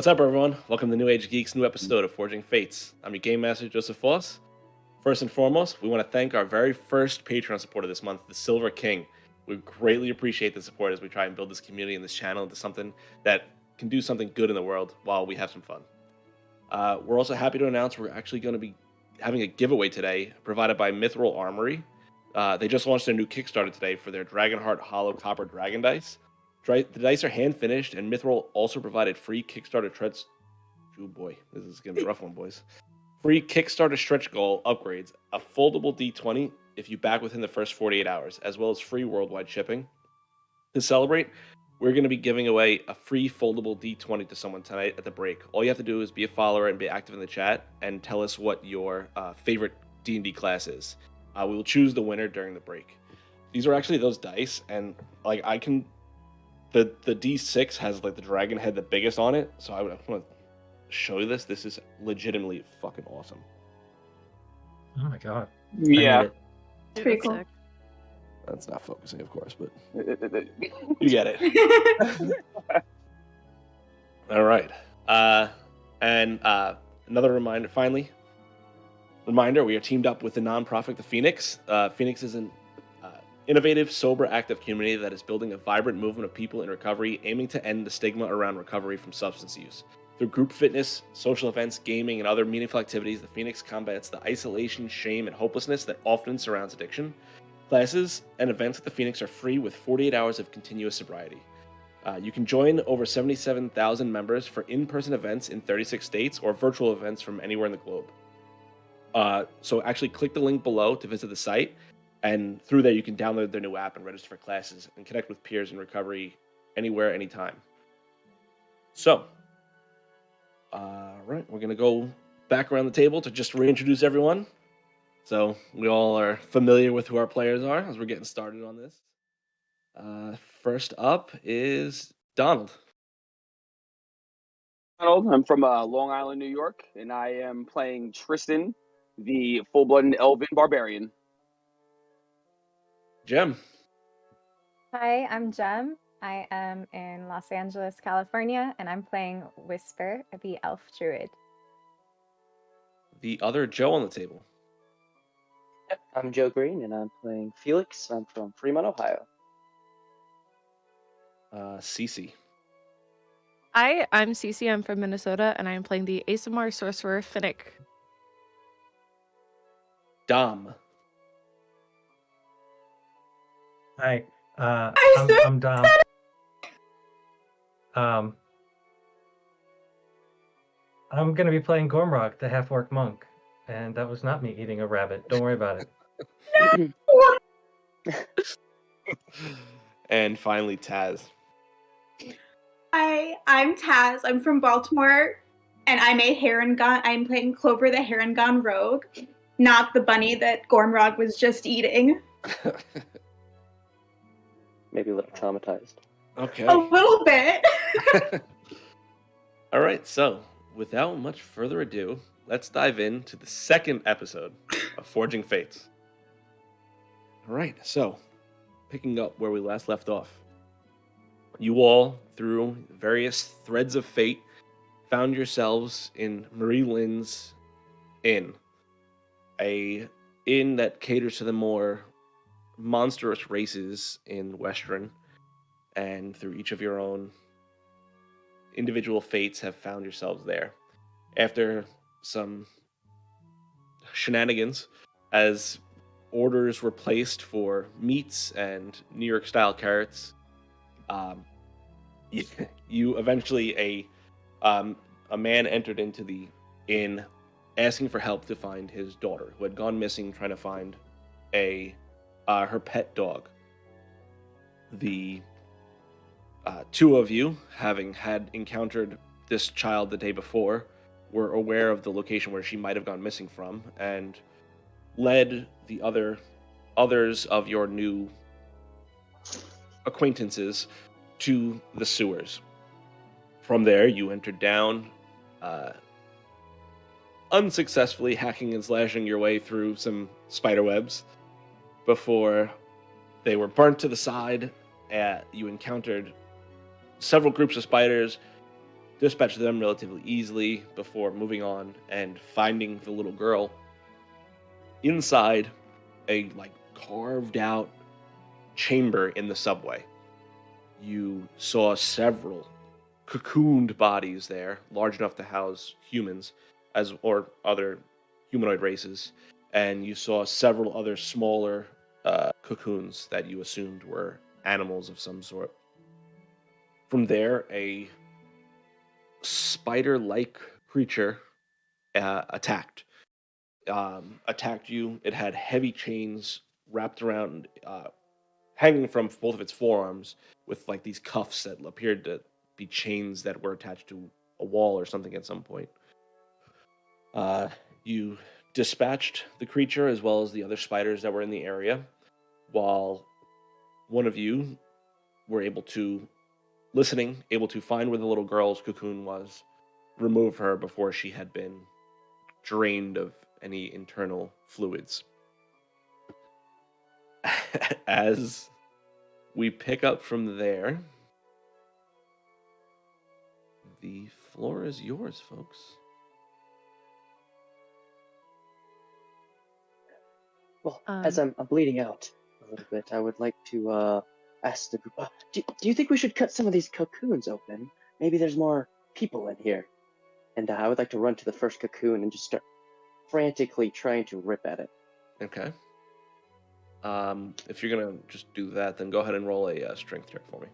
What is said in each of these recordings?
What's up, everyone? Welcome to New Age Geeks' new episode of Forging Fates. I'm your game master, Joseph Foss. First and foremost, we want to thank our very first Patreon supporter this month, the Silver King. We greatly appreciate the support as we try and build this community and this channel into something that can do something good in the world while we have some fun. We're also happy to announce we're actually going to be having a giveaway today provided by Mithril Armory. They just launched their new Kickstarter today for their Dragonheart Hollow Copper Dragon Dice. The dice are hand finished, and Mithril also provided free Kickstarter treads. Oh boy, this is gonna be a rough one, boys. Free Kickstarter stretch goal upgrades, a foldable D20 if you back within the first 48 hours, as well as free worldwide shipping. To celebrate, we're going to be giving away a free foldable D20 to someone tonight at the break. All you have to do is be a follower and be active in the chat and tell us what your favorite D&D class is. We will choose the winner during the break. These are actually those dice, and like the D6 has like the dragon head the biggest on it, so I want to show you this. This is legitimately fucking awesome. Oh my god. Yeah. It's pretty cool. That's not focusing, of course, but you get it. All right. Another reminder, we are teamed up with the nonprofit The Phoenix. Phoenix is an innovative, sober, active community that is building a vibrant movement of people in recovery, aiming to end the stigma around recovery from substance use. Through group fitness, social events, gaming, and other meaningful activities, The Phoenix combats the isolation, shame, and hopelessness that often surrounds addiction. Classes and events at The Phoenix are free with 48 hours of continuous sobriety. You can join over 77,000 members for in-person events in 36 states or virtual events from anywhere in the globe. So actually click the link below to visit the site, and through there you can download their new app and register for classes and connect with peers in recovery anywhere, anytime. So, right, we're going to go back around the table to just reintroduce everyone. So we all are familiar with who our players are as we're getting started on this. First up is Donald. I'm from Long Island, New York, and I am playing Tristan, the full-blooded elven barbarian. Jem. Hi, I'm Jem. I am in Los Angeles, California, and I'm playing Whisper, the elf druid. The other Joe on the table. Yep, I'm Joe Green, and I'm playing Felix. I'm from Fremont, Ohio. Cece. Hi, I'm Cece. I'm from Minnesota, and I'm playing the ASMR sorcerer Finnick. Dom. Hi, I'm Dom. I'm gonna be playing Gormrock, the half-orc monk, and that was not me eating a rabbit. Don't worry about it. And finally, Taz. Hi, I'm Taz. I'm from Baltimore, and I'm I'm playing Clover the Heron rogue, not the bunny that Gormrog was just eating. Maybe a little traumatized. Okay. A little bit. All right, so without much further ado, let's dive into the second episode of Forging Fates. All right, so picking up where we last left off. You all, through various threads of fate, found yourselves in Marie Lynn's inn. A inn that caters to the more monstrous races in Western, and through each of your own individual fates have found yourselves there. After some shenanigans, as orders were placed for meats and New York style carrots, you eventually a man entered into the inn asking for help to find his daughter, who had gone missing, trying to find her pet dog. The two of you, having had encountered this child the day before, were aware of the location where she might have gone missing from, and led the others of your new acquaintances to the sewers. From there, you entered down, unsuccessfully hacking and slashing your way through some spider webs before they were burnt to the side. You encountered several groups of spiders, dispatch them relatively easily before moving on and finding the little girl inside a like carved out chamber in the subway. You saw several cocooned bodies there, large enough to house humans as or other humanoid races, and you saw several other smaller cocoons that you assumed were animals of some sort. From there, a spider-like creature attacked you. It had heavy chains wrapped around, hanging from both of its forearms, with like these cuffs that appeared to be chains that were attached to a wall or something at some point. You dispatched the creature as well as the other spiders that were in the area, while one of you were able to find where the little girl's cocoon was, remove her before she had been drained of any internal fluids. As we pick up from there, the floor is yours, folks. Well, as I'm bleeding out a little bit, I would like to ask the group, do you think we should cut some of these cocoons open? Maybe there's more people in here. And I would like to run to the first cocoon and just start frantically trying to rip at it. Okay. If you're gonna just do that, then go ahead and roll a strength check for me.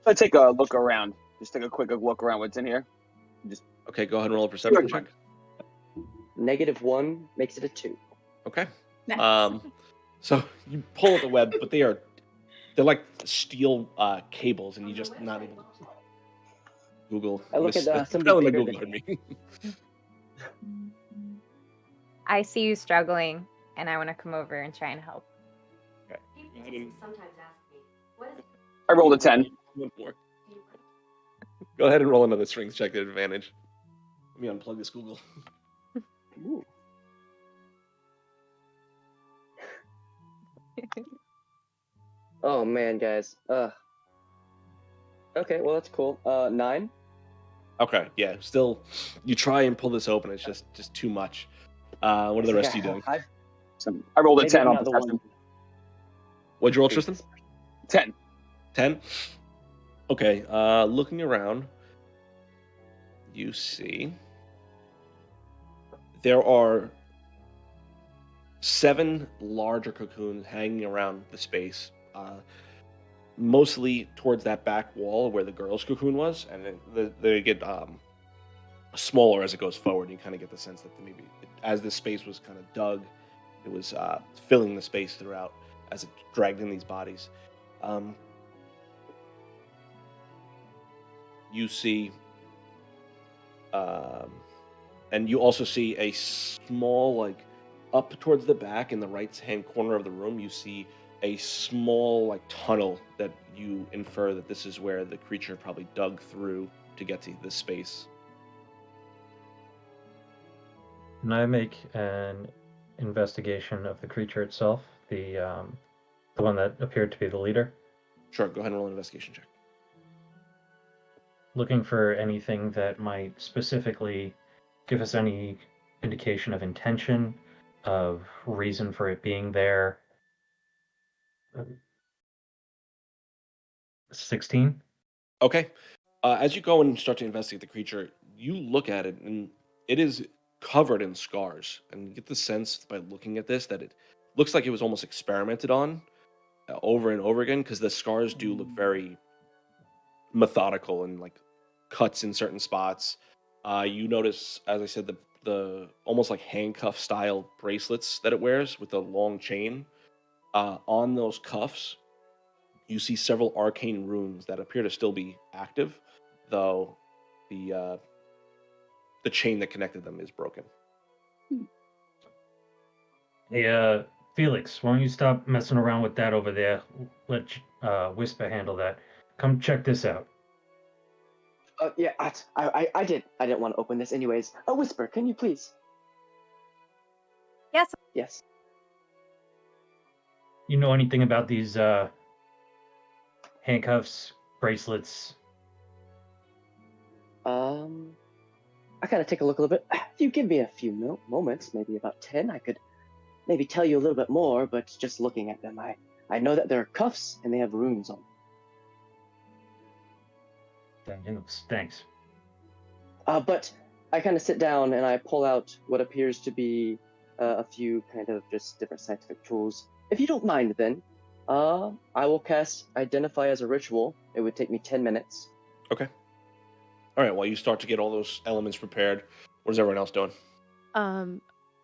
Let's take a look around. Just take a quick look around what's in here. Okay, go ahead and roll a perception check. -1 makes it a 2. Okay. Nice. So you pull at the web, but they're like steel cables, and you just not even Google. I look at Spell somebody in the bigger Google than me. I see you struggling, and I want to come over and try and help. Okay. I rolled a 10. One more. Go ahead and roll another strength check at advantage. Let me unplug this Google. Ooh. Oh man, guys. Okay, well that's cool. 9. Okay, yeah. Still, you try and pull this open. It's just too much. What are the rest of you doing? I rolled a Maybe 10 I'm on not the one. perception. What'd you roll, Tristan? 10. 10? Okay, looking around, you see there are 7 larger cocoons hanging around the space, mostly towards that back wall where the girl's cocoon was, and then they get smaller as it goes forward. You kind of get the sense that maybe as the space was kind of dug, it was filling the space throughout as it dragged in these bodies. You see, and you also see a small, like, up towards the back in the right-hand corner of the room, you see a small, like, tunnel that you infer that this is where the creature probably dug through to get to this space. Can I make an investigation of the creature itself, the one that appeared to be the leader? Sure, go ahead and roll an investigation check. Looking for anything that might specifically give us any indication of intention, of reason for it being there. 16. Okay. As you go and start to investigate the creature, you look at it, and it is covered in scars. And you get the sense by looking at this that it looks like it was almost experimented on over and over again, because the scars do look very methodical and like cuts in certain spots. You notice, as I said, the almost like handcuff style bracelets that it wears with the long chain. On those cuffs, you see several arcane runes that appear to still be active, though the chain that connected them is broken. Hey, Felix, why don't you stop messing around with that over there? Let Whisper handle that. Come check this out. Yeah, I didn't want to open this anyways. Whisper, can you please? Yes. Yes. You know anything about these handcuffs, bracelets, I kind of take a look a little bit. If you give me a few moments, maybe about 10, I could maybe tell you a little bit more, but just looking at them, I know that they're cuffs and they have runes on them. Thanks. But I kind of sit down and I pull out what appears to be a few kind of just different scientific tools. If you don't mind, then, I will cast Identify as a Ritual. It would take me 10 minutes. Okay. All right. While you start to get all those elements prepared, what is everyone else doing?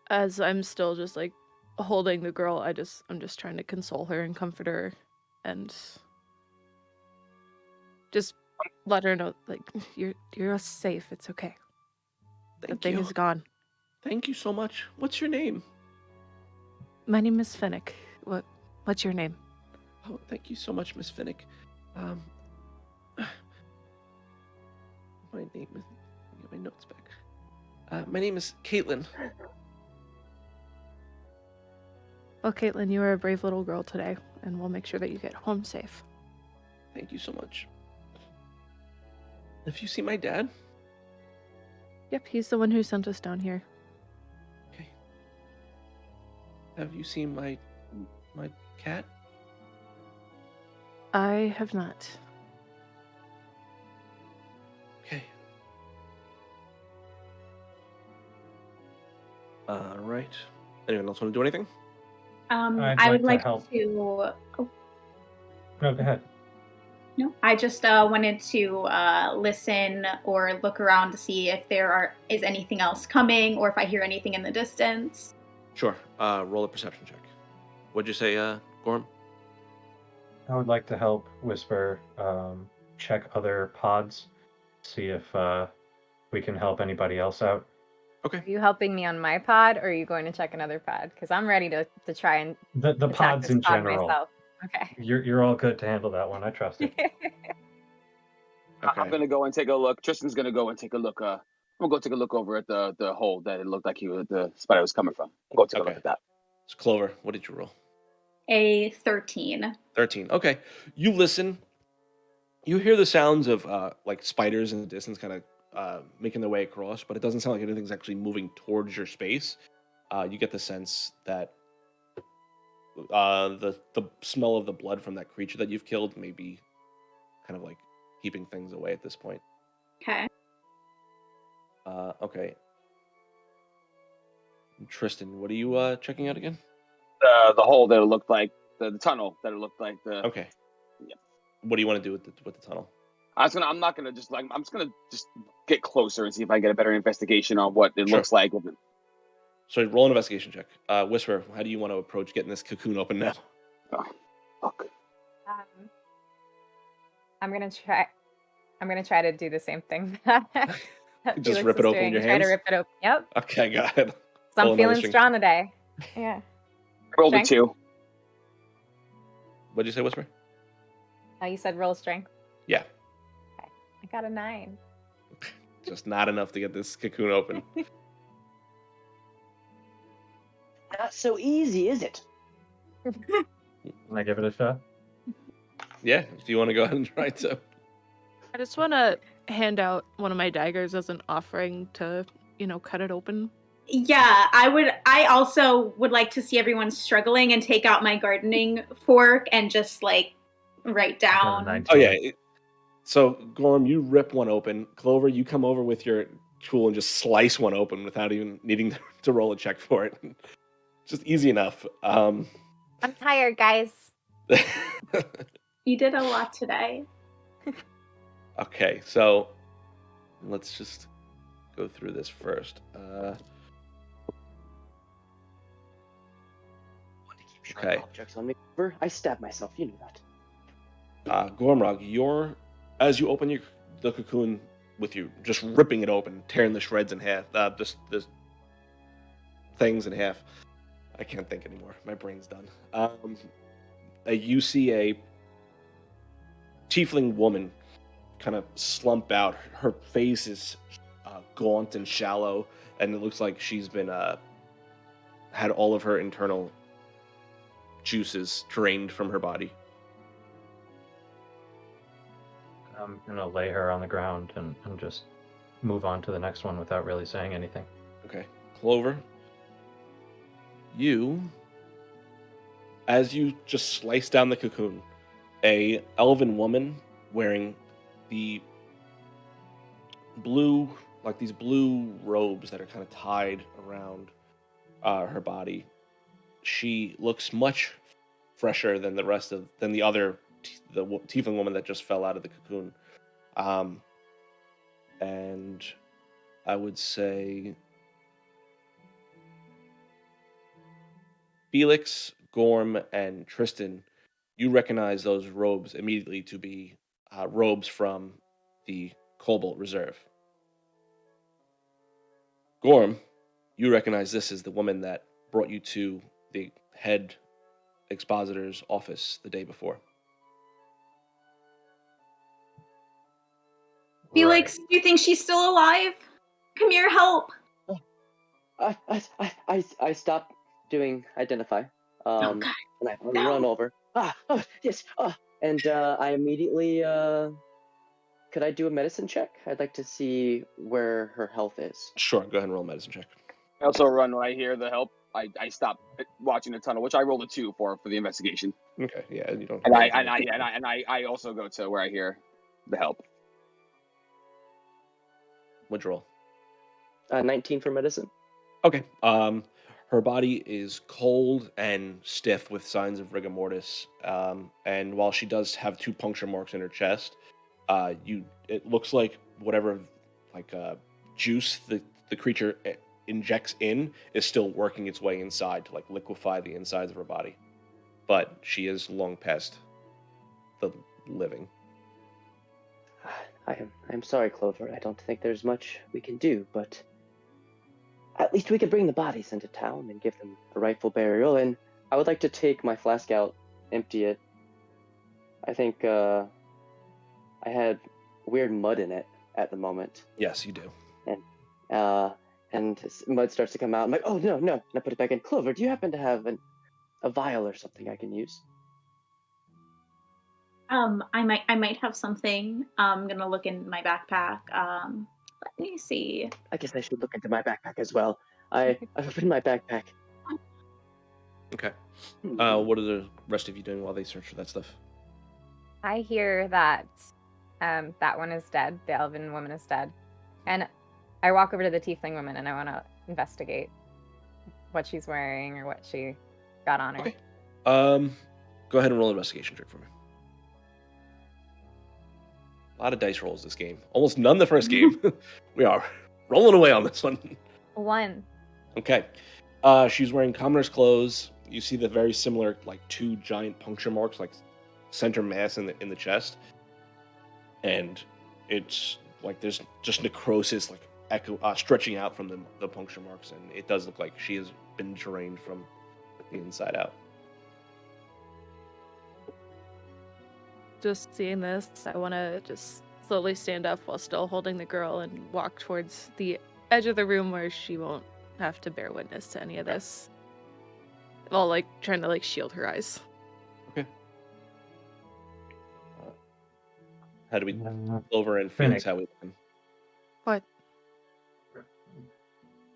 As I'm still just like holding the girl, I'm just trying to console her and comfort her, and just let her know like you're safe. It's okay. The thing is gone. Thank you so much. What's your name? My name is Finnick. What's your name? Oh, thank you so much, Miss Finnick. My name is. Get my notes back. My name is Caitlin. Well, Caitlin, you are a brave little girl today, and we'll make sure that you get home safe. Thank you so much. Have you seen my dad? Yep, he's the one who sent us down here. Okay. Have you seen my cat? I have not. Okay. Right. Anyone else want to do anything? I would like help. to. Oh, No, go ahead. no, I just wanted to listen or look around to see if there is anything else coming, or if I hear anything in the distance. Sure. Roll a perception check. What'd you say, Gorm? I would like to help Whisper check other pods, see if we can help anybody else out. Okay. Are you helping me on my pod, or are you going to check another pod? Because I'm ready to try and The attack pods this in pod general. myself. Okay. You're all good to handle that one. I trust it. Okay. I'm gonna go and take a look. Tristan's gonna go and take a look. I'm gonna go take a look over at the hole that it looked like the spider was coming from. I'll go take a look Okay. at that. So Clover, what did you roll? A 13. 13. Okay. You listen. You hear the sounds of like spiders in the distance kind of making their way across, but it doesn't sound like anything's actually moving towards your space. You get the sense that the smell of the blood from that creature that you've killed may be kind of like keeping things away at this point. Okay. Okay. Tristan, what are you checking out again? The hole that it looked like the tunnel that it looked like the. Okay. Yeah. What do you want to do with the tunnel? I'm not gonna just like. I'm just gonna just get closer and see if I get a better investigation on what it Sure. looks like. So roll an investigation check. Whisper, how do you want to approach getting this cocoon open now? Oh, fuck. I'm gonna try to do the same thing. Just rip it open with your Try hands? to rip it open. Yep. Okay, got it. So Roll I'm another feeling strength. strong today. Yeah. Rolled a Strength? 2. What'd you say, Whisper? Oh, you said roll strength. Yeah. I got a 9. Just not enough to get this cocoon open. Not so easy, is it? Can I give it a shot? Yeah, if you want to go ahead and try to. I just want to hand out one of my daggers as an offering to, cut it open. Yeah, I also would like to see everyone struggling and take out my gardening fork and just like write down. 19. Oh, yeah. So, Gorm, you rip one open. Clover, you come over with your tool and just slice one open without even needing to roll a check for it. Just easy enough. I'm tired, guys. You did a lot today. Okay, so let's just go through this first. Okay. Objects on me. I stabbed myself. You knew that. Gormrog, as you open the cocoon with you, just ripping it open, tearing the shreds in half, this things in half. I can't think anymore. My brain's done. You see a tiefling woman kind of slump out. Her face is gaunt and shallow, and it looks like she's been had all of her internal juices drained from her body. I'm gonna lay her on the ground and just move on to the next one without really saying anything. Okay. Clover, as you just slice down the cocoon, a elven woman wearing the blue, like these blue robes that are kind of tied around her body. She looks much fresher than the other tiefling woman that just fell out of the cocoon. And I would say Felix, Gorm, and Tristan, you recognize those robes immediately to be robes from the Cobalt Reserve. Gorm, you recognize this as the woman that brought you to the head expositor's office the day before. Felix, do you think she's still alive? Come here, help. I stop doing identify. Oh, God. And I No. run over. Yes. And I immediately. Could I do a medicine check? I'd like to see where her health is. Sure, go ahead and roll a medicine check. I also run when I hear the help. I stop watching the tunnel, which I rolled a 2 for the investigation. Okay, yeah, you don't. And I also go to where I hear the help. What'd you roll? 19 for medicine. Okay. Her body is cold and stiff with signs of rigor mortis. And while she does have 2 puncture marks in her chest, it looks like whatever juice the creature injects in is still working its way inside to liquefy the insides of her body. But she is long past the living. I'm sorry, Clover. I don't think there's much we can do, but at least we could bring the bodies into town and give them a rightful burial. And I would like to take my flask out, empty it. I think I had weird mud in it at the moment. Yes, you do. And mud starts to come out. I'm like, oh no! And I put it back in. Clover, do you happen to have a vial or something I can use? I might have something. I'm gonna look in my backpack. Let me see. I guess I should look into my backpack as well. I've opened my backpack. Okay. What are the rest of you doing while they search for that stuff? I hear that that one is dead. The elven woman is dead. And I walk over to the tiefling woman and I want to investigate what she's wearing or what she got on her. Okay. Go ahead and roll an investigation check for me. A lot of dice rolls this game. Almost none the first game. We are rolling away on this one. 1. Okay. She's wearing commoner's clothes. You see the very similar, 2 giant puncture marks, center mass in the chest. And it's there's just necrosis, stretching out from the puncture marks. And it does look like she has been drained from the inside out. Just seeing this, I want to just slowly stand up while still holding the girl and walk towards the edge of the room where she won't have to bear witness to any of this. While trying to shield her eyes. Okay. How do we Clover and Phoenix? How we looking? What?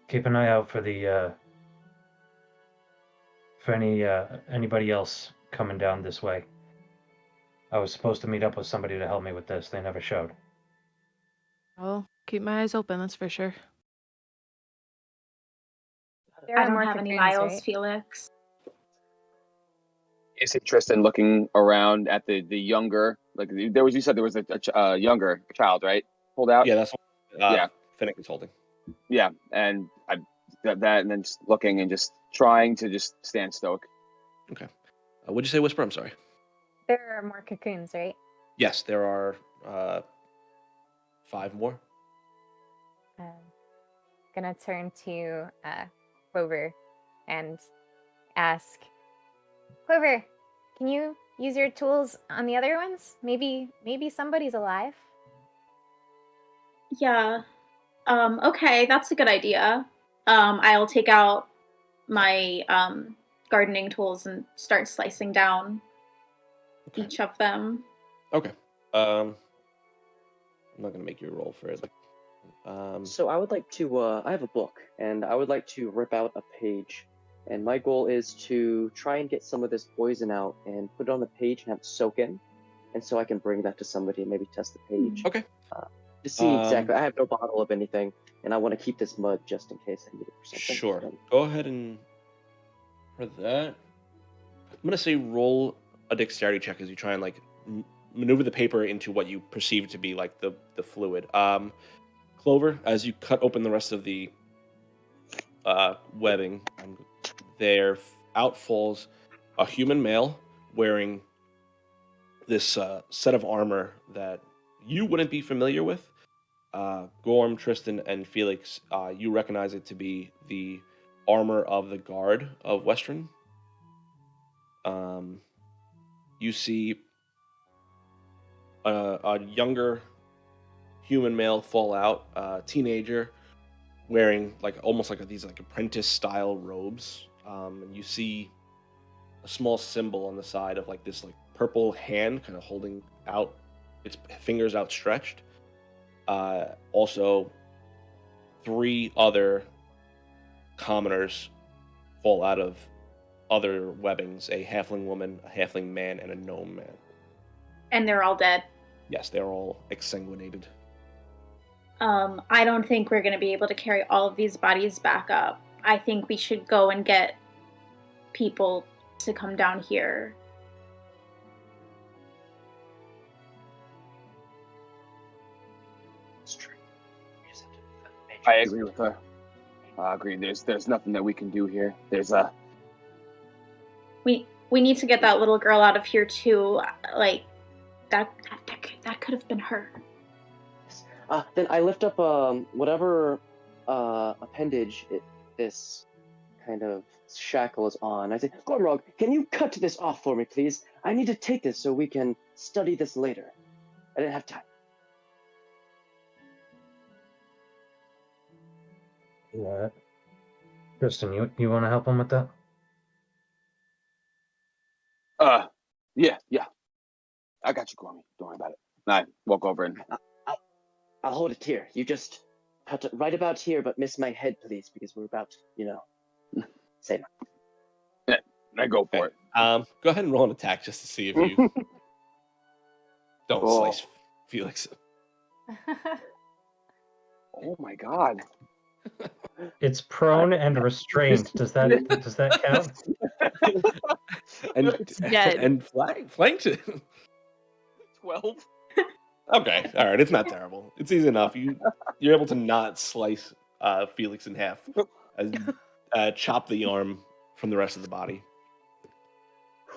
Keep an eye out for anybody else coming down this way. I was supposed to meet up with somebody to help me with this. They never showed. Well, keep my eyes open, that's for sure. There I are don't more have any cocoons, vials, right? Felix. You see Tristan looking around at the younger, you said there was a younger child, right? Pulled out? Yeah, that's what Yeah. Finnick is holding. Yeah, and I that and then just looking and just trying to just stand stoic. Okay. What'd you say, Whisper? I'm sorry. There are more cocoons, right? Yes, there are 5 more. Gonna turn to Clover and ask, Clover, can you use your tools on the other ones? Maybe somebody's alive. Yeah. Okay, that's a good idea. I'll take out my gardening tools and start slicing down each of them. Okay. I'm not gonna make you roll for it. So I would like to, I have a book, and I would like to rip out a page. And my goal is to try and get some of this poison out and put it on the page and have it soak in. And so I can bring that to somebody and maybe test the page. Okay. To see exactly. I have no bottle of anything, and I want to keep this mud just in case I need it for something. Sure. So, Go ahead and for that, I'm gonna say roll a dexterity check as you try and like maneuver the paper into what you perceive to be like the fluid. Clover, as you cut open the rest of the webbing, there out falls a human male wearing this set of armor that you wouldn't be familiar with. Gorm, Tristan, and Felix, you recognize it to be the armor of the guard of Western. You see a younger human male fall out, teenager, wearing like almost like these like apprentice style robes. And you see a small symbol on the side of like this like purple hand kind of holding out its fingers outstretched. Also, 3 other commoners fall out of other webbings: a halfling woman, a halfling man, and a gnome man. And they're all dead. Yes, they're all exsanguinated. I don't think we're going to be able to carry all of these bodies back up. I think we should go and get people to come down here. it's true. We just have to move that page. I agree with her. I agree. There's nothing that we can do here. We need to get that little girl out of here too. Like that could have been her. Then I lift up whatever appendage this kind of shackle is on. I say, Gormrog, can you cut this off for me, please? I need to take this so we can study this later. I didn't have time. Yeah. Kristen, you want to help him with that? Yeah. I got you, Gormy. Don't worry about it. I walk over and I'll hold it here. You just cut it right about here, but miss my head, please, because we're about, say no. I go for it. Go ahead and roll an attack just to see if you don't slice Felix. Oh my god. It's prone and restrained. Does that count? and flanked. 12. Okay, all right. It's not terrible. It's easy enough. You're able to not slice Felix in half, as you chop the arm from the rest of the body.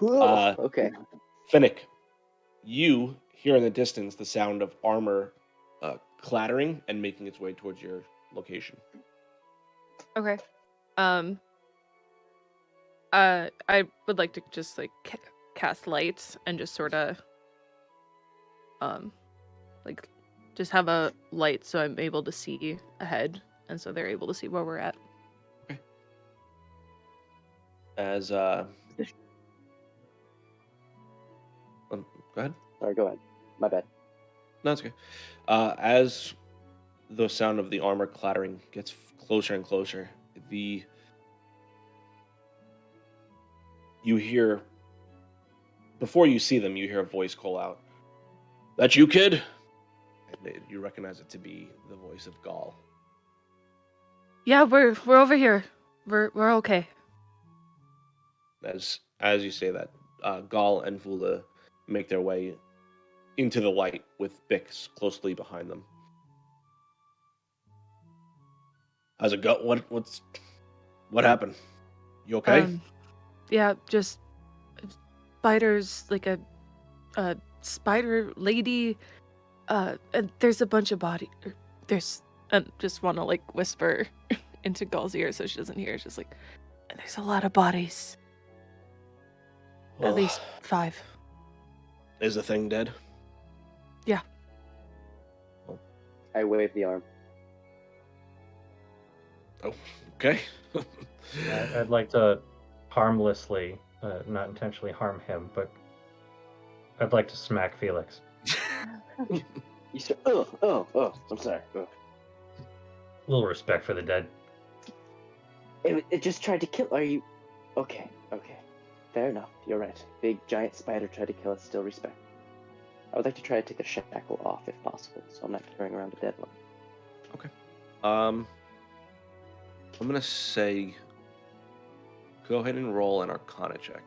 Okay. Finnick, you hear in the distance the sound of armor clattering and making its way towards your location. Okay. I would like to just like cast lights and just sort of like just have a light so I'm able to see ahead, and so they're able to see where we're at. Okay. As go ahead. Sorry, go ahead. My bad. No, it's okay. As the sound of the armor clattering gets closer and closer, you hear, before you see them, you hear a voice call out, "That you, kid?" And you recognize it to be the voice of Gaul. Yeah, we're over here. We're okay. As you say that, Gaul and Vula make their way into the light with Bix closely behind them. How's it go? What happened? You okay? Yeah, just spiders, like a spider lady. And there's a bunch of body. There's, just want to like whisper into Gaul's ear so she doesn't hear. It's just like, and there's a lot of bodies. Well, at least 5. Is the thing dead? Yeah. I wave the arm. Oh, okay. I'd like to harmlessly, not intentionally harm him, but I'd like to smack Felix. You say, oh, I'm sorry. little respect for the dead. It just tried to kill. Are you? Okay. Fair enough. You're right. Big giant spider tried to kill us. Still respect. I would like to try to take the shackle off if possible, so I'm not carrying around a dead one. Okay. I'm gonna say, go ahead and roll an Arcana check.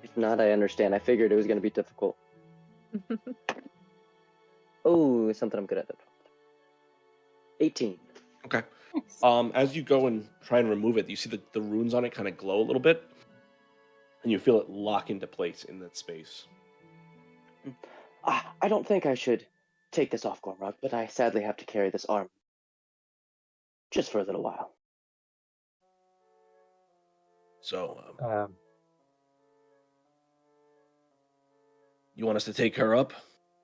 If not, I understand. I figured it was going to be difficult. Oh, it's something I'm good at. 18. Okay. Nice. As you go and try and remove it, you see the runes on it kind of glow a little bit, and you feel it lock into place in that space. I don't think I should take this off, Gormrug, but I sadly have to carry this arm. Just for a little while. So, Um, you want us to take her up?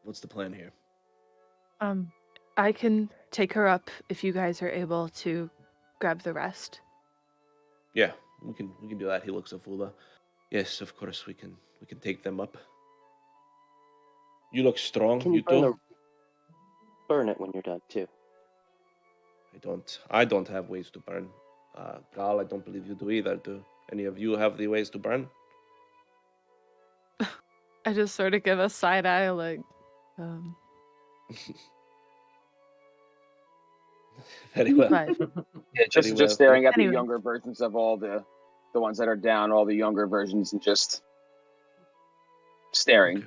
What's the plan here? I can take her up if you guys are able to grab the rest. Yeah, we can do that. He looks at Fula. Yes, of course we can take them up. You look strong, Can you you burn, do? burn it when you're done, too? I don't have ways to burn. Gal, I don't believe you do either. Do any of you have the ways to burn? I just sort of give a side eye, like, Very well. but Yeah, Very well. just staring at Anyway. the younger versions of all the ones that are down, all the younger versions, and just staring. Okay.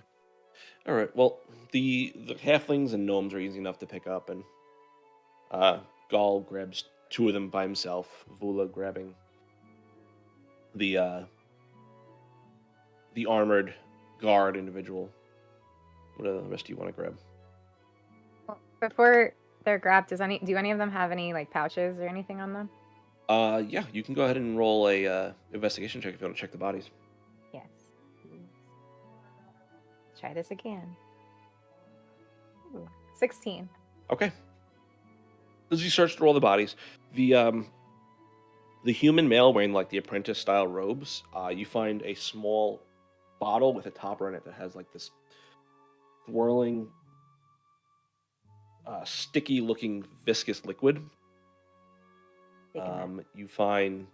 All right. Well, the halflings and gnomes are easy enough to pick up, and Gaul grabs two of them by himself. Vula grabbing the armored guard individual. What do the rest of you want to grab? Well, before they're grabbed, do any of them have any like pouches or anything on them? Yeah, you can go ahead and roll a investigation check if you want to check the bodies. Yes. Try this again. Ooh, 16. Okay. As you search through all the bodies, the human male wearing like the apprentice style robes, you find a small bottle with a topper in it that has like this swirling, sticky looking viscous liquid. You find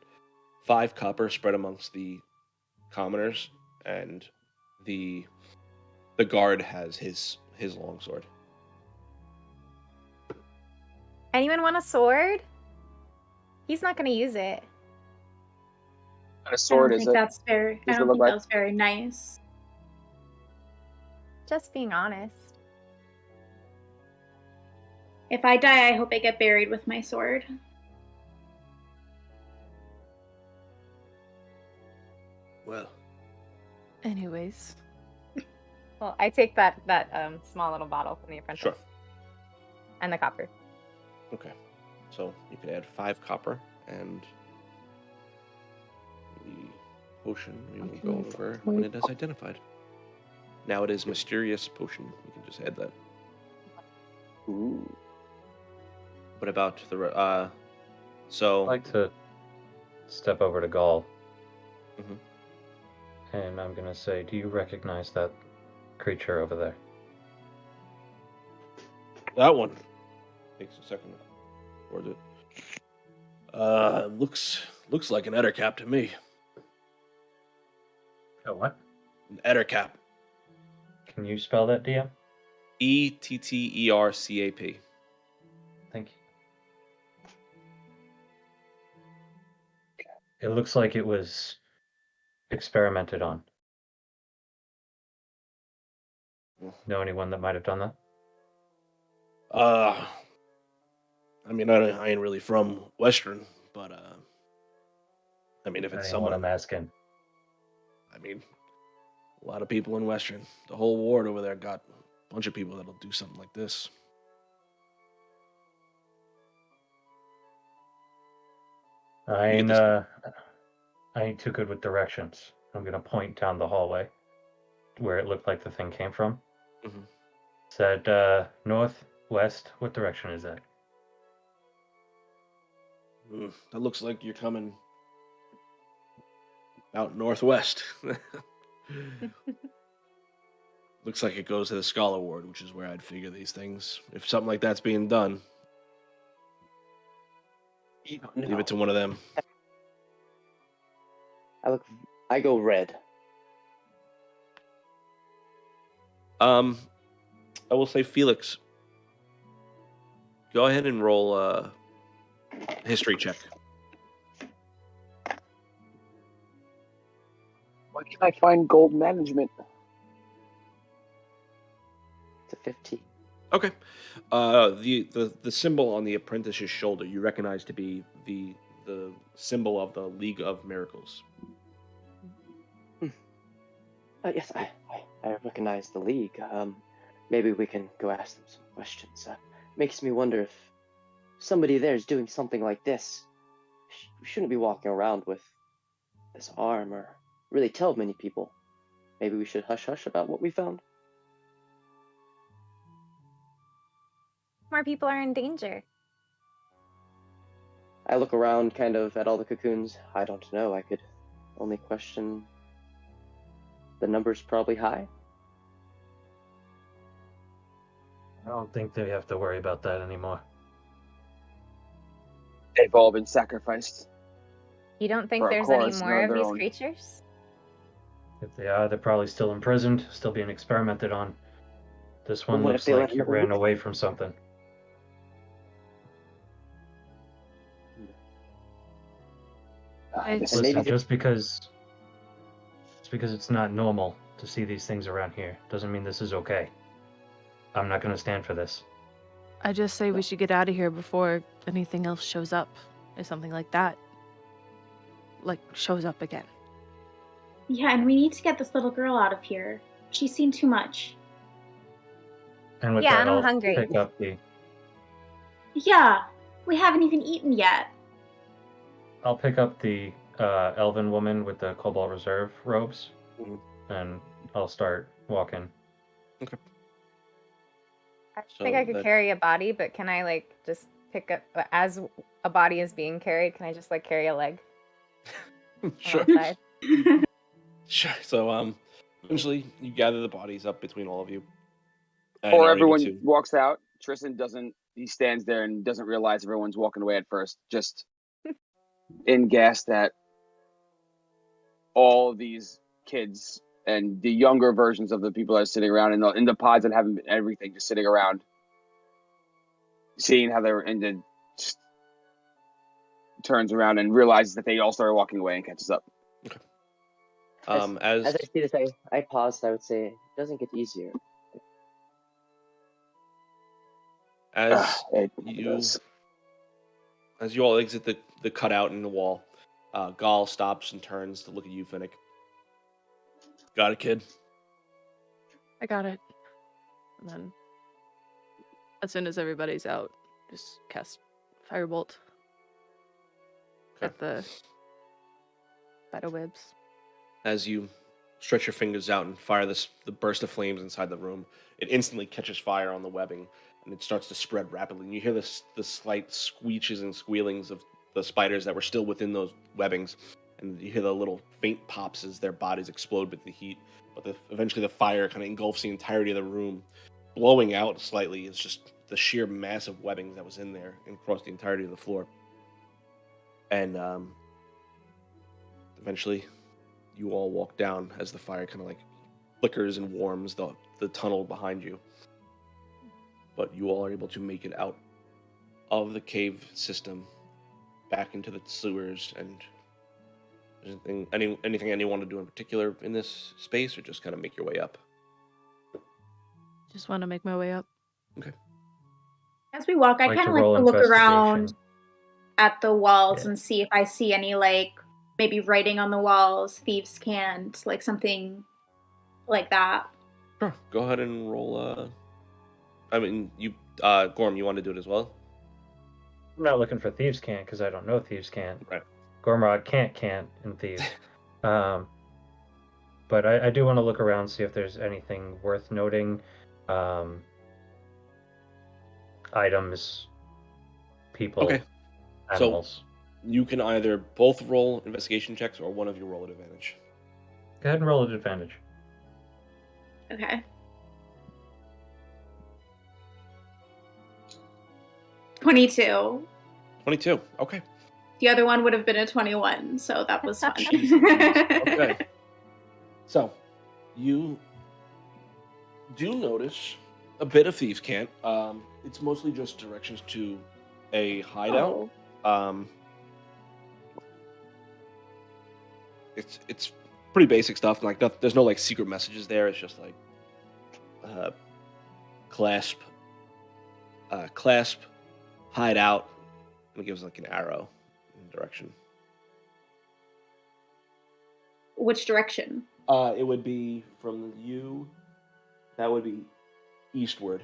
5 copper spread amongst the commoners, and the guard has his longsword. Anyone want a sword? He's not going to use it. What kind of sword I is don't think it? that's very. I Does it don't look think like- that was very nice. Just being honest. If I die, I hope I get buried with my sword. Well, anyways. Well, I take that small little bottle from the apprentice. sure. And the copper. Okay. So you could add 5 copper, and the potion we will go over when it is identified. Now it is mysterious potion. You can just add that. Ooh. What about the I'd so like to step over to Gaul. Mhm. And I'm going to say, do you recognize that creature over there? that one takes a second. Or it looks like an ettercap to me. Oh, what? An ettercap. Can you spell that, DM? ETTERCAP. Thank you. It looks like it was experimented on. Know anyone that might have done that? I mean, I ain't really from Western, but I mean, if it's Depending on what someone, I'm asking. I mean, a lot of people in Western, the whole ward over there got a bunch of people that'll do something like this. I You get ain't, I ain't too good with directions. I'm gonna point down the hallway where it looked like the thing came from. Mhm. Said north, west. What direction is that? That looks like you're coming out northwest. Looks like it goes to the Scholar Ward, which is where I'd figure these things. If something like that's being done. You don't know. Leave it to one of them. I go red. I will say Felix. Go ahead and roll a history check. Why can't I find gold management? It's a 15. Okay. The symbol on the apprentice's shoulder you recognize to be the symbol of the League of Miracles. Yes, I recognize the League. Maybe we can go ask them some questions. Makes me wonder if somebody there is doing something like this. We shouldn't be walking around with this arm or really tell many people. Maybe we should hush-hush about what we found. More people are in danger. I look around kind of at all the cocoons. I don't know. I could only question the number's probably high. I don't think they have to worry about that anymore. They've all been sacrificed. You don't think For a there's any cause, more not of their these own. creatures? If they are, they're probably still imprisoned, still being experimented on. This one What if looks they like let it them ran loose? away from something. This And is- maybe Listen, just because it's not normal to see these things around here doesn't mean this is okay. I'm not going to stand for this. I just say we should get out of here before anything else shows up. Or something like that. Like, shows up again. Yeah, and we need to get this little girl out of here. She's seen too much. And with Yeah, that, and I'm I'll hungry. pick up the Yeah, we haven't even eaten yet. elven woman with the Cobalt Reserve robes, Mhm. and I'll start walking. I So think I could that- carry a body, but can I like just pick up as a body is being carried? Can I just like carry a leg Sure. alongside? Sure. So eventually you gather the bodies up between all of you. and Or are able everyone to- walks out. Tristan doesn't. He stands there and doesn't realize everyone's walking away at first. Just in gas that all these kids and the younger versions of the people that are sitting around in the pods that haven't been everything, just sitting around, seeing how they were ended, just turns around and realizes that they all started walking away and catches up. as As I see this, I paused. I would say it doesn't get easier. as It you does. as you all exit the cutout in the wall, Gal stops and turns to look at you, Finnick. Got it, kid. I got it. And then, as soon as everybody's out, just cast Firebolt at the spiderwebs. As you stretch your fingers out and fire the burst of flames inside the room, it instantly catches fire on the webbing, and it starts to spread rapidly. And you hear the slight squeeches and squealings of the spiders that were still within those webbings, and you hear the little faint pops as their bodies explode with the heat. But eventually the fire kind of engulfs the entirety of the room, blowing out slightly. It's just the sheer mass of webbing that was in there and across the entirety of the floor. And eventually you all walk down as the fire kind of like flickers and warms the tunnel behind you. But you all are able to make it out of the cave system back into the sewers. And anything anyone want to do in particular in this space, or just kind of make your way up? Just want to make my way up. As we walk, I Like kind to of like roll to look investigation. around at the walls Yeah. and see if I see any like maybe writing on the walls, thieves' cant, like something like that. Sure. Go ahead and roll. Gorm, you want to do it as well? I'm not looking for Thieves' Cant because I don't know Thieves' Cant. Right. Gormrod can't in Thieves. But I do want to look around, see if there's anything worth noting. Items, people, Okay. So- animals. You can either both roll investigation checks, or one of you roll at advantage. Go ahead and roll at advantage. Okay. 22. 22. Okay. The other one would have been a 21, so that was fun. Okay. So, you do notice a bit of thieves' cant. It's mostly just directions to a hideout. Oh. It's pretty basic stuff. Like there's no like secret messages there. It's just like clasp, hideout, and it gives like an arrow in direction. Which direction? It would be from you. That would be eastward.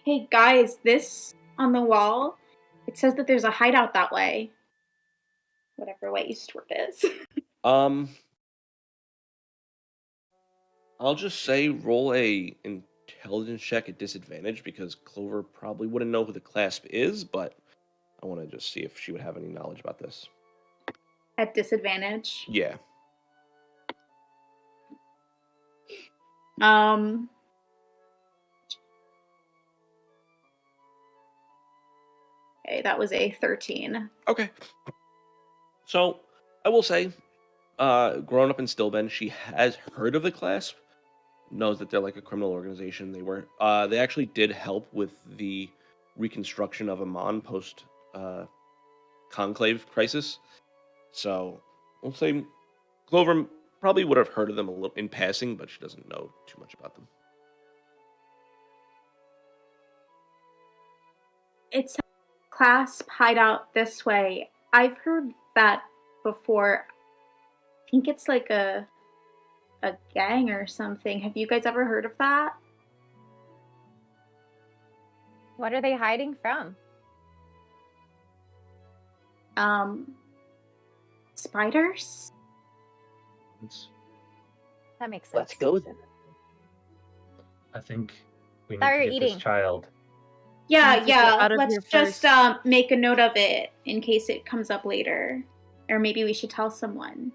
Hey guys, this on the wall, it says that there's a hideout that way. Whatever way eastward is. I'll just say roll a intelligence check at disadvantage because Clover probably wouldn't know who the clasp is, but I want to just see if she would have any knowledge about this. At disadvantage? Yeah. Okay, that was a 13. Okay. So, I will say, growing up in Stillben, she has heard of the clasp, knows that they're like a criminal organization. They actually did help with the reconstruction of Amon post Conclave crisis. So, we'll say Clover probably would have heard of them a little in passing, but she doesn't know too much about them. It's a clasp hideout this way. I've heard that before. I think it's like a gang or something. Have you guys ever heard of that? What are they hiding from? Spiders? That makes sense. Let's go then. I think we need Thought to you were get eating. this child. Yeah, Need to get out of Let's here just first. make a note of it in case it comes up later. Or maybe we should tell someone.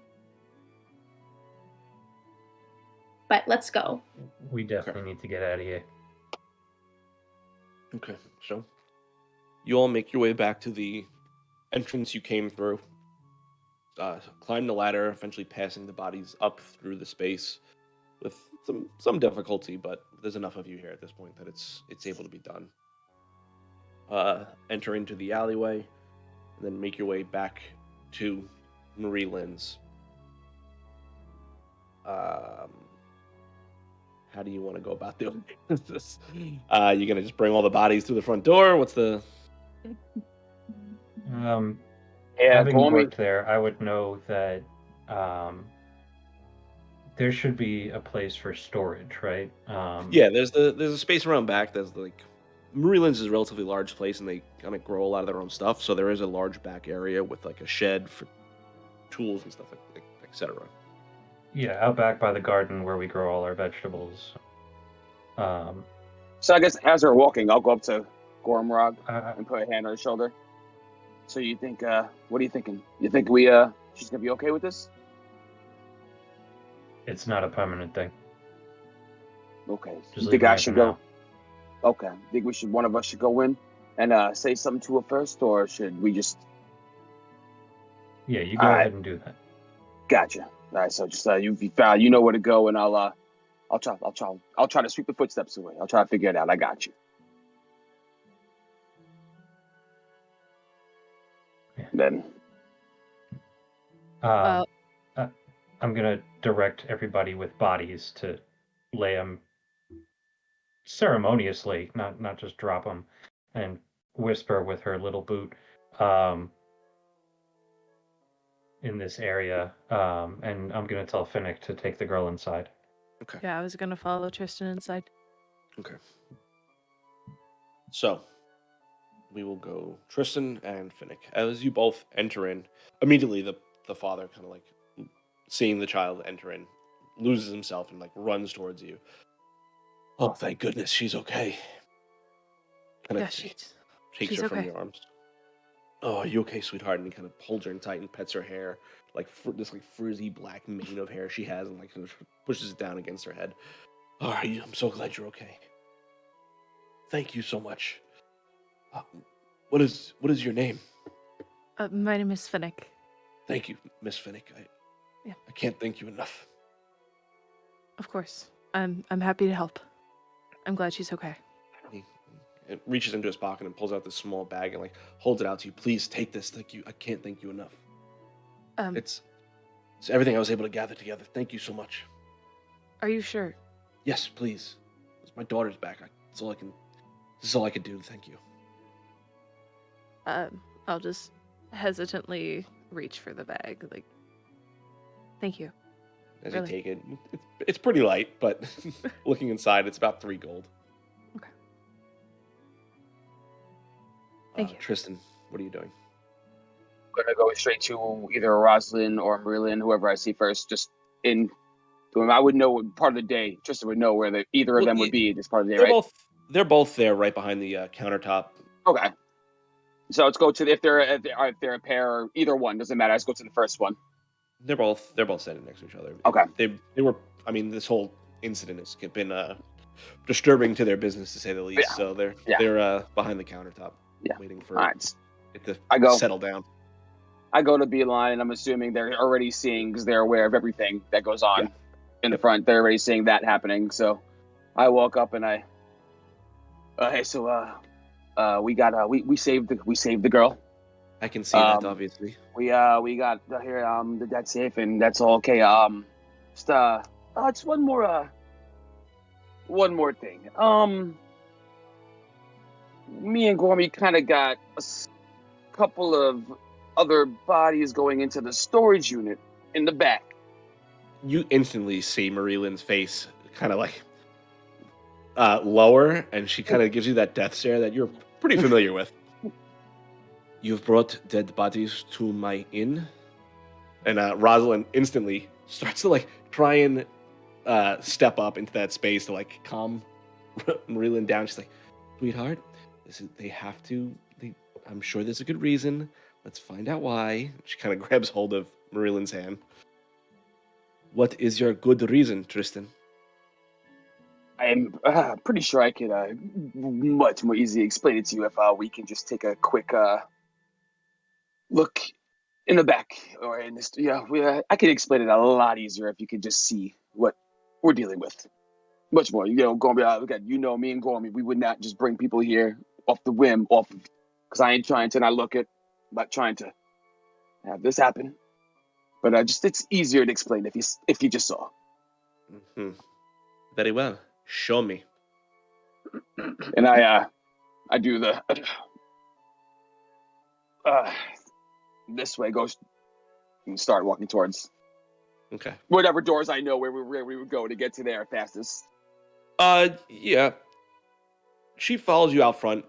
But let's go. We definitely need to get out of here. Okay, so you all make your way back to the entrance you came through. Climb the ladder, eventually passing the bodies up through the space with some difficulty, but there's enough of you here at this point that it's able to be done. Enter into the alleyway, and then make your way back to Marie Lynn's. How do you want to go about doing this? You gonna just bring all the bodies through the front door? What's the? Yeah, Having call me. worked there, I would know that there should be a place for storage, right? Yeah, there's a space around back. There's like Marie Lynn's is a relatively large place, and they kind of grow a lot of their own stuff. So there is a large back area with like a shed for tools and stuff, etc. Yeah, out back by the garden where we grow all our vegetables. So I guess as we're walking, I'll go up to Gormrog Uh, and put a hand on his shoulder. So you think, what are you thinking? You think she's gonna be okay with this? it's not a permanent thing. Okay. Just You leave think it I at should for go? now. Okay. Think one of us should go in and say something to her first, or should we just? Yeah, you go All right. ahead and do that. Gotcha. All right. So just you know where to go, and I'll try to sweep the footsteps away. I'll try to figure it out. I got you. Yeah. Then. I'm gonna direct everybody with bodies to lay them ceremoniously, not just drop them, and whisper with her little boot in this area. And I'm gonna tell Finnick to take the girl inside. Okay. Yeah, I was gonna follow Tristan inside. Okay. So we will go Tristan and Finnick. As you both enter in, immediately the father kind of like seeing the child enter in, loses himself and like runs towards you. Oh, thank goodness she's okay. Kind Yeah, of she's takes her from okay. your arms. Oh, are you okay, sweetheart? And he kind of holds her in tight and pets her hair, like this like frizzy black mane of hair she has, and like kind of pushes it down against her head. Oh, I'm so glad you're okay. Thank you so much. What is your name? My name is Finnick. Thank you, Miss Finnick. Yeah. I can't thank you enough. Of course. I'm happy to help. I'm glad she's okay. He reaches into his pocket and pulls out this small bag and holds it out to you. Please take this. Thank you. I can't thank you enough. It's everything I was able to gather together. Thank you so much. Are you sure? Yes, please. My daughter's back. This is all I could do. Thank you. I'll just hesitantly reach for the bag. Thank you. As Really? you take it, it's pretty light, but looking inside, it's about 3 gold. Okay. Thank you. Tristan, what are you doing? I'm gonna go straight to either Rosalind or Marilyn, whoever I see first. Just in, I would know what part of the day. Tristan would know where either of them would be this part of the day, right? They're both there, right behind the countertop. Okay. So let's go to if they're a pair or either one, doesn't matter. Let's go to the first one. They're both standing next to each other. Okay. They were. I mean, this whole incident has been disturbing to their business, to say the least. Yeah. So they're behind the countertop, waiting for it to settle down. I go to Beeline, and I'm assuming they're already seeing, because they're aware of everything that goes on in the front. They're already seeing that happening. So I walk up and hey, so we saved the girl. I can see that, obviously. We got here the dead safe, and that's all okay. It's one more thing. Me and Gormy kind of got a couple of other bodies going into the storage unit in the back. You instantly see Marilyn's face kind of lower, and she kind of gives you that death stare that you're pretty familiar with. You've brought dead bodies to my inn? And Rosalind instantly starts to try and step up into that space to calm Marilyn down. She's like, sweetheart, they have to, I'm sure there's a good reason. Let's find out why. She kind of grabs hold of Marilyn's hand. What is your good reason, Tristan? I'm pretty sure I could much more easily explain it to you if we can just take a quick look in the back or in this. I can explain it a lot easier if you could just see what we're dealing with. Much more, Gormy. Me and Gormy, we would not just bring people here off the whim, because I ain't trying to. And I look at, I'm not trying to have this happen, but it's easier to explain if you just saw. Mm-hmm. Very well. Show me. And I do the this way, goes and start walking towards whatever doors I know where we would go to get to there fastest. Yeah. She follows you out front,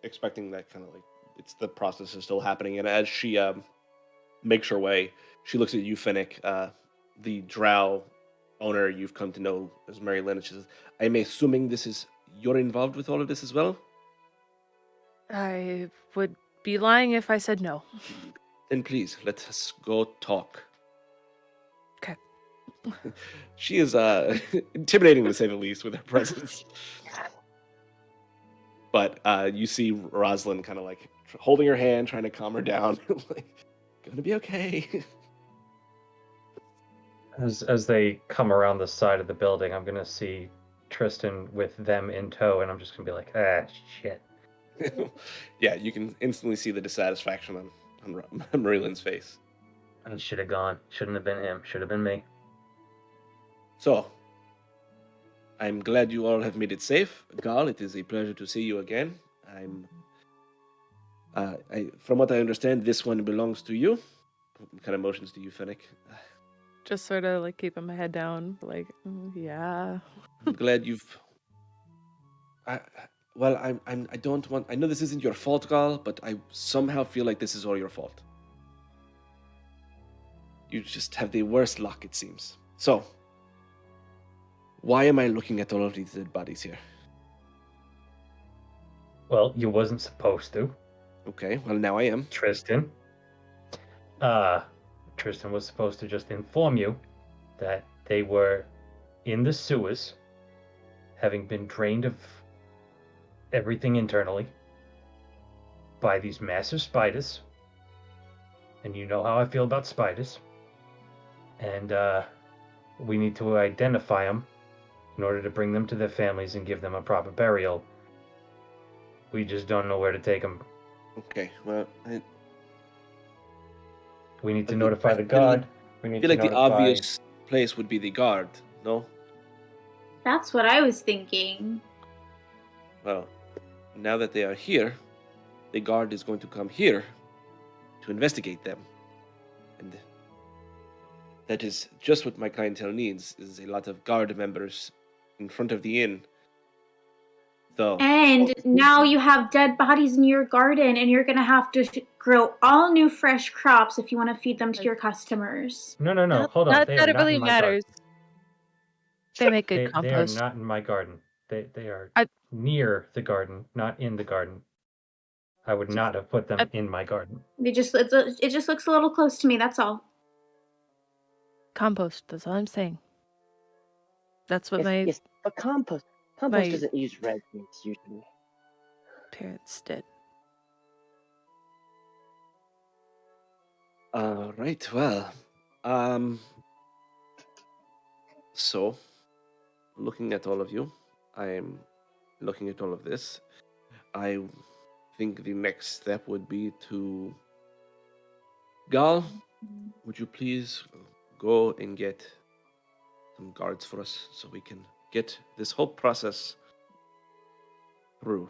expecting that kind of it's the process is still happening, and as she makes her way, she looks at you, Finnick, the drow owner you've come to know as Mary Lynn. She says, I'm assuming you're involved with all of this as well? I would be lying if I said no. Then please, let us go talk. Okay. She is intimidating, to say the least, with her presence. But you see Rosalind kind of holding her hand, trying to calm her down. Gonna be okay. As they come around the side of the building, I'm gonna see Tristan with them in tow, and I'm just gonna be like, shit. Yeah, you can instantly see the dissatisfaction on Marilyn's face. I should have gone. Shouldn't have been him. Should have been me. So, I'm glad you all have made it safe. Gal, it is a pleasure to see you again. From what I understand, this one belongs to you. Kind of motions to you, Finnick. Just sort of keeping my head down, yeah. I'm glad you've. I don't want. I know this isn't your fault, Gal, but I somehow feel like this is all your fault. You just have the worst luck, it seems. So, why am I looking at all of these dead bodies here? Well, you wasn't supposed to. Okay, well now I am. Tristan was supposed to just inform you that they were in the sewers, having been drained of everything internally, by these massive spiders. And you know how I feel about spiders. And we need to identify them in order to bring them to their families and give them a proper burial. We just don't know where to take them. Okay, well, We need to Okay, notify I the feel guard. We I need feel to like the notify... obvious place would be the guard, no? That's what I was thinking. Well, now that they are here, the guard is going to come here to investigate them. And that is just what my clientele needs, is a lot of guard members in front of the inn. So, And now you have dead bodies in your garden, and you're gonna have to grow all new fresh crops if you want to feed them to your customers. No, hold on. Not They that are it not really in my matters. garden. They make good They are compost. not in my garden. They are I- near the garden, not in the garden. I would not have put them in my garden. It just looks a little close to me. That's all. Compost, that's all I'm saying. That's what my Yes, but compost my- doesn't use red meat usually. parents did. right, well, so, looking at all of you, I'm looking at all of this. I think the next step would be to... Gal, would you please go and get some guards for us so we can get this whole process through?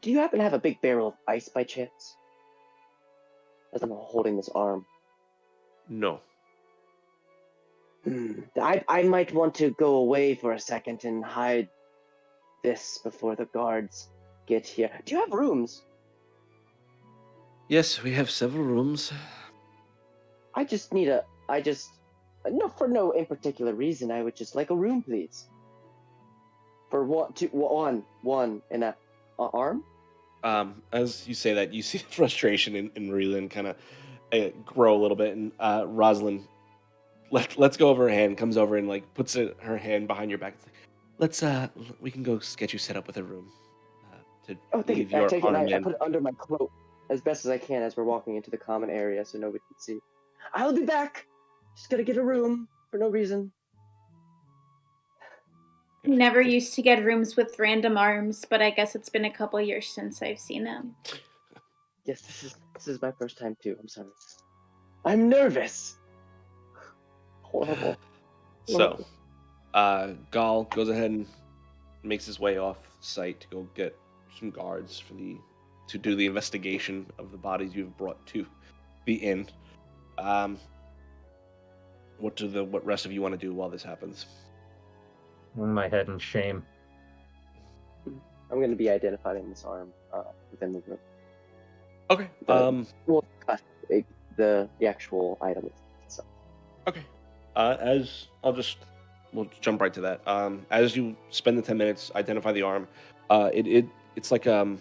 Do you happen to have a big barrel of ice by chance? As I'm holding this arm. No. I might want to go away for a second and hide this before the guards get here. Do you have rooms? Yes, we have several rooms. I just need for no in particular reason, I would just like a room, please. For one in a arm? As you say that, you see the frustration in Marilyn kind of grow a little bit, and Rosalind lets go of her hand, comes over and like puts her hand behind your back. It's like, we can go get you set up with a room. Thank you. your I take it. arm I in. put it under my cloak as best as I can as we're walking into the common area, so nobody can see. I'll be back. Just gotta get a room for no reason. We never used to get rooms with random arms, but I guess it's been a couple years since I've seen them. Yes, this is my first time too. I'm sorry. I'm nervous. Horrible. So, Gal goes ahead and makes his way off site to go get some guards to do the investigation of the bodies you've brought to the inn. What rest of you want to do while this happens? In my head in shame. I'm going to be identifying this arm within the room. Okay. Well, the actual item itself. Okay. We'll jump right to that. As you spend the 10 minutes, identify the arm. It's like a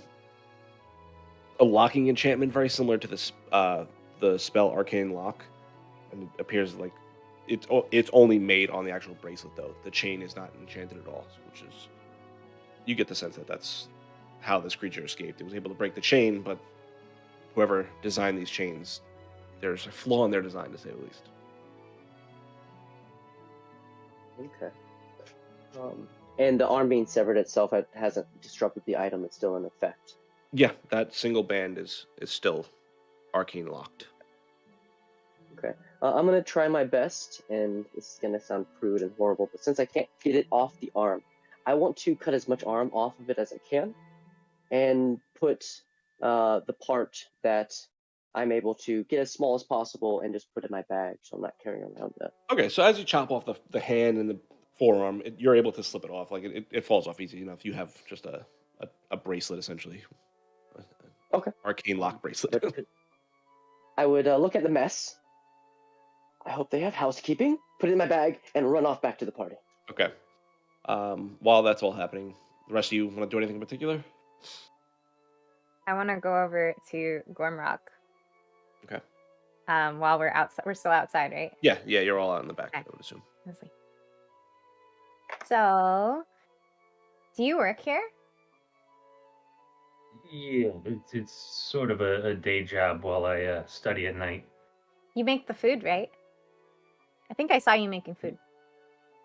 locking enchantment, very similar to the spell Arcane Lock, and it appears like it's only made on the actual bracelet though. The chain is not enchanted at all, which is, you get the sense that that's how this creature escaped. It was able to break the chain, but whoever designed these chains, there's a flaw in their design, to say the least. Okay. And the arm being severed itself hasn't disrupted the item. It's still in effect. Yeah, that single band is still arcane locked. Okay. I'm going to try my best, and this is going to sound crude and horrible, but since I can't get it off the arm, I want to cut as much arm off of it as I can and put the part that I'm able to get as small as possible and just put in my bag, so I'm not carrying around that. Okay, so as you chop off the hand and the forearm, you're able to slip it off. Like it falls off easy enough. You have just a bracelet, essentially. Okay. Arcane lock bracelet. I would look at the mess. I hope they have housekeeping. Put it in my bag and run off back to the party. Okay. While that's all happening, the rest of you want to do anything in particular? I want to go over to Gormrock. Okay. While we're outside, we're still outside, right? Yeah, you're all out in the back, Okay. I would assume. Leslie. So, do you work here? Yeah, it's sort of a day job while I study at night. You make the food, right? I think I saw you making food.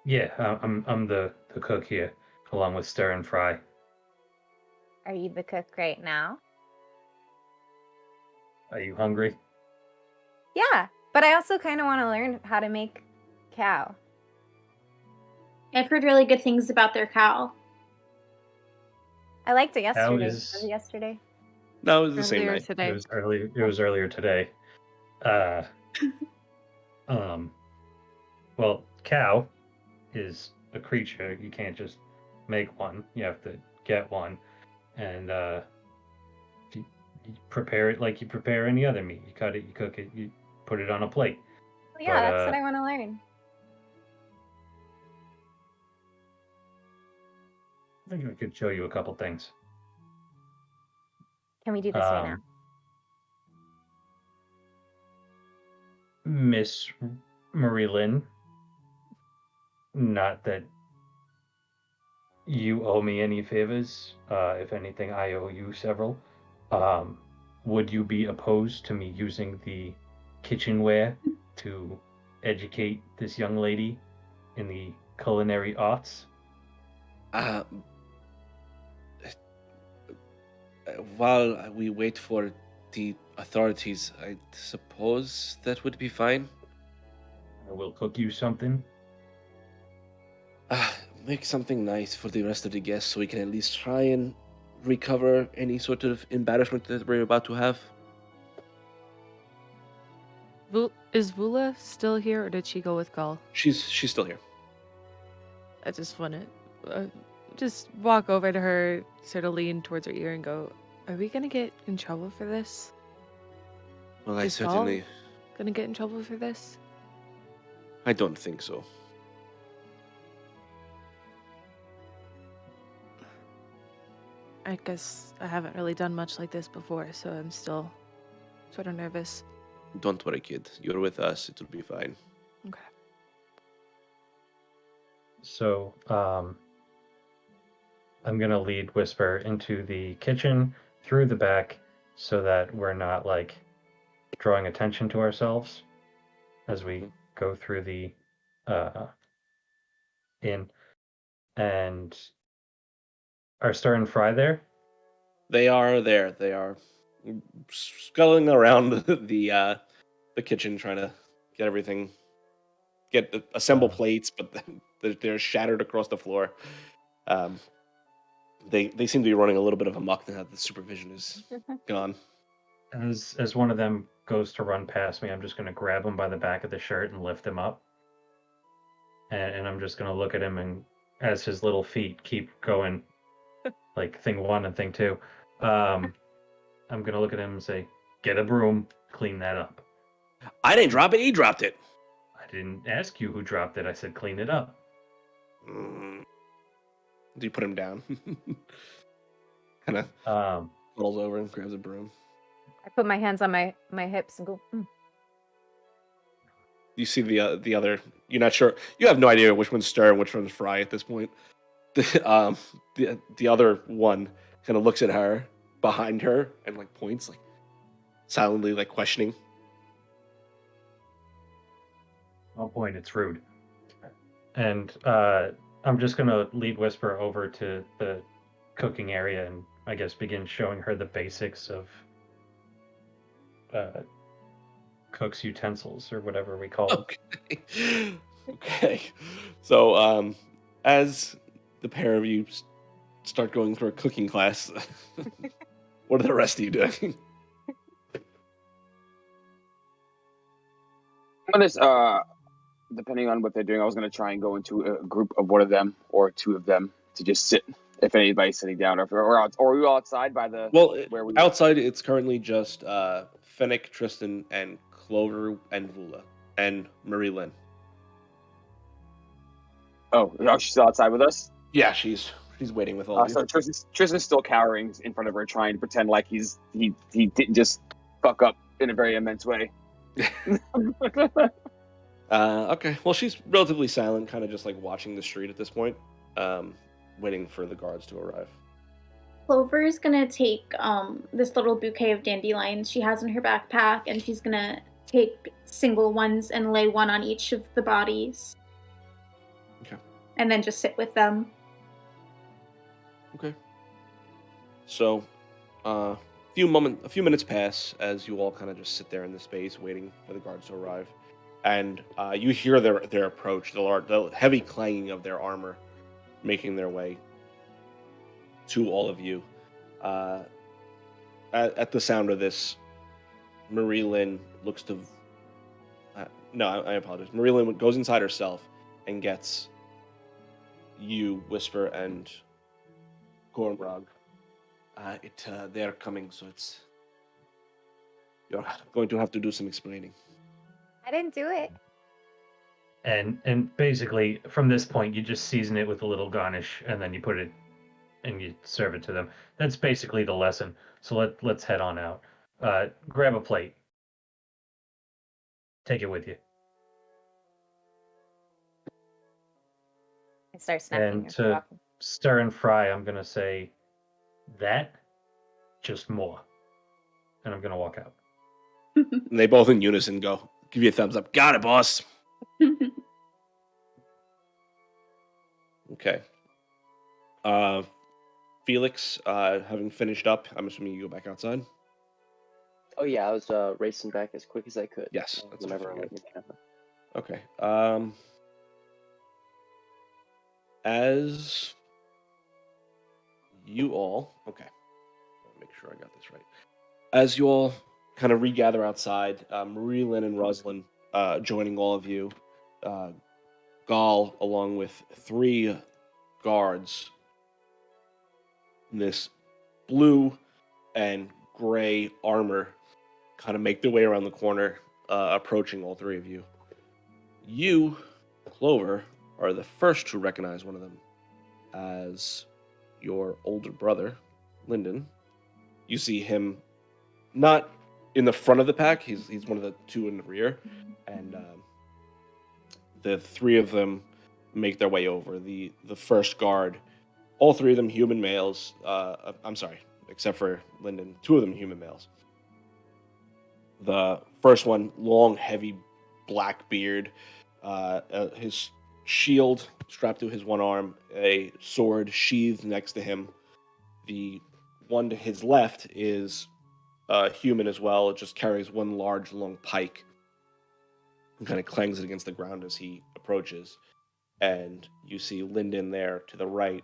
Yeah, I'm the cook here, along with stir and fry. Are you the cook right now? Are you hungry? Yeah, but I also kind of want to learn how to make cow. I've heard really good things about their cow. I liked it yesterday. is- Was it yesterday? No, it was the same Earlier night. today. It was earlier today. Well, cow is a creature. You can't just make one. You have to get one, and you prepare it like you prepare any other meat. You cut it, you cook it, you put it on a plate. Well, yeah, But, that's what I want to learn. I think I could show you a couple things. Can we do this right now? Miss Marie Lynn, not that you owe me any favors. If anything, I owe you several. Would you be opposed to me using the kitchenware to educate this young lady in the culinary arts? While we wait for the authorities, I suppose that would be fine. I will cook you something. Make something nice for the rest of the guests so we can at least try and recover any sort of embarrassment that we're about to have. Is Vula still here, or did she go with Gull? She's still here. I just want to just walk over to her, sort of lean towards her ear and go, "Are we gonna get in trouble for this? Well, I Is Gull certainly... gonna get in trouble for this?" I don't think so. I guess I haven't really done much like this before, so I'm still sort of nervous. Don't worry, kid. You're with us. It'll be fine. Okay. So, I'm gonna lead Whisper into the kitchen through the back so that we're not like drawing attention to ourselves as we go through the inn. And are Stir and Fry there? They are there. They are sculling around the kitchen, trying to get everything, assemble plates, but they're shattered across the floor. They seem to be running a little bit of amok now that the supervision is gone. As one of them goes to run past me, I'm just gonna grab him by the back of the shirt and lift him up. And I'm just gonna look at him, and as his little feet keep going, like thing 1 and thing 2, I'm gonna look at him and say, "Get a broom, clean that up." I didn't drop it. He dropped it. I didn't ask you who dropped it. I said clean it up. Do you put him down? Kind of rolls over and grabs a broom. I put my hands on my hips and go, You see the other. You're not sure. You have no idea which one's Stir and which one's Fry at this point. The other one kind of looks at her behind her and like points, like silently, like questioning. I'll point. It's rude. And I'm just gonna lead Whisper over to the cooking area and I guess begin showing her the basics of cook's utensils or whatever we call them. Okay. Okay. So as the pair of you start going through a cooking class, what are the rest of you doing? Depending on what they're doing, I was going to try and go into a group of one of them or two of them to just sit. If anybody's sitting down, or are we all outside by the? Well, where we outside it's currently just Fennec, Tristan, and Clover, and Vula, and Marie Lynn. Oh, she's still outside with us. Yeah, she's waiting with all of you. So Tristan's still cowering in front of her, trying to pretend like he didn't just fuck up in a very immense way. Okay. Well, she's relatively silent, kind of just like watching the street at this point, waiting for the guards to arrive. Clover is gonna take this little bouquet of dandelions she has in her backpack, and she's gonna take single ones and lay one on each of the bodies. Okay. And then just sit with them. Okay. So, a few minutes pass as you all kind of just sit there in the space waiting for the guards to arrive, and you hear their approach, the heavy clanging of their armor, making their way to all of you. At the sound of this, Marie Lynn looks to. No, I apologize. Marie Lynn goes inside herself and gets you, Whisper, and Gormrog. They are coming, so you're going to have to do some explaining. I didn't do it. And basically, from this point, you just season it with a little garnish, and then you put it and you serve it to them. That's basically the lesson. So let's head on out. Grab a plate. Take it with you. I start snacking. And to stir and fry, I'm going to say, that, just more. And I'm going to walk out. And they both in unison go, give you a thumbs up. Got it, boss. Okay. Felix, having finished up, I'm assuming you go back outside? Oh yeah, I was racing back as quick as I could. Yes, that's whenever what I I figured. went. Okay. As you all... Okay. Make sure I got this right. As you all kind of regather outside, Marie Lynn and Rosalind joining all of you, Gaul, along with 3 guards, in this blue and gray armor, kind of make their way around the corner, approaching all 3 of you. You, Clover, are the first to recognize one of them as your older brother, Lyndon. You see him not in the front of the pack, he's one of the 2 in the rear, and the 3 of them make their way over. The first guard, all 3 of them human males, I'm sorry, except for Lyndon, 2 of them human males. The first one, long, heavy, black beard, his shield strapped to his one arm, a sword sheathed next to him. The one to his left is human as well. It just carries one large, long pike and kind of clangs it against the ground as he approaches. And you see Lyndon there to the right,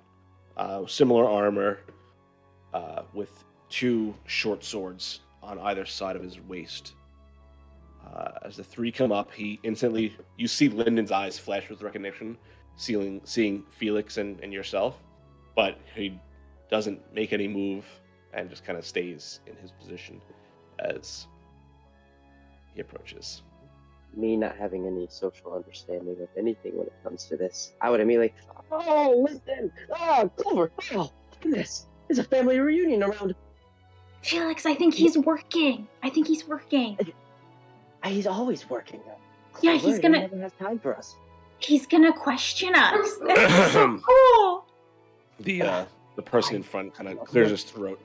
similar armor, with 2 short swords on either side of his waist. As the 3 come up, you see Lyndon's eyes flash with recognition, seeing Felix and yourself, but he doesn't make any move and just kind of stays in his position as he approaches. Me not having any social understanding of anything when it comes to this, I would immediately, oh, listen, Clover, oh, goodness, there's a family reunion around. Felix, I think he's working. He's always working. Yeah, Clover, he never has time for us. He's gonna question us. This is so cool. The person in front kind of clears his throat.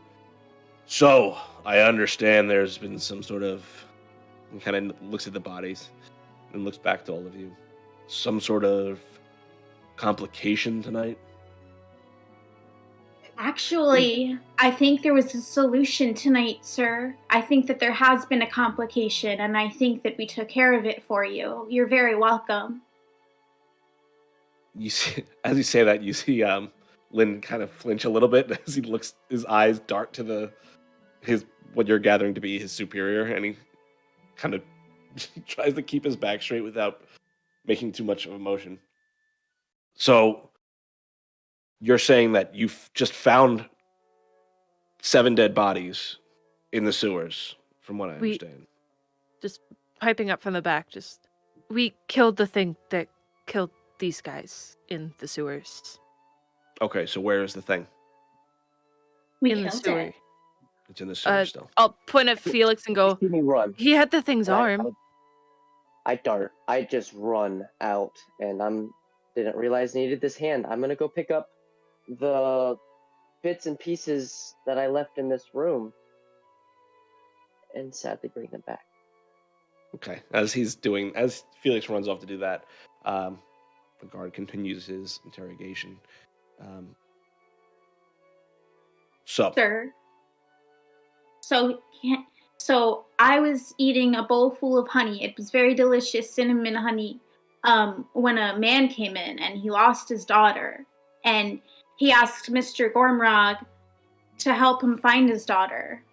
So, I understand there's been some sort of... He kind of looks at the bodies and looks back to all of you. Some sort of complication tonight? Actually, I think there was a solution tonight, sir. I think that there has been a complication, and I think that we took care of it for you. You're very welcome. You see, as you say that, you see Lynn kind of flinch a little bit as he looks. His eyes dart to what you're gathering to be his superior, and he kind of tries to keep his back straight without making too much of a motion. So, you're saying that you've just found 7 dead bodies in the sewers, from what I understand. Just piping up from the back, we killed the thing that killed these guys in the sewers. Okay, so where is the thing? We in the killed sewer. it. It's in the sewer still. I'll point at Felix and go, See me run. he had the thing's arm. I dart. I just run out, and didn't realize I needed this hand. I'm gonna go pick up the bits and pieces that I left in this room and sadly bring them back. Okay. As Felix runs off to do that, the guard continues his interrogation. Sir. So I was eating a bowl full of honey. It was very delicious cinnamon honey. When a man came in and he lost his daughter, and he asked Mr. Gormrog to help him find his daughter.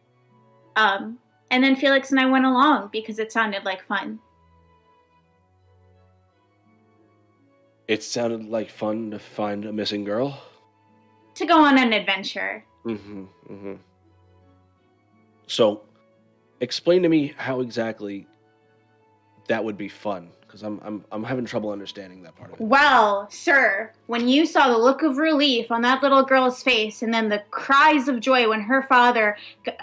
And then Felix and I went along because it sounded like fun. It sounded like fun to find a missing girl. To go on an adventure. So, explain to me how exactly that would be fun, because I'm having trouble understanding that part of it. Well, sir, when you saw the look of relief on that little girl's face, and then the cries of joy when her father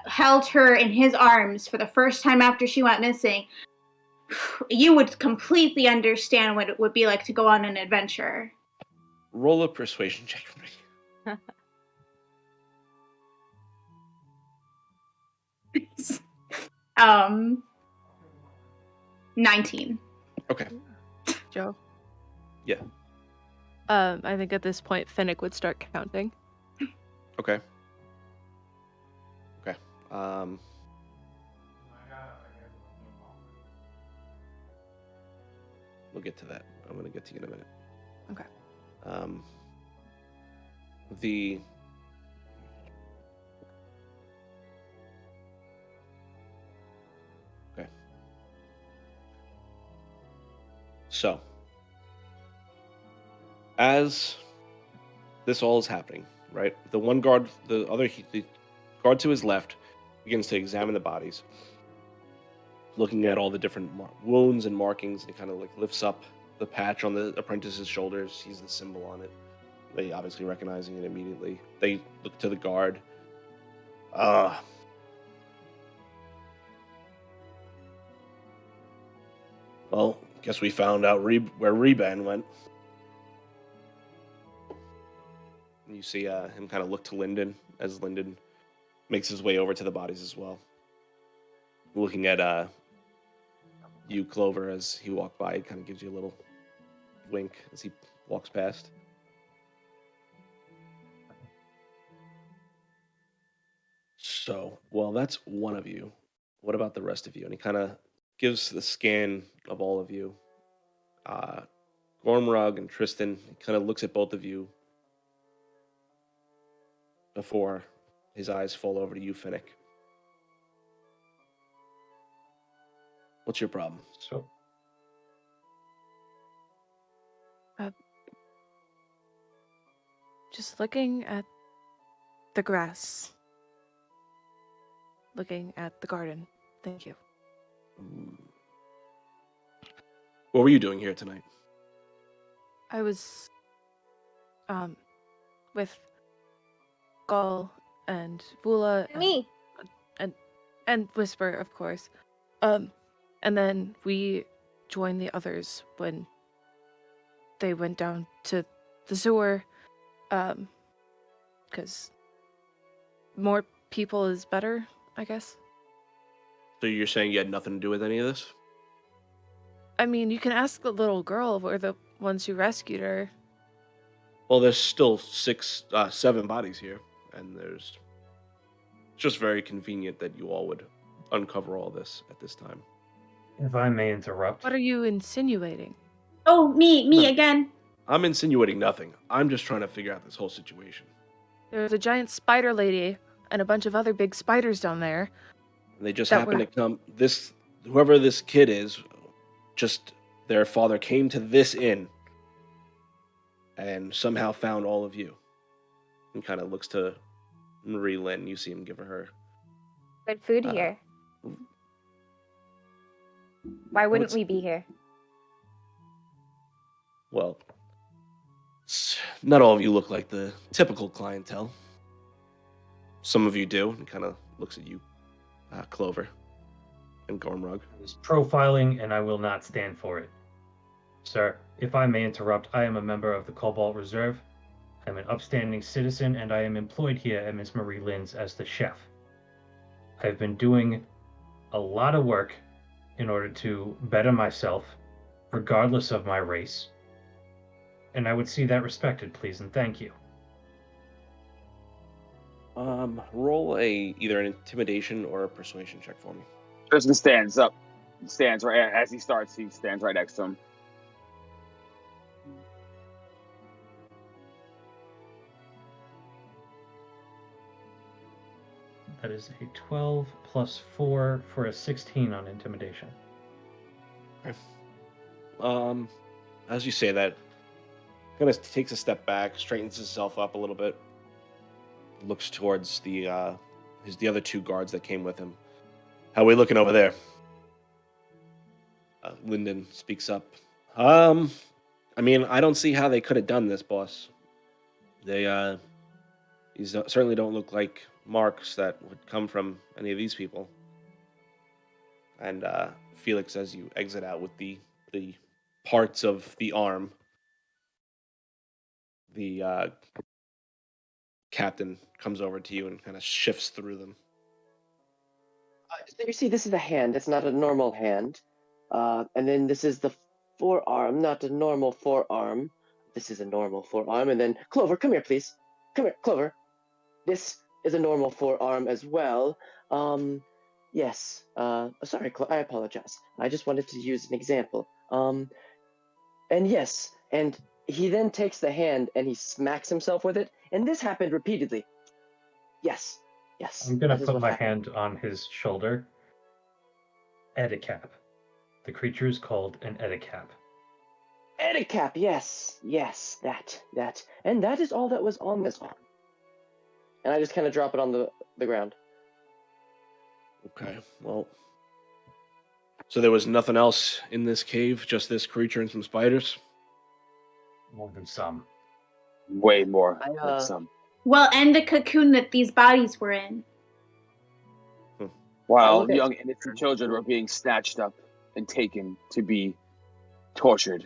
held her in his arms for the first time after she went missing, you would completely understand what it would be like to go on an adventure. Roll a persuasion check for me. 19. Okay. Joe. Yeah. I think at this point Finnick would start counting. Okay. We'll get to that. I'm going to get to you in a minute. Okay. Okay. So, as this all is happening, right? The guard to his left begins to examine the bodies, looking at all the different wounds and markings. It kind of like lifts up the patch on the apprentice's shoulders, sees the symbol on it. They obviously recognizing it immediately. They look to the guard. Well, guess we found out where Reborn went. And you see him kind of look to Lyndon as Lyndon makes his way over to the bodies as well. Looking at you, Clover, as he walked by, he kind of gives you a little wink as he walks past. So, well, that's one of you. What about the rest of you? And he kind of gives the scan of all of you. Gormrog and Tristan, he kind of looks at both of you before his eyes fall over to you, Finnick. What's your problem? So, just looking at the grass. Looking at the garden. Thank you. What were you doing here tonight? I was with Gull and Vula Me. and Whisper, of course. And then we joined the others when they went down to the sewer, because more people is better, I guess. So you're saying you had nothing to do with any of this? I mean, you can ask the little girl if we're the ones who rescued her. Well, there's still 7 bodies here, and it's just very convenient that you all would uncover all this at this time. if I may interrupt. What are you insinuating? Oh, me No. again. I'm insinuating nothing. I'm just trying to figure out this whole situation. There's a giant spider lady and a bunch of other big spiders down there. And they just That happen were- to come. Whoever this kid is, just their father came to this inn and somehow found all of you. And kind of looks to Marie Lynn. You see him give her. Good food here. Why wouldn't What's- we be here? Well, not all of you look like the typical clientele. Some of you do. And kind of looks at you, Clover, and Gormrog. It was profiling, and I will not stand for it. Sir, if I may interrupt, I am a member of the Cobalt Reserve, I'm an upstanding citizen, and I am employed here at Miss Marie Lynn's as the chef. I've been doing a lot of work in order to better myself, regardless of my race. And I would see that respected, please, and thank you. Roll either an intimidation or a persuasion check for me. Tristan stands up. Stands right as he starts. He stands right next to him. That is a 12 plus 4 for a 16 on intimidation. Okay. As you say that, kind of takes a step back, straightens himself up a little bit, looks towards the other two guards that came with him. How are we looking over there? Lyndon speaks up. I mean, I don't see how they could have done this, boss. These certainly don't look like marks that would come from any of these people. And Felix, as you exit out with the parts of the arm, the captain comes over to you and kind of shifts through them. So you see, this is a hand. It's not a normal hand. And then this is the forearm, not a normal forearm. This is a normal forearm. And then, Clover, come here, please. Come here, Clover. This is a normal forearm as well. Yes. Sorry, I apologize. I just wanted to use an example. And yes, and he then takes the hand and he smacks himself with it. And this happened repeatedly. Yes. I'm going to put my hand on his shoulder. Edicap. The creature is called an Edicap. Edicap, yes, that. And that is all that was on this arm. And I just kind of drop it on the ground. Okay, well. So there was nothing else in this cave, just this creature and some spiders? More than some. Way more than some. Well, and the cocoon that these bodies were in. While young innocent children were being snatched up and taken to be tortured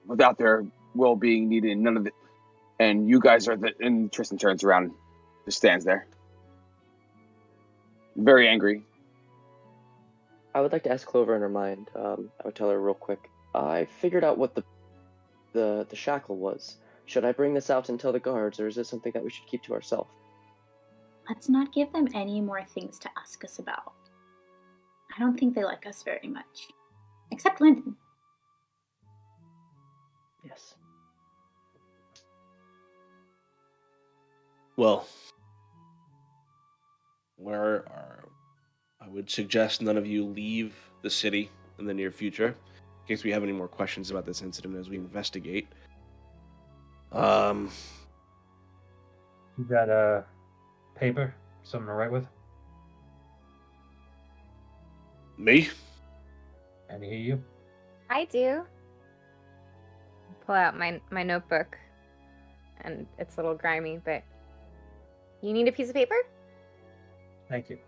without their will being needed. None of it. And you guys are and Tristan turns around, just stands there, very angry. I would like to ask Clover in her mind. I would tell her real quick. I figured out what the shackle was. Should I bring this out and tell the guards, or is this something that we should keep to ourselves? Let's not give them any more things to ask us about. I don't think they like us very much. Except Lyndon. Yes. Well, I would suggest none of you leave the city in the near future, in case we have any more questions about this incident as we investigate. You got a paper? Something to write with? Me? Any of you? I do. Pull out my notebook, and it's a little grimy, but you need a piece of paper? Thank you.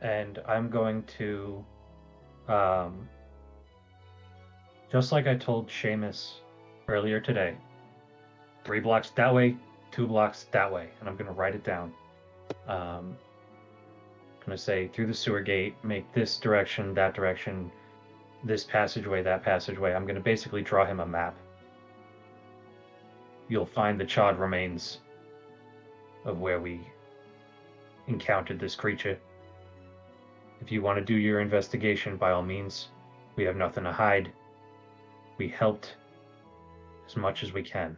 And I'm going to, just like I told Seamus earlier today, 3 blocks that way, 2 blocks that way, and I'm going to write it down. I'm going to say through the sewer gate, make this direction, that direction, this passageway, that passageway. I'm going to basically draw him a map. You'll find the charred remains of where we encountered this creature. If you want to do your investigation, by all means, we have nothing to hide. We helped as much as we can.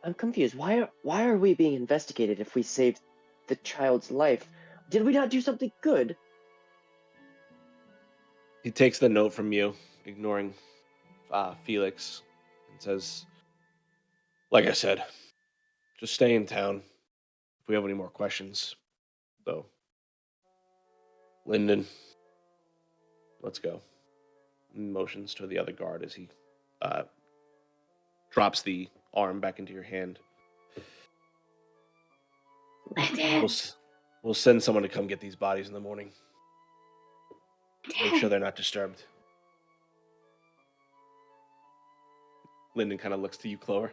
I'm confused. Why are we being investigated if we saved the child's life? Did we not do something good? He takes the note from you, ignoring Felix, and says, like I said, just stay in town if we have any more questions. So, Lyndon, let's go. Motions to the other guard as he drops the arm back into your hand. We'll send someone to come get these bodies in the morning. Make sure they're not disturbed. Lyndon kind of looks to you, Clover.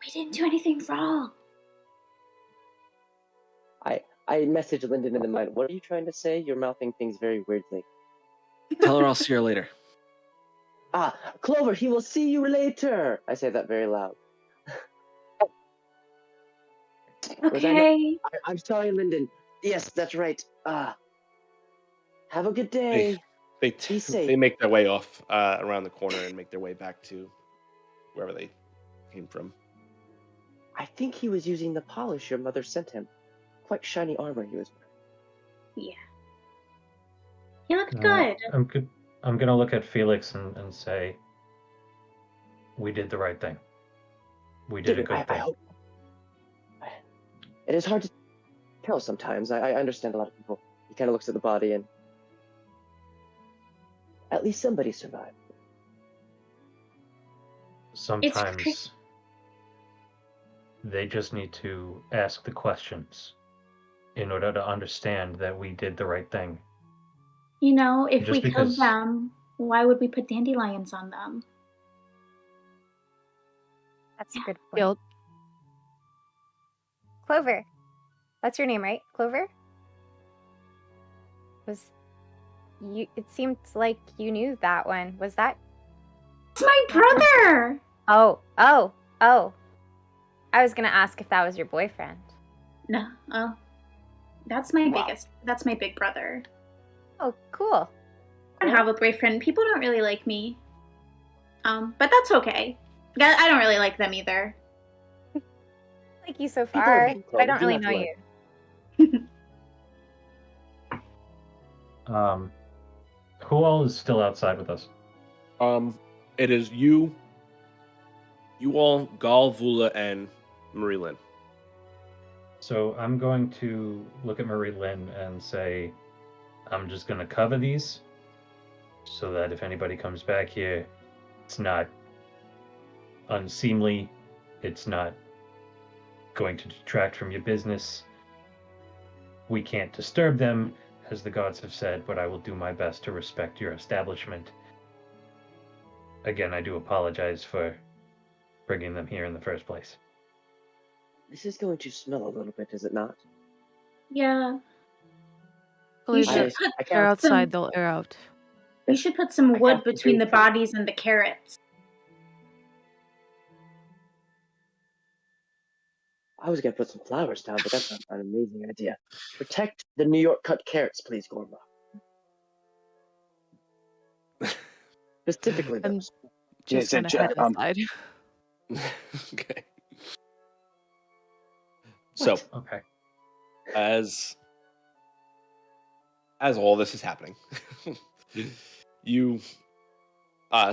We didn't do anything wrong. I message Lyndon in the mind. What are you trying to say? You're mouthing things very weirdly. Tell her I'll see her later. Ah, Clover, he will see you later. I say that very loud. Okay. I'm sorry, Lyndon. Yes, that's right. Have a good day. They Be safe. they make their way off around the corner and make their way back to wherever they came from. I think he was using the polish your mother sent him. Quite shiny armor he was wearing. Yeah. He looked good. I'm gonna look at Felix and say, we did the right thing. We did a good thing. I hope. It is hard to tell sometimes. I understand a lot of people. He kind of looks at the body and at least somebody survived. Sometimes they just need to ask the questions in order to understand that we did the right thing. You know, if Just we because- killed them, why would we put dandelions on them? That's a good point. Guilt. Clover. That's your name, right? Clover? It seemed like you knew that one. Was that? It's my brother! Oh. I was gonna ask if that was your boyfriend. No. Oh. That's my Wow. that's my big brother. Oh, cool. I don't have a boyfriend. People don't really like me. But that's okay. I don't really like them either. Like you so People far, like you, but I Chloe. don't You really have know to you. Who all is still outside with us? It is you all, Gal, Vula, and Marie Lynn. So I'm going to look at Marie Lynn and say, I'm just going to cover these so that if anybody comes back here, it's not unseemly, it's not going to detract from your business. We can't disturb them, as the gods have said, but I will do my best to respect your establishment. Again, I do apologize for bringing them here in the first place. This is going to smell a little bit, is it not? Yeah. Believe should it. put They're can't- outside, they'll air out. We should put some I wood have to between the drink some- bodies and the carrots. I was going to put some flowers down, but that's not an amazing idea. Protect the New York cut carrots, please, Gorma. Specifically I'm those. just Yeah, gonna so, head um, inside. Okay. So, Okay. as all this is happening, you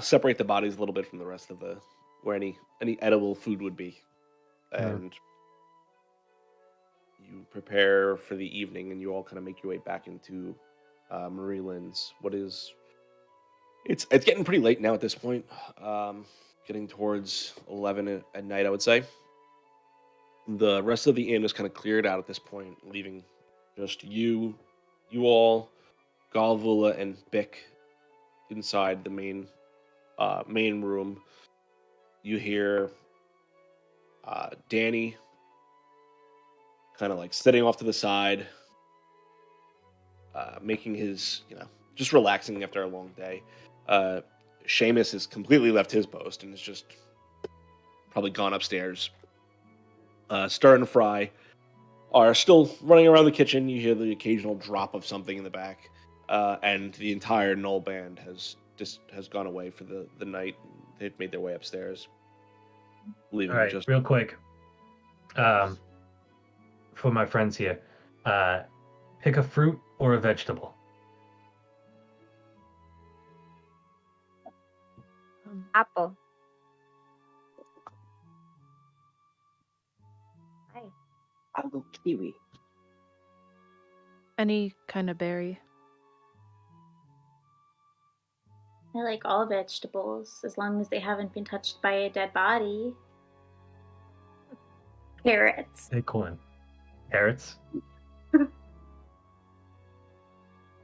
separate the bodies a little bit from the rest of the where any edible food would be, and you prepare for the evening, and you all kind of make your way back into Marie Lynn's. It's getting pretty late now at this point, getting towards 11 at night, I would say. The rest of the inn is kind of cleared out at this point, leaving just you all, Galvula, and Bick inside the main room. You hear Danny kind of like sitting off to the side, making his, just relaxing after a long day. Seamus has completely left his post and is just probably gone upstairs. Stir and Fry are still running around the kitchen. You hear the occasional drop of something in the back, and the entire Null band has gone away for the night. They've made their way upstairs, leaving All right, just real quick. For my friends here, pick a fruit or a vegetable. Apple. Hi. I'll go kiwi. Any kind of berry. I like all vegetables, as long as they haven't been touched by a dead body. Carrots. Acorn. Carrots.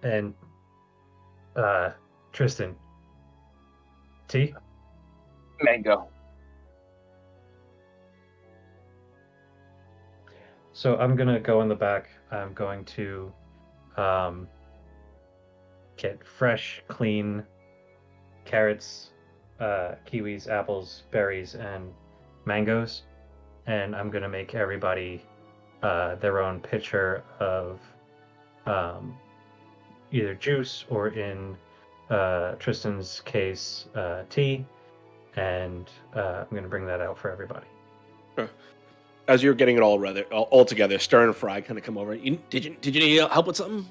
And Tristan, tea? Mango. So I'm gonna go in the back. I'm going to get fresh, clean carrots, kiwis, apples, berries, and mangoes, and I'm gonna make everybody their own pitcher of either juice or, in Tristan's case, tea, and I'm gonna bring that out for everybody. Sure. As you're getting it all together, Stern and Fry kind of come over. Did you need help with something?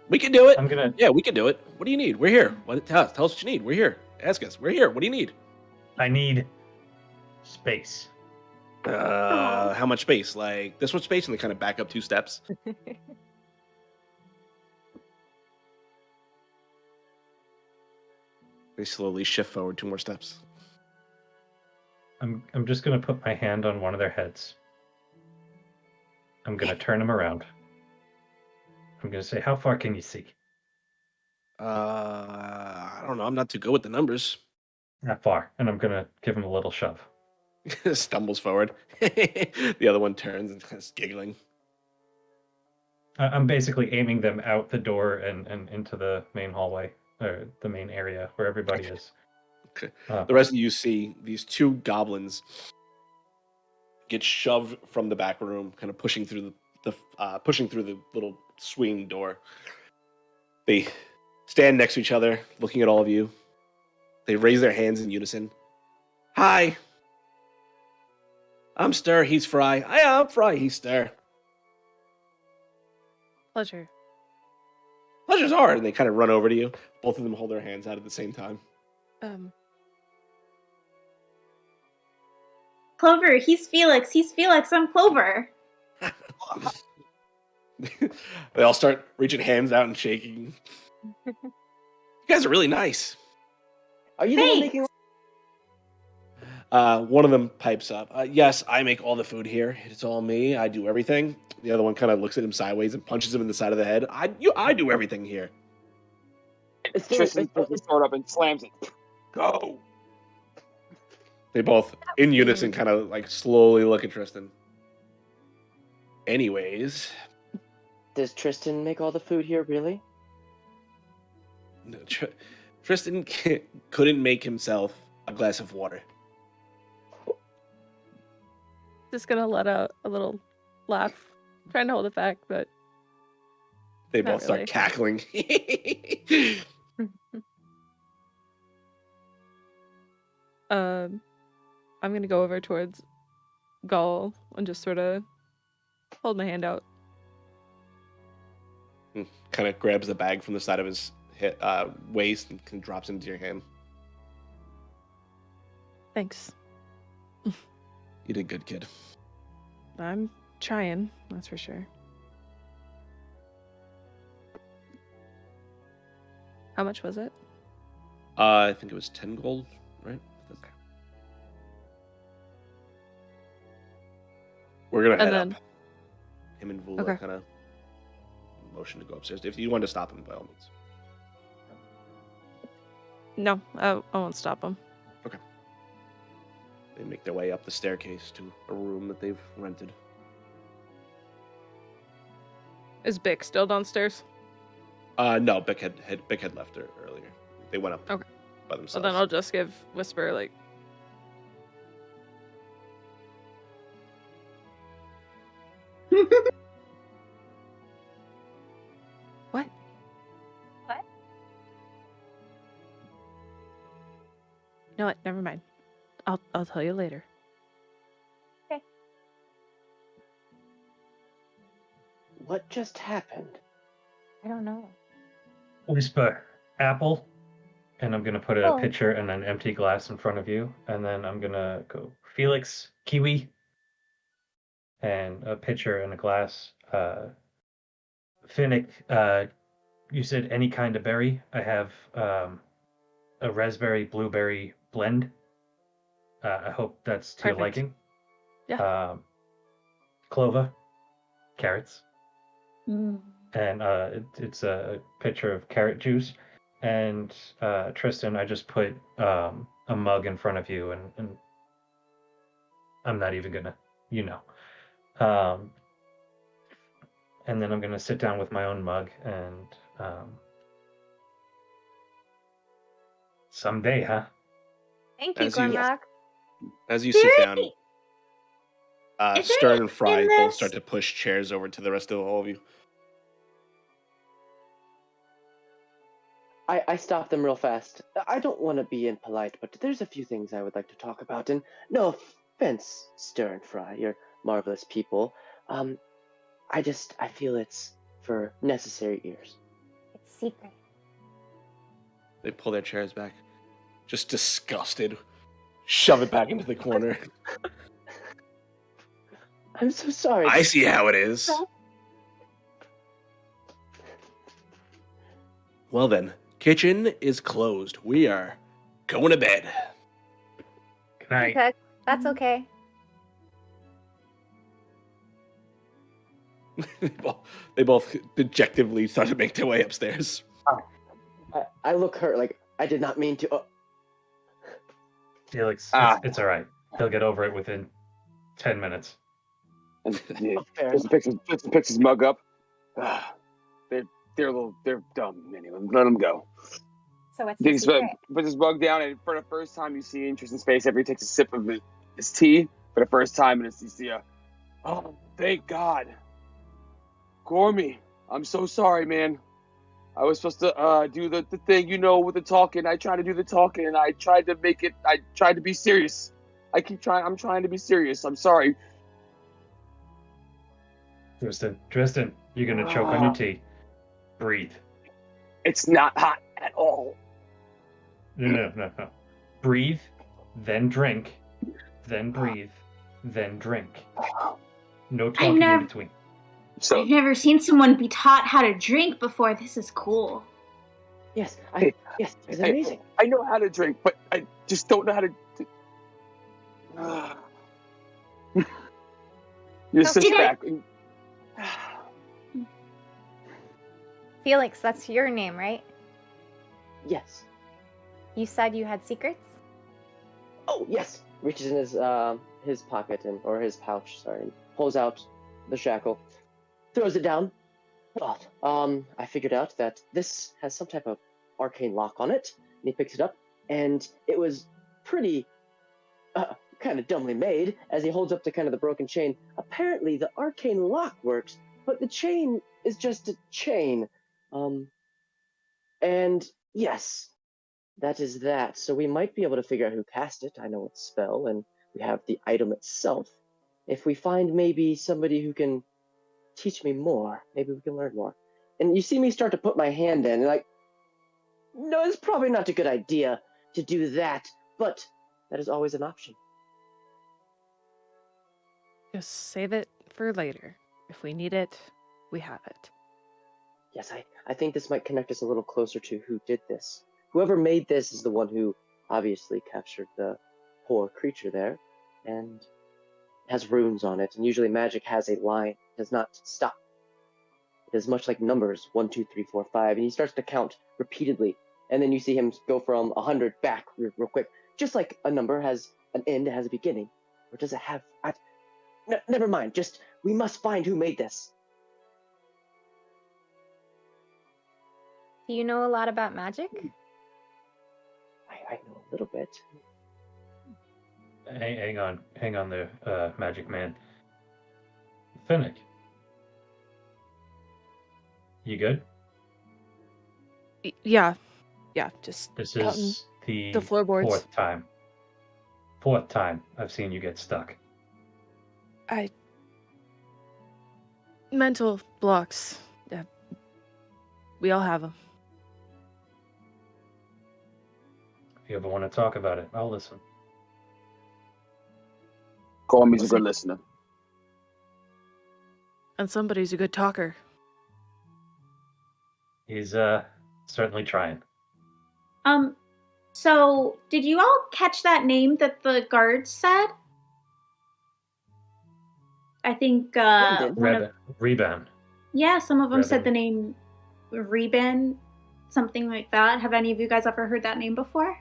We can do it. Yeah, we can do it. What do you need? We're here. Tell us what you need. We're here. Ask us. We're here. What do you need? I need space. How much space? Like this much space, and they kind of back up 2 steps. They slowly shift forward 2 more steps. I'm just gonna put my hand on one of their heads. I'm gonna turn them around. I'm gonna say, "How far can you see?" I don't know. I'm not too good with the numbers. Not far. And I'm gonna give him a little shove. Stumbles forward. The other one turns and kind of giggling. I'm basically aiming them out the door and into the main hallway, or the main area where everybody is. Okay. The rest of you see these 2 goblins get shoved from the back room, kind of pushing through the little swing door. They stand next to each other, looking at all of you. They raise their hands in unison. Hi. I'm Stir, he's Fry. Hi, I'm Fry, he's Stir. Pleasure. Pleasure's ours. And they kind of run over to you. Both of them hold their hands out at the same time. Clover, he's Felix. He's Felix. I'm Clover. They all start reaching hands out and shaking. You guys are really nice. Are you the one making? One of them pipes up. Yes, I make all the food here. It's all me. I do everything. The other one kind of looks at him sideways and punches him in the side of the head. I do everything here. Tristan pulls his sword up and slams it. Go. They both, in unison, kind of like slowly look at Tristan. Anyways, Does Tristan make all the food here, really? no, Tristan couldn't make himself a glass of water. Just gonna let out a little laugh, trying to hold it back, but They Not both start really. cackling. I'm gonna go over towards Gull and just sort of hold my hand out. Kind of grabs the bag from the side of his waist and kind of drops it into your hand. Thanks. You did good, kid. I'm trying, that's for sure. How much was it? I think it was 10 gold, right? Okay. We're gonna head And up. Him and Vula Okay. kind of motion to go upstairs. If you want to stop him, by all means. No, I won't stop him. They make their way up the staircase to a room that they've rented. Is Bick still downstairs? No, Bick had left earlier. They went up Okay. by So themselves. then I'll just give Whisper like. What? What? You know what? Never mind. I'll tell you later. What just happened? I don't know. Whisper, apple. And I'm going to put a Oh. pitcher and an empty glass in front of you. And then I'm going to go Felix, kiwi. And a pitcher and a glass. Finnick, you said any kind of berry. I have a raspberry blueberry blend. I hope that's to your Perfect. liking. Yeah. Clover, carrots. and it's a pitcher of carrot juice. And Tristan, I just put a mug in front of you, and I'm not even gonna, you know. And then I'm gonna sit down with my own mug, and someday, huh? Thank you, As you- Glenrock. As you sit down, Is there Stern and Fry in both this? start to push chairs over to the rest of all of you. I stop them real fast. I don't want to be impolite, but there's a few things I would like to talk about. And no offense, Stern Fry, you're marvelous people. I feel it's for necessary ears. It's secret. They pull their chairs back, just disgusted. Shove it back into the corner. I'm so sorry. I see how it is. Well then, kitchen is closed. We are going to bed. Good night. Cook. That's okay. They both dejectively start to make their way upstairs. I look hurt, like I did not mean to. Felix, it's all right. He'll get over it within 10 minutes. And yeah, Fair Tristan picks his mug up. They're dumb. Anyway, let them go. So what's the He secret? puts his mug down, and for the first time, you see in Tristan's face after he takes a sip of his tea for the first time, and you see oh, thank God. Gormy, I'm so sorry, man. I was supposed to do the thing, with the talking. I tried to do the talking, and I tried to be serious. I'm trying to be serious. I'm sorry. Tristan, you're gonna choke on your tea. Breathe. It's not hot at all. No. Breathe, then drink, then breathe, then drink. No talking in between. So I've never seen someone be taught how to drink before. This is cool. Yes, yes, it's amazing. I know how to drink, but I just don't know how to. You sit Did I- back. Felix, that's your name, right? Yes. You said you had secrets? Oh, yes. Reaches in his pocket or his pouch, sorry, and pulls out the shackle, throws it down. But I figured out that this has some type of arcane lock on it, and he picks it up, and it was pretty kind of dumbly made as he holds up to kind of the broken chain. Apparently, the arcane lock works, but the chain is just a chain. And yes, that is that. So we might be able to figure out who cast it. I know it's spell, and we have the item itself. If we find maybe somebody who can teach me more, maybe we can learn more. And you see me start to put my hand in, and like, no, it's probably not a good idea to do that, but that is always an option. Just save it for later. If we need it, we have it. Yes, I think this might connect us a little closer to who did this. Whoever made this is the one who obviously captured the poor creature there, and has runes on it. And usually magic has a line, does not stop. It is much like numbers, 1, 2, 3, 4, 5, and he starts to count repeatedly. And then you see him go from 100 back real quick. Just like a number has an end, it has a beginning. Or does it have... never mind, just, we must find who made this. Do you know a lot about magic? I know a little bit. Hang on there, Magic Man. Finnick. You good? Yeah, just This counting is the floorboards. Fourth time I've seen you get stuck. Mental blocks. Yeah, we all have them. If you ever want to talk about it, I'll listen. Gormy's a good listener. And somebody's a good talker. He's certainly trying. So did you all catch that name that the guards said? I think one of Rebound. Yeah, some of them said the Reborn. name Reborn, something like that. Have any of you guys ever heard that name before?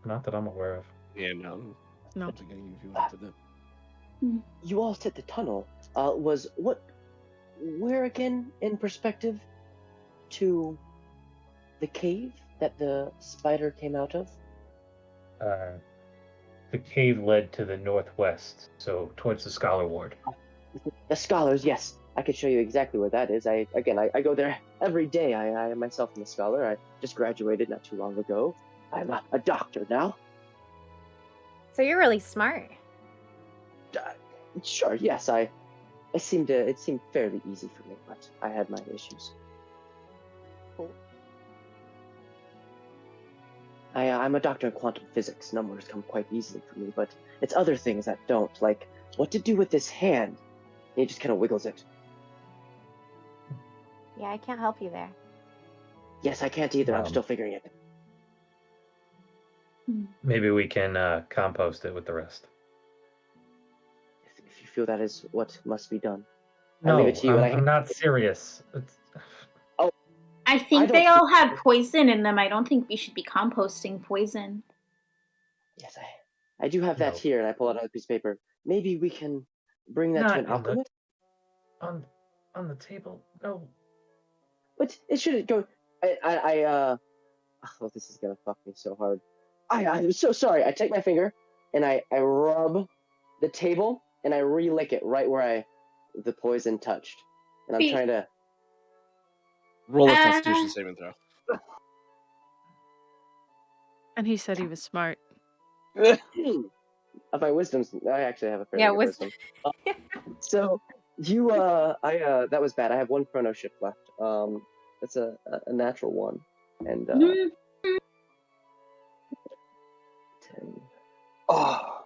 Not that I'm aware of. Yeah, no. No. I don't think any of you wanted that. You all said the tunnel. Where again in perspective to the cave that the spider came out of? The cave led to the northwest, so towards the Scholar Ward. The Scholars, yes. I could show you exactly where that is. I go there every day. I myself am a scholar. I just graduated not too long ago. I'm a doctor now. So you're really smart. Sure, yes. It seemed fairly easy for me, but I had my issues. I'm a doctor in quantum physics. Numbers come quite easily for me, but it's other things that don't, like what to do with this hand. He just kind of wiggles it. Yeah, I can't help you there. Yes, I can't either. I'm still figuring it. Maybe we can compost it with the rest. If you feel that is what must be done. No, I leave it to you. I'm not serious. I think they all had poison in them. I don't think we should be composting poison. Yes, I do have that here, and I pull out another piece of paper. Maybe we can bring that to an alchemist? On the table? No. But it shouldn't go... oh, this is gonna fuck me so hard. I'm so sorry. I take my finger, and I rub the table, and I re-lick it right where the poison touched. And I'm trying to... Roll a Constitution saving throw. And he said he was smart. Of my wisdoms, I actually have a fairly good wisdom. So you, that was bad. I have one chrono shift left. That's a natural one, and 10. Oh,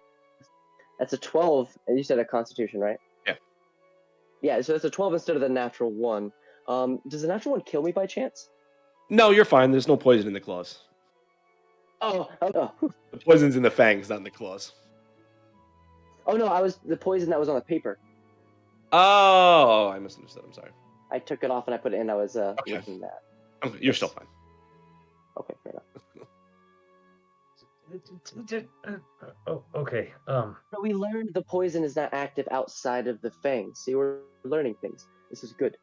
that's a 12. And you said a Constitution, right? Yeah. Yeah. So that's a 12 instead of the natural one. Does the natural one kill me by chance? No, you're fine. There's no poison in the claws. Oh. The poison's in the fangs, not in the claws. Oh no, the poison that was on the paper. Oh, I misunderstood. I'm sorry. I took it off and I put it in. I was looking at that. You're still fine. Okay, fair enough. Okay. So we learned the poison is not active outside of the fangs. See, we're learning things. This is good.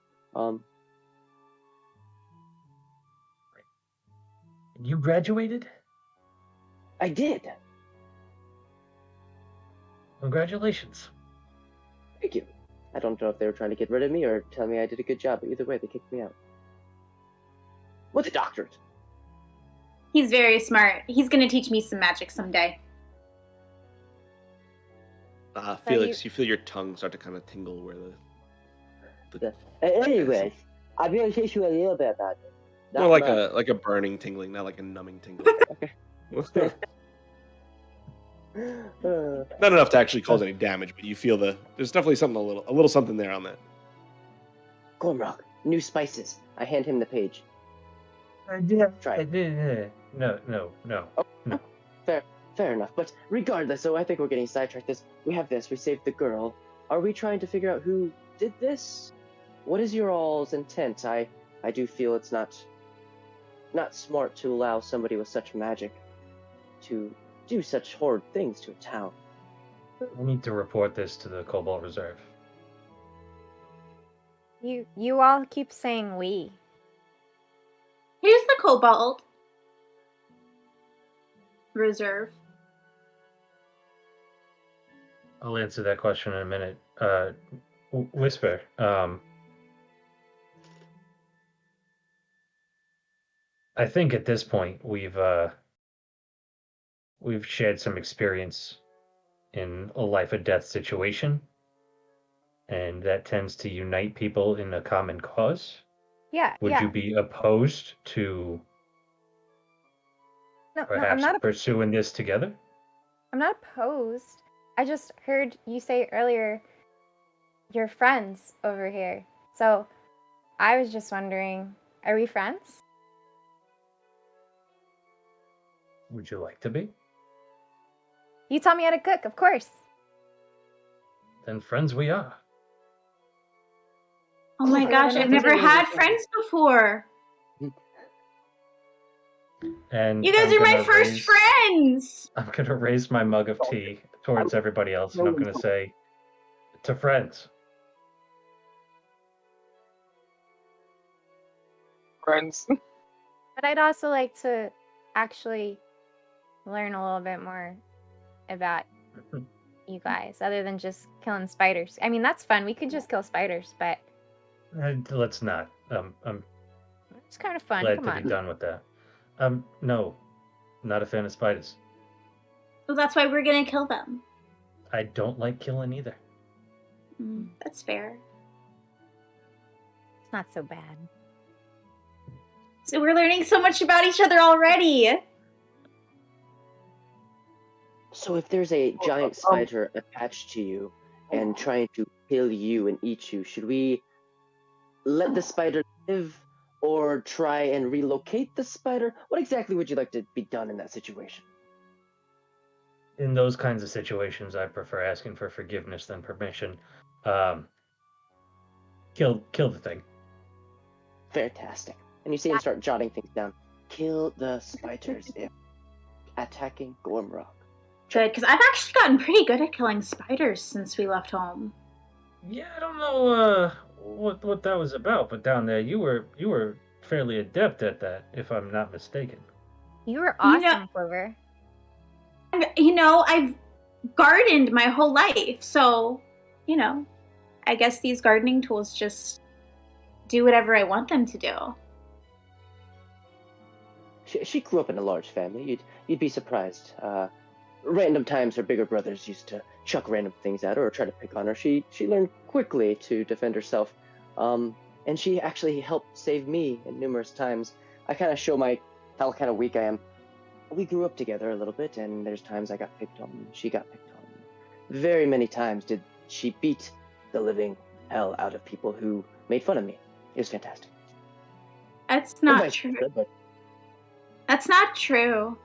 You graduated? I did. Congratulations. Thank you. I don't know if they were trying to get rid of me or tell me I did a good job, but either way, they kicked me out. With a doctorate. He's very smart. He's going to teach me some magic someday. Felix, you feel your tongue start to kind of tingle where the Anyway, I'm going to teach you a little bit about it. More like a burning tingling, not like a numbing tingling. Okay. Not enough to actually cause any damage, but you feel there's definitely something a little something there on that. Cornrock, new spices. I hand him the page. Try it. No. Oh, no. Fair enough. But regardless, so I think we're getting sidetracked. We have this. We saved the girl. Are we trying to figure out who did this? What is your all's intent? I do feel it's not smart to allow somebody with such magic to do such horrid things to a town. We need to report this to the Cobalt Reserve. You all keep saying we. Here's the Cobalt Reserve. I'll answer that question in a minute. Whisper. I think at this point we've shared some experience in a life or death situation, and that tends to unite people in a common cause. Yeah. Would you be opposed to perhaps pursuing this together? I'm not opposed. I just heard you say earlier you're friends over here. So I was just wondering, are we friends? Would you like to be? You taught me how to cook, of course. Then friends we are. Oh my Other gosh, than I've the never TV had show. friends before. And You guys I'm are my gonna first raise- friends. I'm gonna raise my mug of tea towards everybody else, and I'm gonna say, to friends. Friends. But I'd also like to actually learn a little bit more about you guys, other than just killing spiders. I mean, that's fun. We could just kill spiders, but Let's not. I'm it's kind of fun. glad Come to be on. done with that. No, not a fan of spiders. So that's why we're gonna kill them. I don't like killing either. That's fair. It's not so bad. So we're learning so much about each other already. So if there's a giant spider attached to you and trying to kill you and eat you, should we let the spider live or try and relocate the spider? What exactly would you like to be done in that situation? In those kinds of situations, I prefer asking for forgiveness than permission. Kill the thing. Fantastic. And you see him start jotting things down. Kill the spiders if attacking Gormrock. Good, because I've actually gotten pretty good at killing spiders since we left home. Yeah, I don't know what that was about, but down there you were fairly adept at that, if I'm not mistaken. You were You awesome, know- Clover. And, I've gardened my whole life, so, I guess these gardening tools just do whatever I want them to do. She grew up in a large family. You'd be surprised. Random times her bigger brothers used to chuck random things at her or try to pick on her. She learned quickly to defend herself. And she actually helped save me in numerous times. I kind of show how kind of weak I am. We grew up together a little bit, and there's times I got picked on, she got picked on. Very many times did she beat the living hell out of people who made fun of me. It was fantastic. That's not Vice true. versa, but That's not true.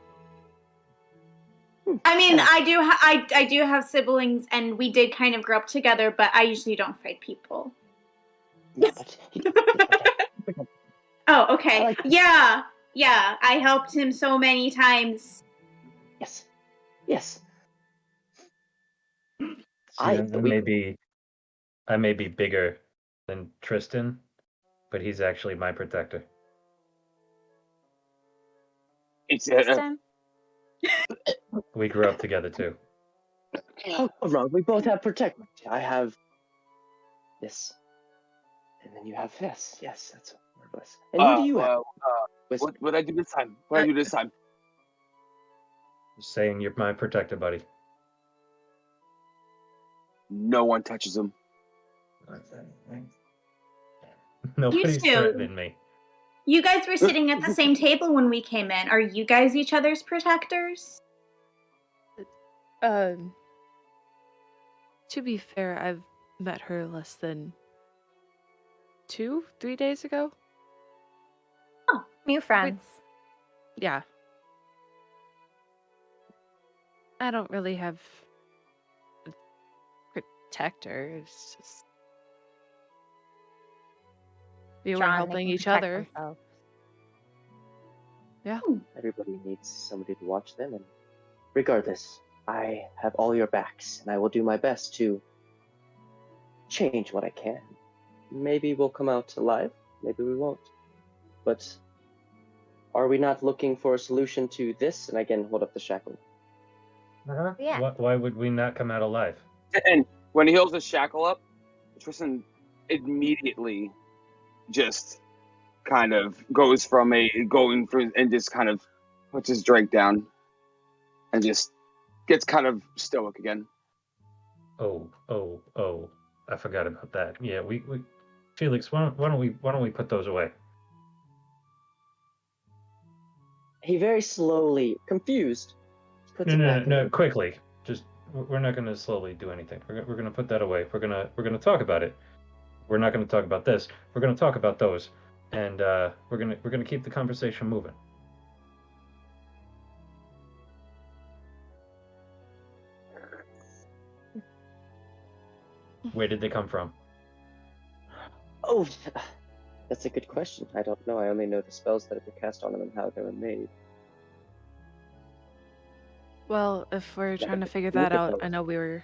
I mean, I do have siblings, and we did kind of grow up together, but I usually don't fight people. yeah, but Oh, okay. I like- Yeah, I helped him so many times. yes. See, I may be bigger than Tristan, but he's actually my protector. It's Kristen? We grew up together too. Oh, wrong. We both have protectment. I have this, and then you have this. Yes, that's what it was. And who do you have? What I do this time? What I do this time? Just saying you're my protector, buddy. No one touches him. Nobody's two. threatening me. You guys were sitting at the same table when we came in. Are you guys each other's protectors? To be fair, I've met her less than 2-3 days ago. New friends. Yeah. I don't really have a protector. It's just we were John, they helping can each protect other. themselves. Yeah. Everybody needs somebody to watch them, and regardless, I have all your backs, and I will do my best to change what I can. Maybe we'll come out alive, maybe we won't. But are we not looking for a solution to this? And again, hold up the shackle. Yeah. Why would we not come out alive? And when he holds the shackle up, Tristan immediately just kind of goes from going through and just kind of puts his drink down and just gets kind of stoic again. Oh! I forgot about that. Yeah, we Felix, why don't we put those away? He very slowly, confused, puts it back. No, quickly. Just we're not going to slowly do anything. We're going to put that away. We're going to talk about it. We're not going to talk about this. We're going to talk about those, and we're going to keep the conversation moving. Where did they come from? Oh, that's a good question. I don't know. I only know the spells that have been cast on them and how they were made. Well, if we're trying to figure that out, I know we were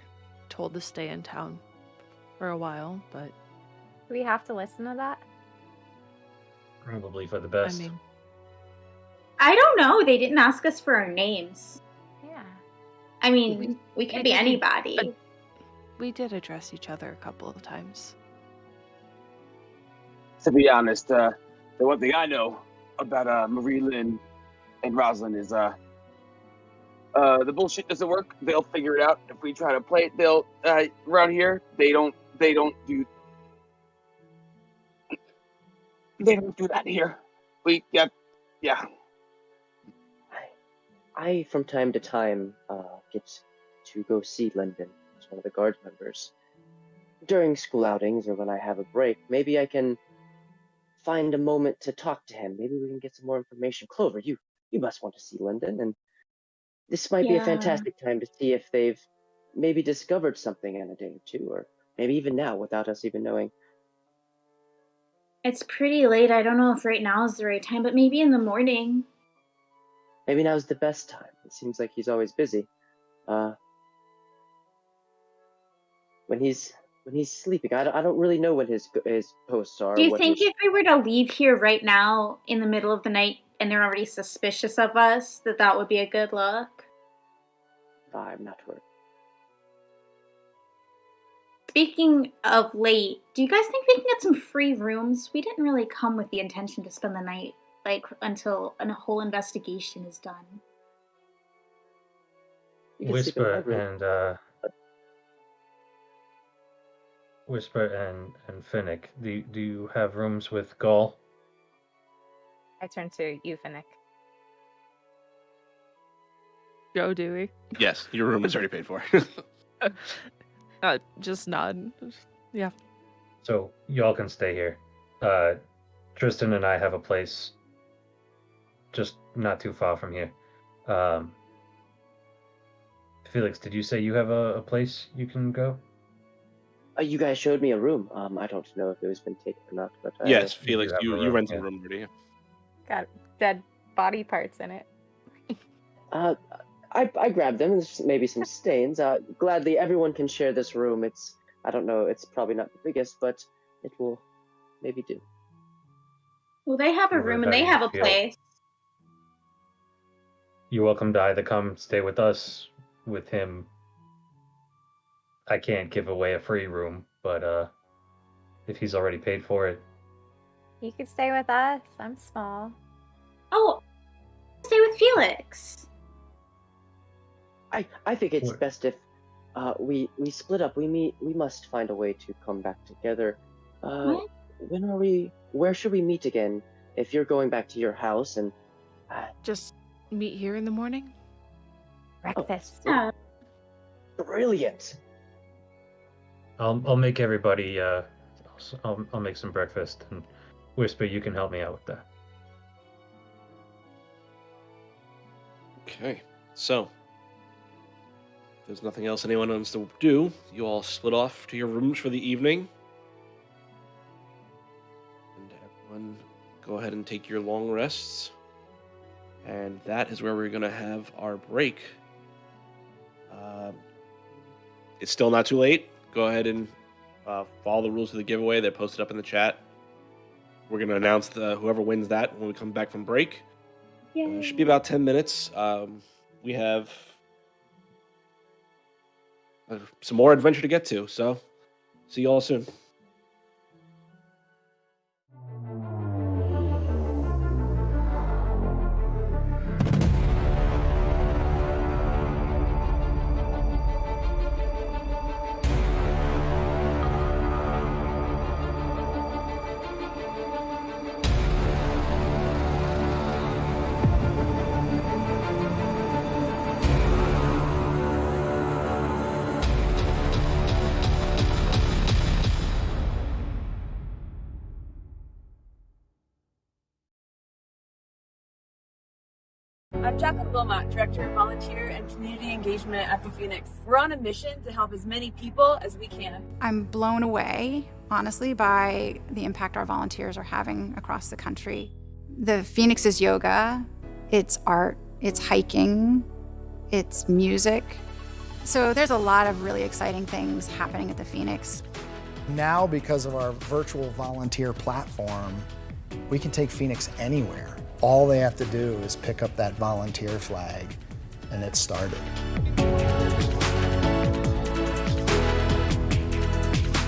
told to stay in town for a while, but... Do we have to listen to that? Probably for the best. I mean... I don't know. They didn't ask us for our names. Yeah. I mean, we could be anybody. But we did address each other a couple of times. To be honest, the one thing I know about Marie Lynn and Rosalind is the bullshit doesn't work. They'll figure it out. If we try to play it, they'll around here they don't do that here. Yeah. I from time to time get to go see Lyndon as one of the guard members during school outings or when I have a break. Maybe I can find a moment to talk to him. Maybe we can get some more information. Clover, you must want to see Lyndon, and this might be a fantastic time to see if they've maybe discovered something in a day or two, or maybe even now without us even knowing. It's pretty late. I don't know if right now is the right time, but maybe in the morning. Maybe now's the best time. It seems like he's always busy. When he's sleeping, I don't really know what his posts are. Do you think if we were to leave here right now in the middle of the night and they're already suspicious of us, that would be a good look? I'm not worried. Speaking of late, do you guys think we can get some free rooms? We didn't really come with the intention to spend the night, until a whole investigation is done. Whisper and Finnick, do you have rooms with Gaul? I turn to you, Finnick. Joe Dewey. Yes, your room is already paid for. Just nod. Yeah. So y'all can stay here. Tristan and I have a place just not too far from here. Felix, did you say you have a place you can go? You guys showed me a room. I don't know if it was been taken or not, but yes, Felix, you you rented a room already. Got dead body parts in it. I grabbed them. There's maybe some stains. Gladly, everyone can share this room. I don't know. It's probably not the biggest, but it will maybe do. Well, they have a room and they have a place. You're welcome to either come stay with us, with him. I can't give away a free room, but if he's already paid for it. You could stay with us. I'm small. Oh, stay with Felix. I think it's best if we split up. We must find a way to come back together. What? Where should we meet again? If you're going back to your house and just meet here in the morning? Breakfast. Oh. Brilliant. I'll make everybody I'll make some breakfast, and Whisper, you can help me out with that. Okay, so if there's nothing else anyone wants to do, you all split off to your rooms for the evening. And everyone go ahead and take your long rests. And that is where we're going to have our break. It's still not too late. Go ahead and follow the rules of the giveaway. They're posted up in the chat. We're going to announce whoever wins that when we come back from break. It should be about 10 minutes. We have some more adventure to get to, so see you all soon. I'm Jacqueline Wilmot, Director of Volunteer and Community Engagement at the Phoenix. We're on a mission to help as many people as we can. I'm blown away honestly, by the impact our volunteers are having across the country. The Phoenix is yoga, it's art, it's hiking, it's music. So there's a lot of really exciting things happening at the Phoenix. Now, because of our virtual volunteer platform, we can take Phoenix anywhere. All they have to do is pick up that volunteer flag, and it's started.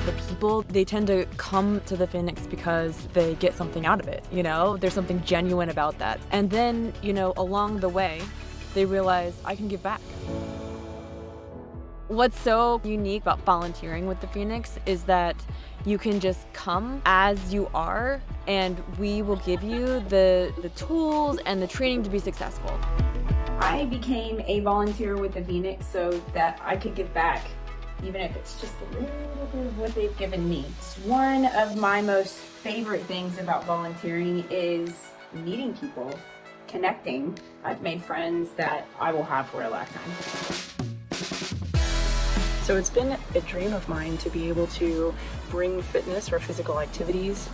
The people, they tend to come to the Phoenix because they get something out of it, you know? There's something genuine about that. And then, you know, along the way, they realize I can give back. What's so unique about volunteering with the Phoenix is that you can just come as you are, and we will give you the tools and the training to be successful. I became a volunteer with the Phoenix so that I could give back, even if it's just a little bit of what they've given me. One of my most favorite things about volunteering is meeting people, connecting. I've made friends that I will have for a lifetime. So it's been a dream of mine to be able to bring fitness or physical activities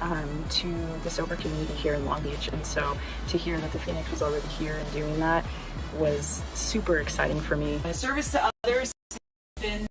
to the sober community here in Long Beach. And so to hear that the Phoenix was already here and doing that was super exciting for me. My service to others has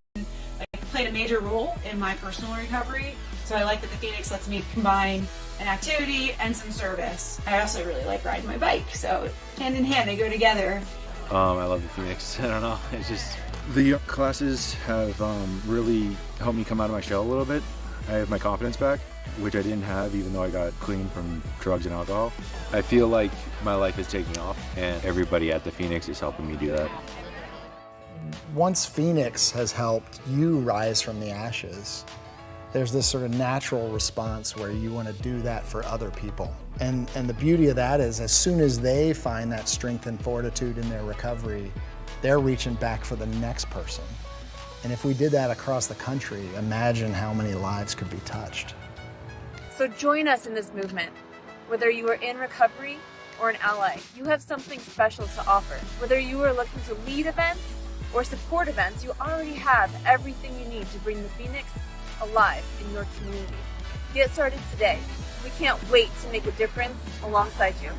played a major role in my personal recovery. So I like that the Phoenix lets me combine an activity and some service. I also really like riding my bike, so hand in hand they go together. I love the Phoenix. I don't know, it's just... The classes have really helped me come out of my shell a little bit. I have my confidence back, which I didn't have even though I got clean from drugs and alcohol. I feel like my life is taking off, and everybody at the Phoenix is helping me do that. Once Phoenix has helped you rise from the ashes, there's this sort of natural response where you want to do that for other people. And the beauty of that is as soon as they find that strength and fortitude in their recovery, they're reaching back for the next person. And if we did that across the country, imagine how many lives could be touched. So join us in this movement. Whether you are in recovery or an ally, you have something special to offer. Whether you are looking to lead events or support events, you already have everything you need to bring the Phoenix alive in your community. Get started today. We can't wait to make a difference alongside you.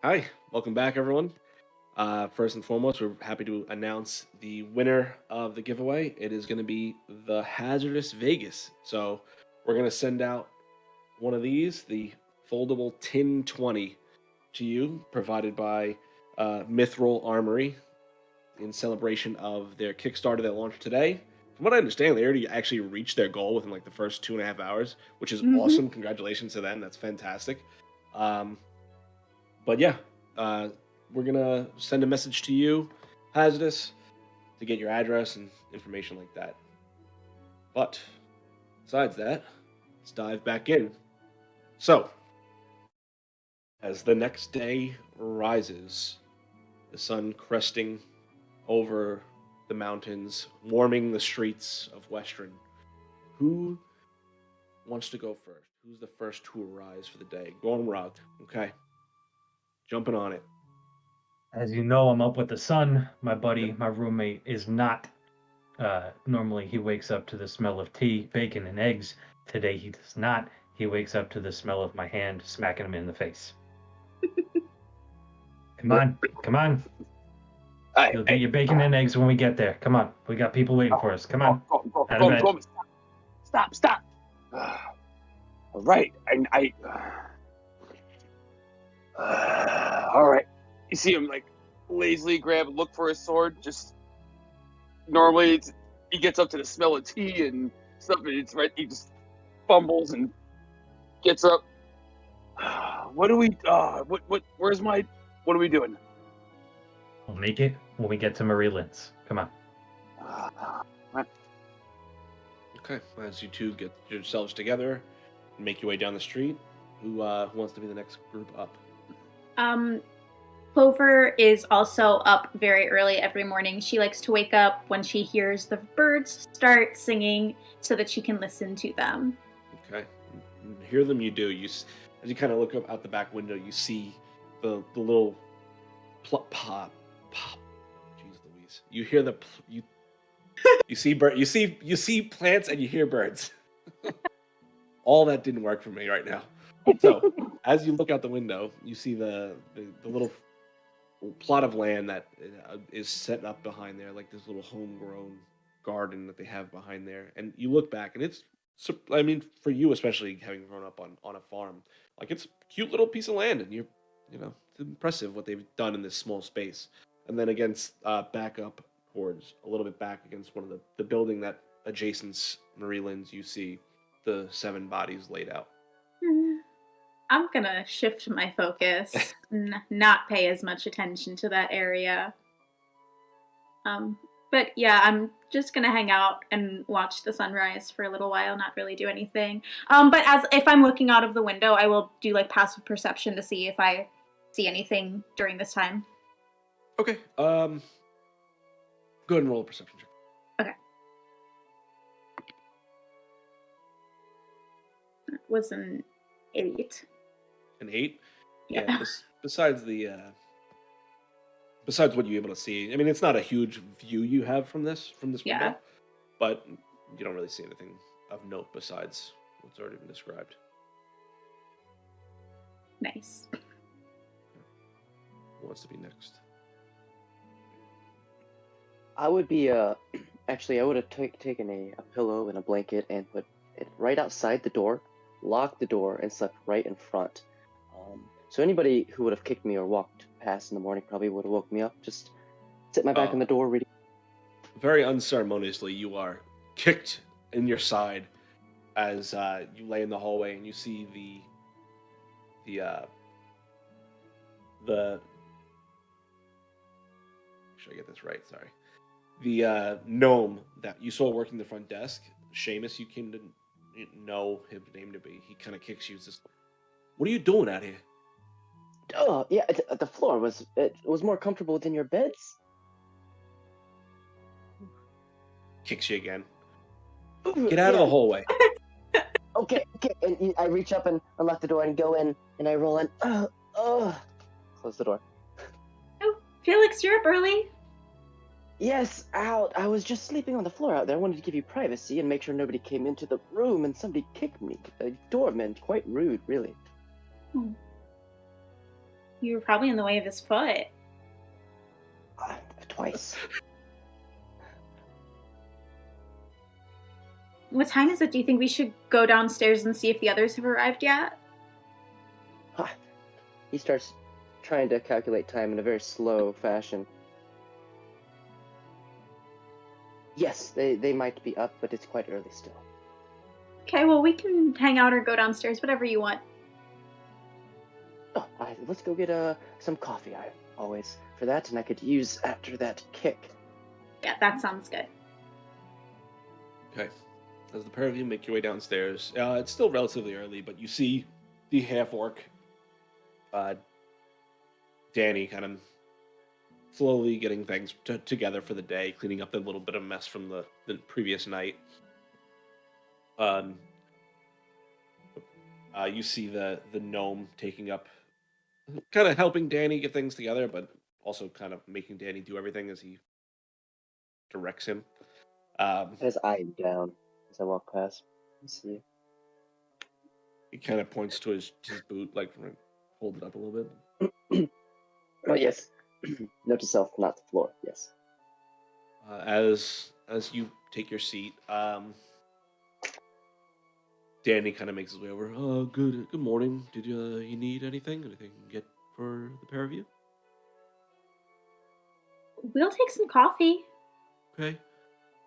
Hi, welcome back, everyone. First and foremost, we're happy to announce the winner of the giveaway. It is going to be the Hazardous Vegas. So we're going to send out one of these, the foldable Tin 20, to you, provided by Mithril Armory in celebration of their Kickstarter that launched today. From what I understand, they already actually reached their goal within like the first 2.5 hours, which is awesome. Congratulations to them. That's fantastic. But yeah, we're going to send a message to you, Hazardous, to get your address and information like that. But besides that, let's dive back in. So, as the next day rises, the sun cresting over the mountains, warming the streets of Western, who wants to go first? Who's the first to arise for the day? Gormrod. Okay. Jumping on it. As you know, I'm up with the sun. My buddy, my roommate, is not. Normally, he wakes up to the smell of tea, bacon, and eggs. Today, he does not. He wakes up to the smell of my hand smacking him in the face. Come on, come on. You'll get your bacon and eggs when we get there. Come on, we got people waiting for us. Come on. Go. Stop. All right, all right. You see him like lazily look for his sword. Just normally, he gets up to the smell of tea and stuff, and it's right. He just fumbles and gets up. What do we? Where's my? What are we doing? We'll make it when we get to Marie Lynn's. Come on. Okay, as you two get yourselves together and make your way down the street, who wants to be the next group up? Clover is also up very early every morning. She likes to wake up when she hears the birds start singing so that she can listen to them. Okay. Hear them you do. As you kind of look up out the back window, you see the little pop. Jeez Louise. You hear you see plants and you hear birds. All that didn't work for me right now. So, as you look out the window, you see the little plot of land that is set up behind there, like this little homegrown garden that they have behind there. And you look back, and it's, I mean, for you especially, having grown up on a farm, like it's a cute little piece of land, and it's impressive what they've done in this small space. And then against back up towards a little bit back against one of the building that adjacents Marie Lynn's, you see the 7 bodies laid out. I'm gonna shift my focus, not pay as much attention to that area. But yeah, I'm just gonna hang out and watch the sunrise for a little while, not really do anything. But if I'm looking out of the window, I will do like passive perception to see if I see anything during this time. Okay. Go ahead and roll a perception check. Okay. That was an 8. An 8? Yeah. Besides besides what you're able to see, I mean, it's not a huge view you have from this window, but you don't really see anything of note besides what's already been described. Nice. Who wants to be next? I would be, actually, I would have taken a pillow and a blanket and put it right outside the door, locked the door, and slept right in front. So anybody who would have kicked me or walked past in the morning probably would have woke me up. Just sit my back on the door reading. Very unceremoniously, you are kicked in your side as you lay in the hallway, and you see the should I get this right? Sorry. The gnome that you saw working the front desk, Seamus, you came to know his name to be. He kind of kicks you. Says, "What are you doing out here?" Oh, yeah, the floor was more comfortable than your beds. Kicks you again. Get out of the hallway. Okay. And I reach up and unlock the door and go in, and I roll in. Close the door. Oh, Felix, you're up early. Yes, out. I was just sleeping on the floor out there. I wanted to give you privacy and make sure nobody came into the room, and somebody kicked me. A doorman, quite rude, really. You were probably in the way of his foot. Twice. What time is it? Do you think we should go downstairs and see if the others have arrived yet? He starts trying to calculate time in a very slow fashion. Yes, they might be up, but it's quite early still. Okay, well, we can hang out or go downstairs, whatever you want. Oh, let's go get some coffee. I always for that, and I could use after that kick. Yeah, that sounds good. Okay. As the pair of you make your way downstairs, it's still relatively early, but you see the half-orc, Danny, kind of slowly getting things together for the day, cleaning up the little bit of mess from the previous night. You see the gnome taking up, kind of helping Danny get things together, but also kind of making Danny do everything as he directs him. His eye down as I walk past. Let's see. He kind of points to his boot, like hold it up a little bit. Oh yes. Note to self, not the floor. Yes. As you take your seat, Danny kind of makes his way over. Good morning. Did you need anything? Anything you can get for the pair of you? We'll take some coffee. Okay.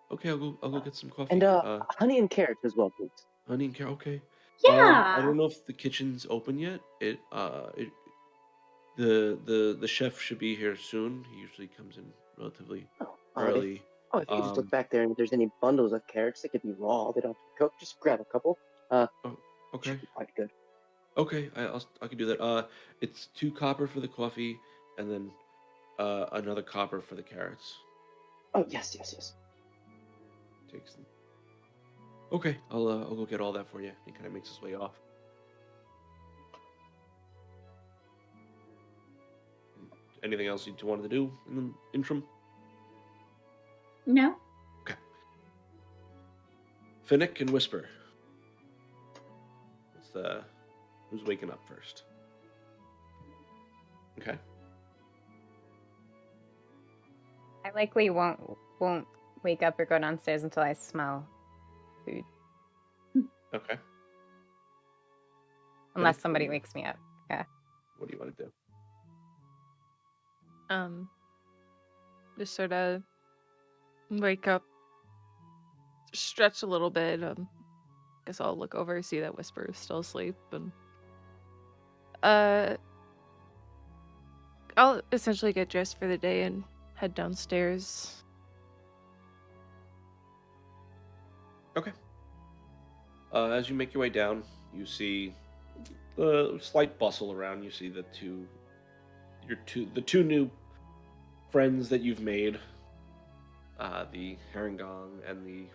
I'll go get some coffee. And honey and carrots as well, please. Honey and carrot. Okay. Yeah. I don't know if the kitchen's open yet. The chef should be here soon. He usually comes in relatively early. If you could just look back there, and if there's any bundles of carrots that could be raw, they don't have to be cooked, just grab a couple. Okay. Should be quite good. Okay, I can do that. It's 2 copper for the coffee, and then another copper for the carrots. Oh yes. Takes them. Okay, I'll go get all that for you. He kind of makes his way off. Anything else you wanted to do in the interim? No. Okay. Finnick and Whisper. Who's waking up first? Okay. I likely won't wake up or go downstairs until I smell food. Okay. Unless somebody wakes me up. Yeah. What do you want to do? Just sort of wake up, stretch a little bit. Guess I'll look over, see that Whisper is still asleep, and I'll essentially get dressed for the day and head downstairs. Okay. As you make your way down, you see the slight bustle around. You see the two new friends that you've made, the Herringong and the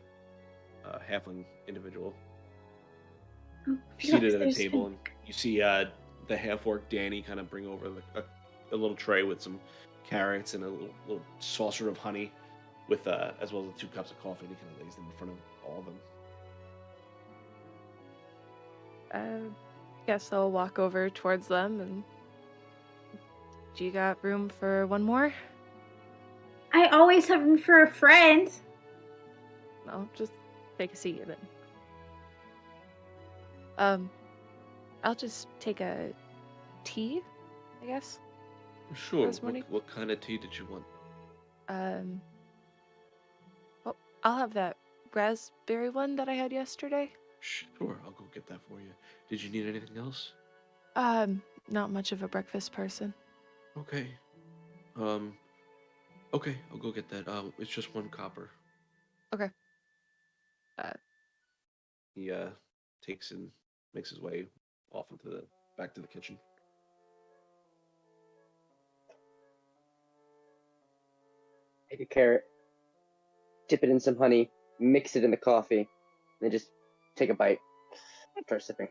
halfling individual, seated at a table, and you see the half-orc Danny kind of bring over a little tray with some carrots and a little saucer of honey, with as well as the 2 cups of coffee, and he kind of lays them in front of all of them. Guess I'll walk over towards them and. Do you got room for one more? I always have room for a friend. No, just take a seat then. I'll just take a tea, I guess. Sure. What kind of tea did you want? Well, I'll have that raspberry one that I had yesterday. Sure, I'll go get that for you. Did you need anything else? Not much of a breakfast person. Okay. Okay, I'll go get that. It's just 1 copper. Okay. He takes and makes his way off back to the kitchen. Take a carrot, dip it in some honey, mix it in the coffee, and then just take a bite. Start sipping.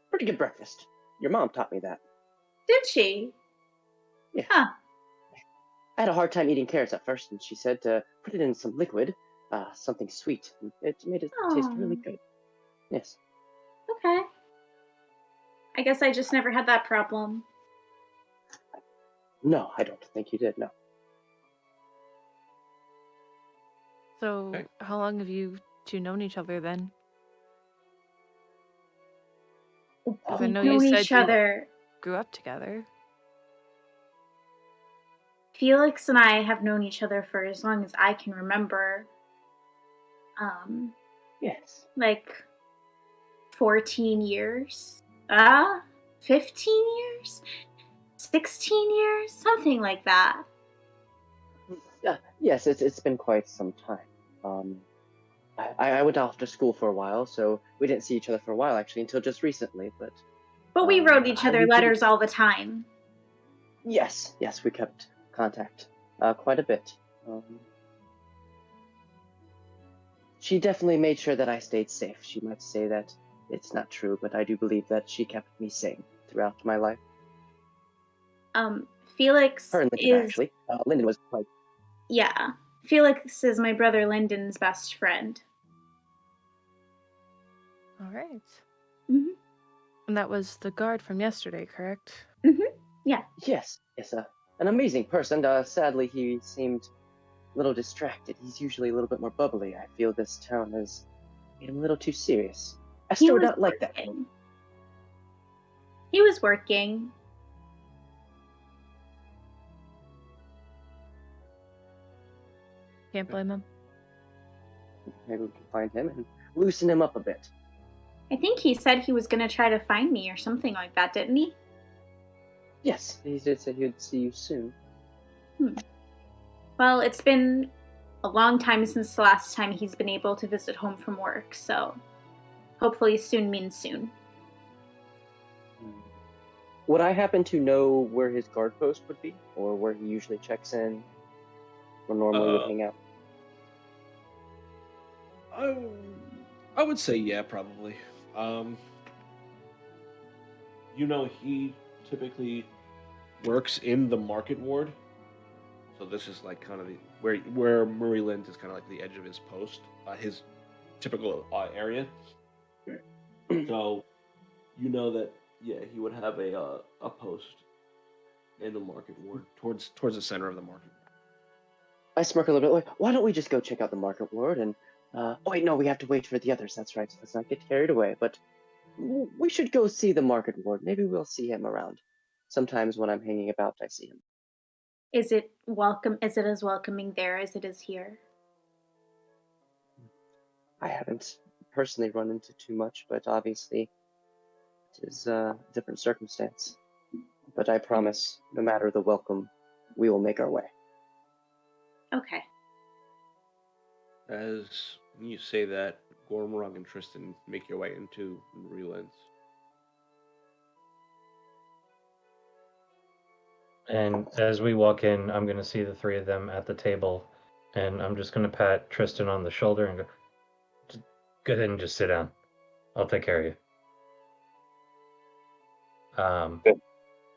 Pretty good breakfast. Your mom taught me that. Did she? Yeah. Huh. I had a hard time eating carrots at first, and she said to put it in some liquid, something sweet. It made it taste really good. Yes. Okay. I guess I just never had that problem. No, I don't think you did, no. So, how long have you two known each other then? Because I know you Known said each you other. grew up together. Felix and I have known each other for as long as I can remember. Yes. Like 14 years? 15 years? 16 years? Something like that. Yes, it's been quite some time. I went off to school for a while, so we didn't see each other for a while, actually, until just recently, but... But we wrote each other we did- letters all the time. Yes, we kept contact quite a bit. She definitely made sure that I stayed safe. She might say that it's not true, but I do believe that she kept me sane throughout my life. Felix Her and Lyndon, is... actually. Lyndon was quite... Yeah. Felix is my brother Lyndon's best friend. All right. Mhm. And that was the guard from yesterday, correct? Yeah. Yes, an amazing person. Sadly, he seemed a little distracted. He's usually a little bit more bubbly. I feel this town has made him a little too serious. I still was don't like that. He was working. Can't blame him. Maybe we can find him and loosen him up a bit. I think he said he was going to try to find me or something like that, didn't he? Yes, he did say he would see you soon. Well, it's been a long time since the last time he's been able to visit home from work, so hopefully soon means soon. Would I happen to know where his guard post would be, or where he usually checks in, or normally would hang out? I would say yeah, probably. He typically works in the market ward, so this is like kind of where Murray Lind is kind of like the edge of his post, his typical area. So that he would have a post in the market ward towards the center of the market. I smirk a little bit. Like, why don't we just go check out the market ward and... oh wait, no, we have to wait for the others. That's right. So let's not get carried away. But we should go see the market ward. Maybe we'll see him around. Sometimes when I'm hanging about, I see him. Is it as welcoming there as it is here? I haven't personally run into too much, but obviously it is a different circumstance. But I promise, no matter the welcome, we will make our way. Okay. As you say that, Gormrog and Tristan make your way into Relens. And as we walk in, I'm going to see the three of them at the table, and I'm just going to pat Tristan on the shoulder and go ahead and just sit down. I'll take care of you.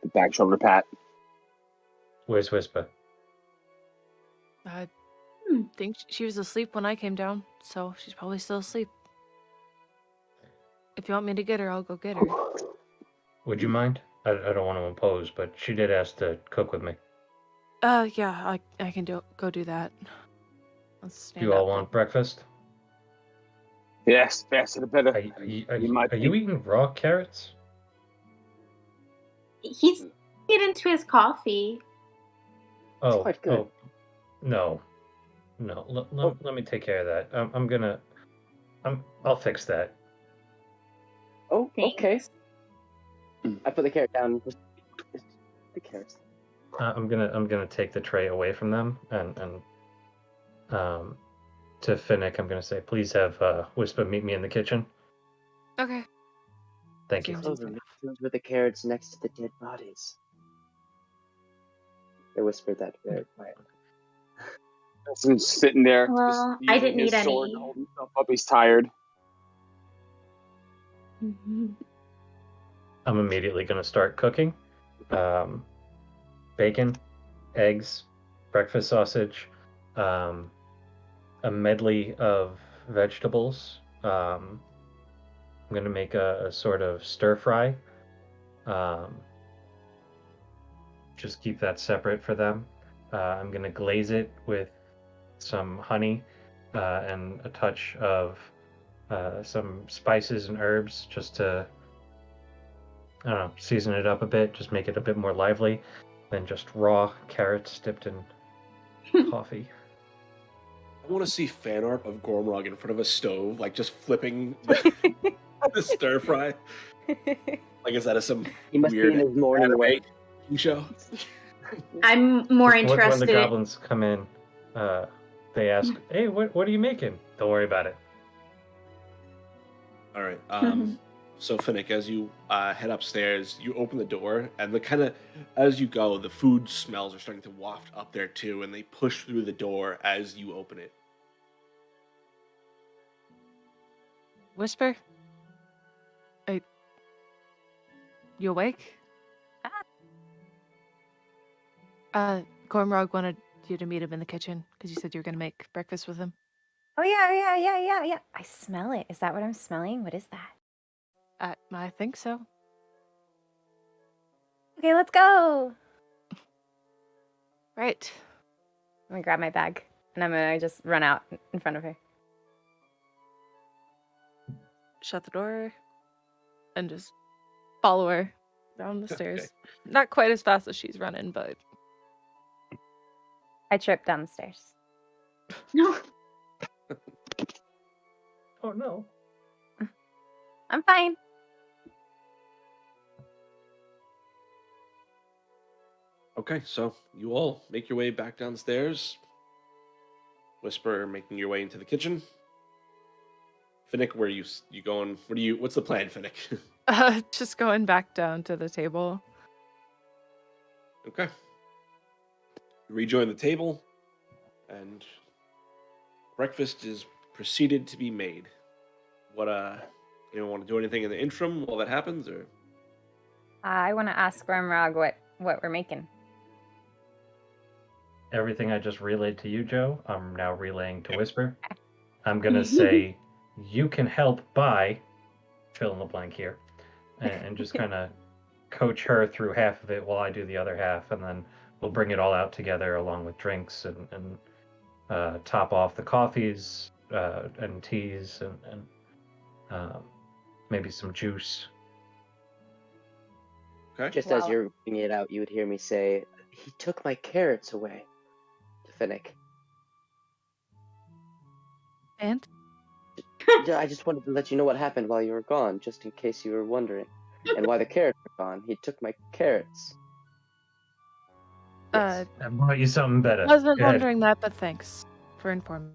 The back shoulder pat. Where's Whisper? I think she was asleep when I came down, so she's probably still asleep. If you want me to get her, I'll go get her. Would you mind? I don't want to impose, but she did ask to cook with me. Yeah, I can go do that. Let's stand You all up. want breakfast? Yes, faster the better. Are you eating raw carrots? He's get into his coffee. Oh, quite good. oh, no. Let me take care of that. I'll fix that. Oh, okay. I put the carrot down. The carrots. I'm gonna take the tray away from them and to Finnick, I'm gonna say, please have Whisper meet me in the kitchen. Okay. Thank you. Those were the carrots next to the dead bodies. They whispered that very quietly. Justin's sitting there. Well, just I didn't using need his sword any. to hold himself up. He's tired. I'm immediately gonna start cooking. Bacon, eggs, breakfast sausage, a medley of vegetables. I'm gonna make a sort of stir fry Just keep that separate for them. I'm going to glaze it with some honey and a touch of some spices and herbs just to, I don't know, season it up a bit, just make it a bit more lively than just raw carrots dipped in coffee. I want to see fan art of Gormrog in front of a stove, like just flipping the stir fry. Like, is that some He must weird be in his morning way. show? I'm more When interested. the goblins come in, they ask, "Hey, what are you making?" Don't worry about it. All right. So Finnick, as you head upstairs, you open the door, and as you go, the food smells are starting to waft up there too, and they push through the door as you open it. Whisper? You awake? Gormrog wanted you to meet him in the kitchen because you said you were going to make breakfast with him. Oh, yeah. I smell it. Is that what I'm smelling? What is that? I think so. Okay, let's go. Right. I'm gonna grab my bag and I'm gonna just run out in front of her. Shut the door and just follow her down the stairs. Not quite as fast as she's running, but I trip down the stairs. No. Oh no. I'm fine. Okay, so you all make your way back downstairs. Whisper making your way into the kitchen. Finnick, where you going? What's the plan, Finnick? just going back down to the table. Okay. You rejoin the table, and breakfast is proceeded to be made. Anyone want to do anything in the interim while that happens, or? I want to ask Gormrog what we're making. Everything I just relayed to you, Joe, I'm now relaying to Whisper. I'm going to say, you can help by, fill in the blank here, and just kind of coach her through half of it while I do the other half, and then we'll bring it all out together along with drinks and top off the coffees and teas and maybe some juice. Okay. Just as you're bringing it out, you would hear me say, "He took my carrots away," to Finnick. And? I just wanted to let you know what happened while you were gone, just in case you were wondering. And why the carrots were gone. He took my carrots. I brought you something better. I wasn't wondering that, but thanks for informing.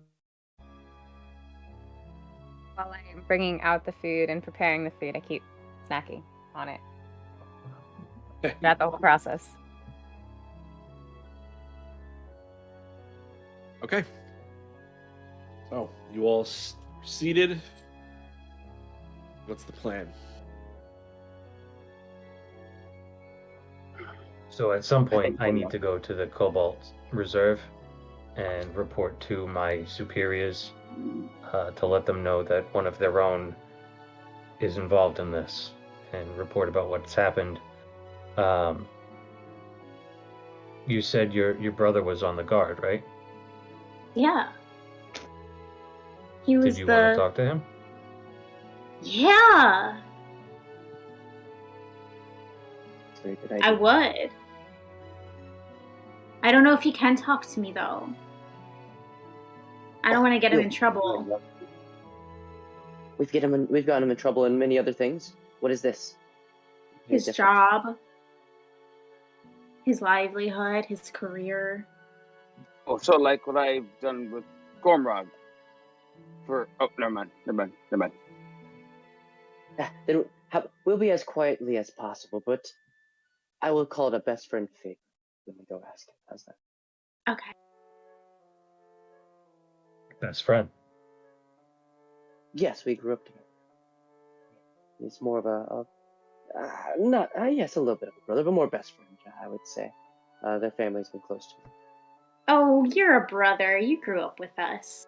While I'm bringing out the food and preparing the food, I keep snacking on it. Throughout the whole process. Okay. So, you all seated. What's the plan? So at some point, I need to go to the Cobalt Reserve and report to my superiors to let them know that one of their own is involved in this and report about what's happened. You said your brother was on the guard, right? Yeah. He was Did you want to talk to him? Yeah. That's a very good idea. I would. I don't know if he can talk to me though. I don't want to get him in trouble. We've gotten him in trouble in many other things. What is this? His job, his livelihood, his career. Oh, so like what I've done with Gormrog. Never mind. Then we'll be as quietly as possible, but I will call it a best friend favor. Let me go ask him. How's that? Okay. Best friend. Yes, we grew up together. He's more of a yes, a little bit of a brother, but more best friend, I would say. Their family's been close to me. Oh, you're a brother. You grew up with us.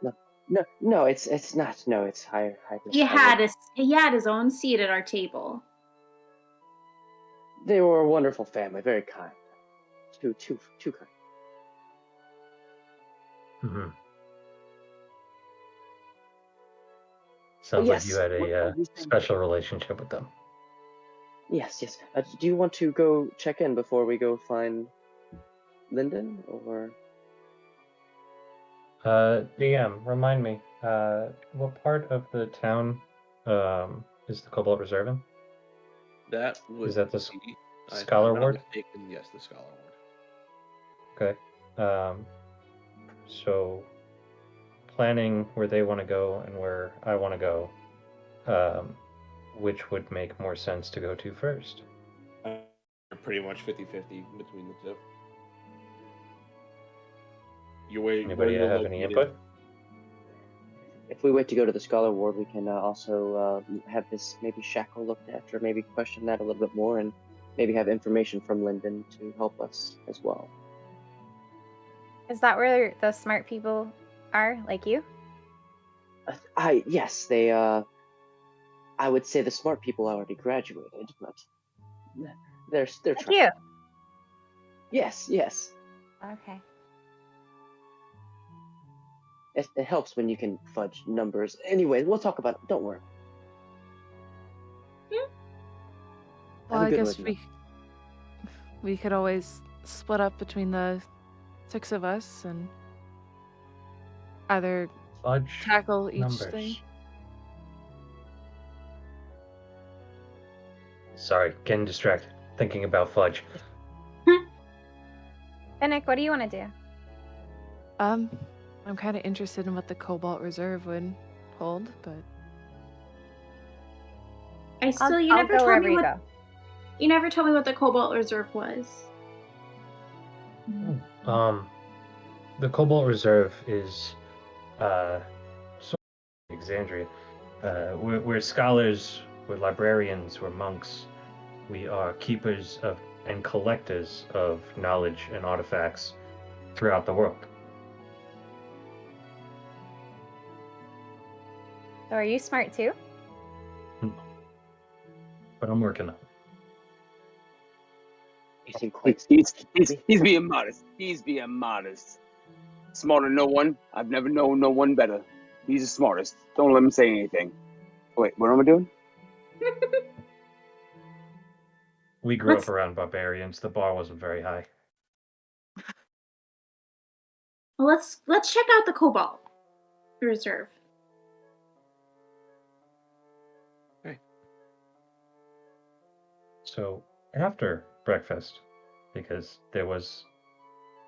No, it's not. No, it's higher. He had his own seat at our table. They were a wonderful family, very kind. Too kind. Mm-hmm. Sounds like you had a special relationship with them. Yes. Do you want to go check in before we go find Lyndon, or? DM, remind me, what part of the town is the Cobalt Reserve in? That would Is that the be, Scholar if I'm not Ward? mistaken, yes, the Scholar Ward. Okay. So planning where they want to go and where I want to go, which would make more sense to go to first? Pretty much 50-50 between the two. Anybody have any input? If we wait to go to the Scholar Ward, we can also have this maybe shackle looked at, or maybe question that a little bit more, and maybe have information from Lyndon to help us as well. Is that where the smart people are, like you? Yes, they. I would say the smart people already graduated, but they're Like trying. you. Yes. Okay. It helps when you can fudge numbers. Anyway, we'll talk about it. Don't worry. Well, Have a I good guess one. we could always split up between the 6 of us and either Fudge tackle each numbers. thing. Sorry, getting distracted. Thinking about fudge. Finnick, what do you want to do? I'm kind of interested in what the Cobalt Reserve would hold, but you never told me what. You never told me what the Cobalt Reserve was. The Cobalt Reserve is sort of Alexandria. We're scholars, we're librarians, we're monks. We are keepers of and collectors of knowledge and artifacts throughout the world. So are you smart too? But I'm working on it. He's being modest. He's being modest. Smarter than no one. I've never known no one better. He's the smartest. Don't let him say anything. Wait, what am I doing? We grew up around barbarians. The bar wasn't very high. Well, let's check out the Cobalt Reserve. So after breakfast, because there was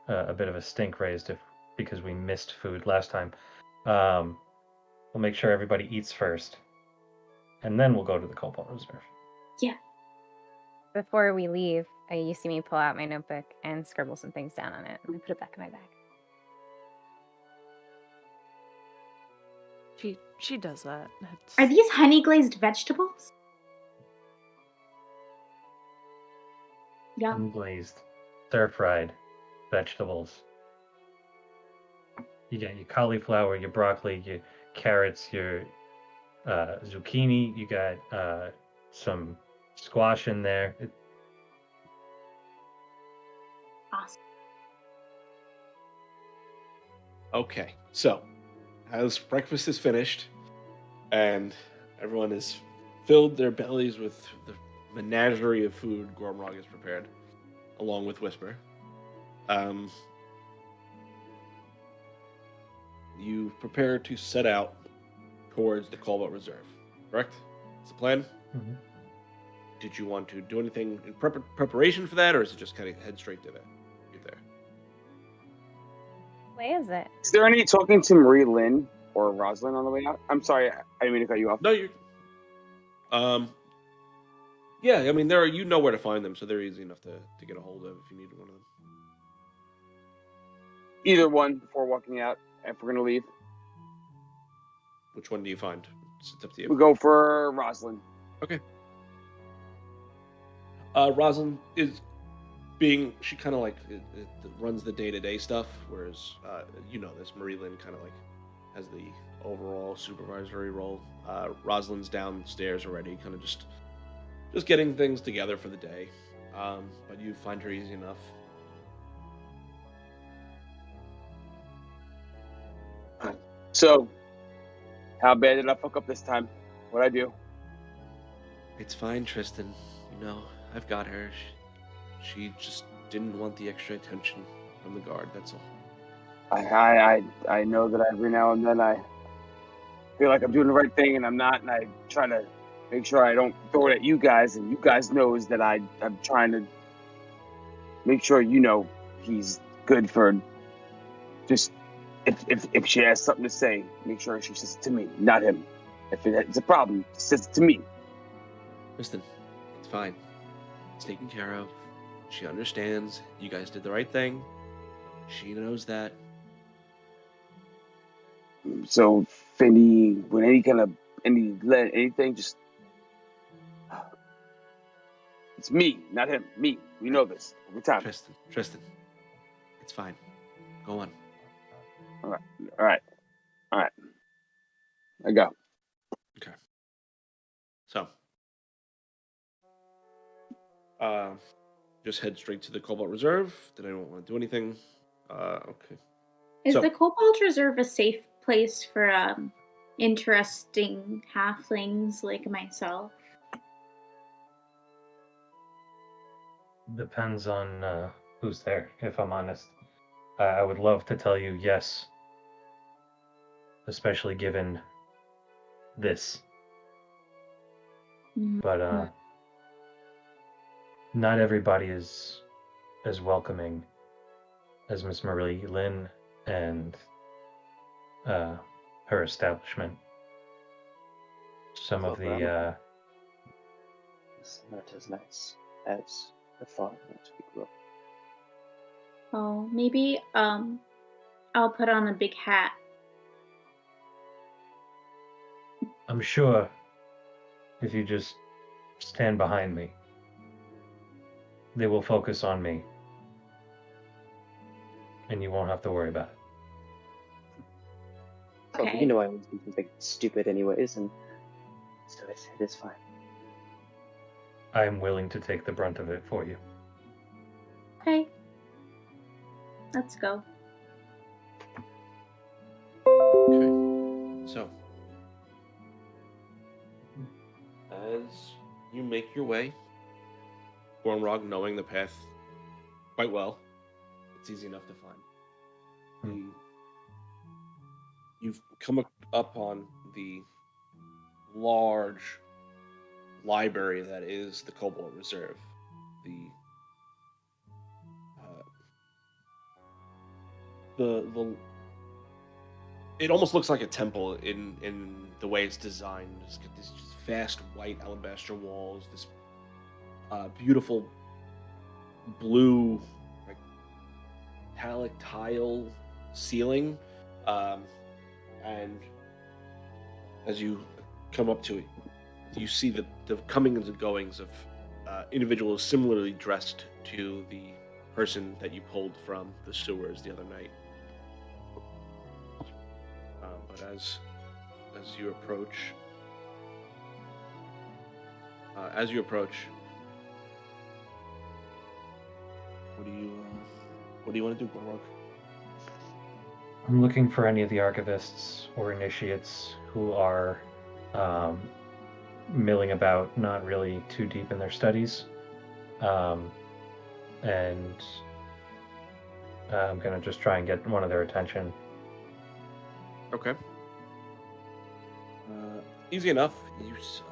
a bit of a stink raised because we missed food last time, we'll make sure everybody eats first, and then we'll go to the Cobalt Reserve. Yeah. Before we leave, you see me pull out my notebook and scribble some things down on it, and I put it back in my bag. She does that. Are these honey glazed vegetables? Yeah. Unglazed, stir-fried vegetables. You got your cauliflower, your broccoli, your carrots, your zucchini. You got some squash in there. Awesome. Okay, so as breakfast is finished and everyone has filled their bellies with the menagerie of food Gormrog has prepared, along with Whisper, you prepare to set out towards the Cobalt Reserve, correct? That's the plan? Mm-hmm. Did you want to do anything in preparation for that, or is it just kind of head straight to that? Get there. Where is it? Is there any talking to Marie Lynn or Rosalind on the way out? I'm sorry, I didn't mean to cut you off. No, you're... Yeah, I mean, you know where to find them, so they're easy enough to get a hold of if you need one of them. Either one before walking out, if we're going to leave. Which one do you find? It's up to you. We'll go for Rosalind. Okay. Rosalind is she kind of like it runs the day-to-day stuff, whereas, this Marie Lynn kind of like has the overall supervisory role. Rosalind's downstairs already, kind of just getting things together for the day. but you find her easy enough. So, how bad did I fuck up this time? What'd I do? It's fine, Tristan. You know, I've got her. She just didn't want the extra attention from the guard, that's all. I know that every now and then I feel like I'm doing the right thing and I'm not, and I try to make sure I don't throw it at you guys, and you guys knows that I'm trying to make sure you know he's good for just if she has something to say, make sure she says it to me, not him. If it's a problem, she says it to me. Listen, it's fine. It's taken care of. She understands. You guys did the right thing. She knows that. So, when anything, just it's me, not him. Me. We know this every time. Tristan, it's fine. Go on. All right. I go. Okay. So, just head straight to the Cobalt Reserve. Did anyone want to do anything? Okay. Is the Cobalt Reserve a safe place for interesting halflings like myself? Depends on who's there, if I'm honest. I would love to tell you yes, especially given this. But not everybody is as welcoming as Miss Marie Lynn and her establishment. Some of the It's not as nice as the farm that we grew up. Oh, maybe I'll put on a big hat. I'm sure if you just stand behind me, they will focus on me. And you won't have to worry about it. Okay. Oh, you know I always do something stupid anyways, and so it is fine. I am willing to take the brunt of it for you. Okay. Let's go. Okay. So, as you make your way, Gormrog, knowing the path quite well, it's easy enough to find. You've come up on the large library that is the Cobalt Reserve. It almost looks like a temple in the way it's designed. It's got these just vast white alabaster walls, this beautiful blue metallic tile ceiling, and as you come up to it, you see the comings and goings of individuals similarly dressed to the person that you pulled from the sewers the other night. But as you approach, what do you want to do, Gormrog? I'm looking for any of the archivists or initiates who are milling about, not really too deep in their studies. And I'm going to just try and get one of their attention. Okay. Easy enough.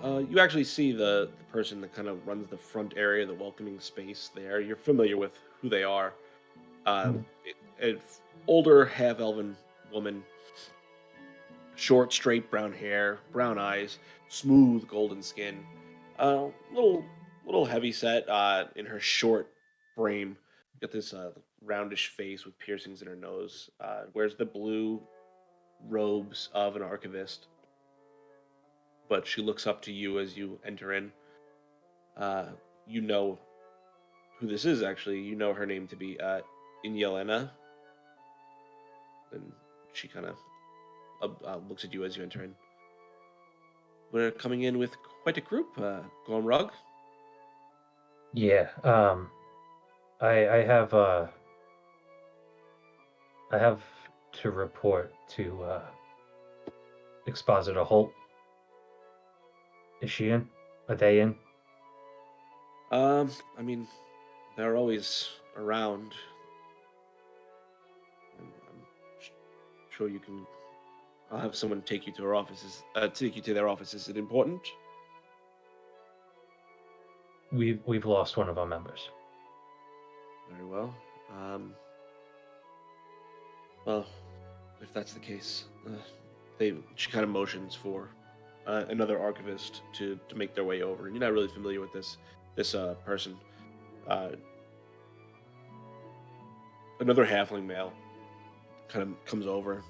You actually see the person that kind of runs the front area, the welcoming space there. You're familiar with who they are. An older half-elven woman, short, straight brown hair, brown eyes, smooth golden skin, little heavy set in her short frame. Got this roundish face with piercings in her nose. Wears the blue robes of an archivist, but she looks up to you as you enter in. You know who this is, actually. You know her name to be Inyelena. And she kind of looks at you as you enter in. We're coming in with quite a group, Gormrog. Yeah. I have to report to Expositor Holt. Is she in? Are they in? I mean, they're always around. I'm sure you can. I'll have someone take you to her offices. Take you to their office. Is it important? We've lost one of our members. Very well. Well, if that's the case, she kind of motions for another archivist to make their way over. And you're not really familiar with this person. Another halfling male kind of comes over.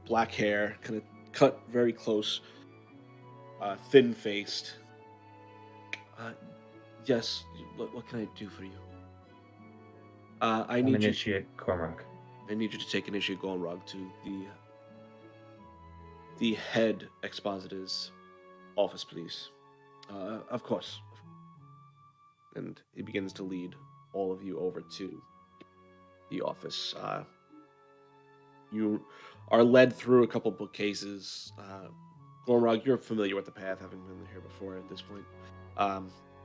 Black hair, kind of cut very close, thin-faced. Yes, what can I do for you? I need Initiate Cormac. I need you to take Initiate Gormrog to the head expositor's office, please. Of course. And he begins to lead all of you over to the office. You are led through a couple bookcases. Gormrog, you're familiar with the path, having been here before at this point.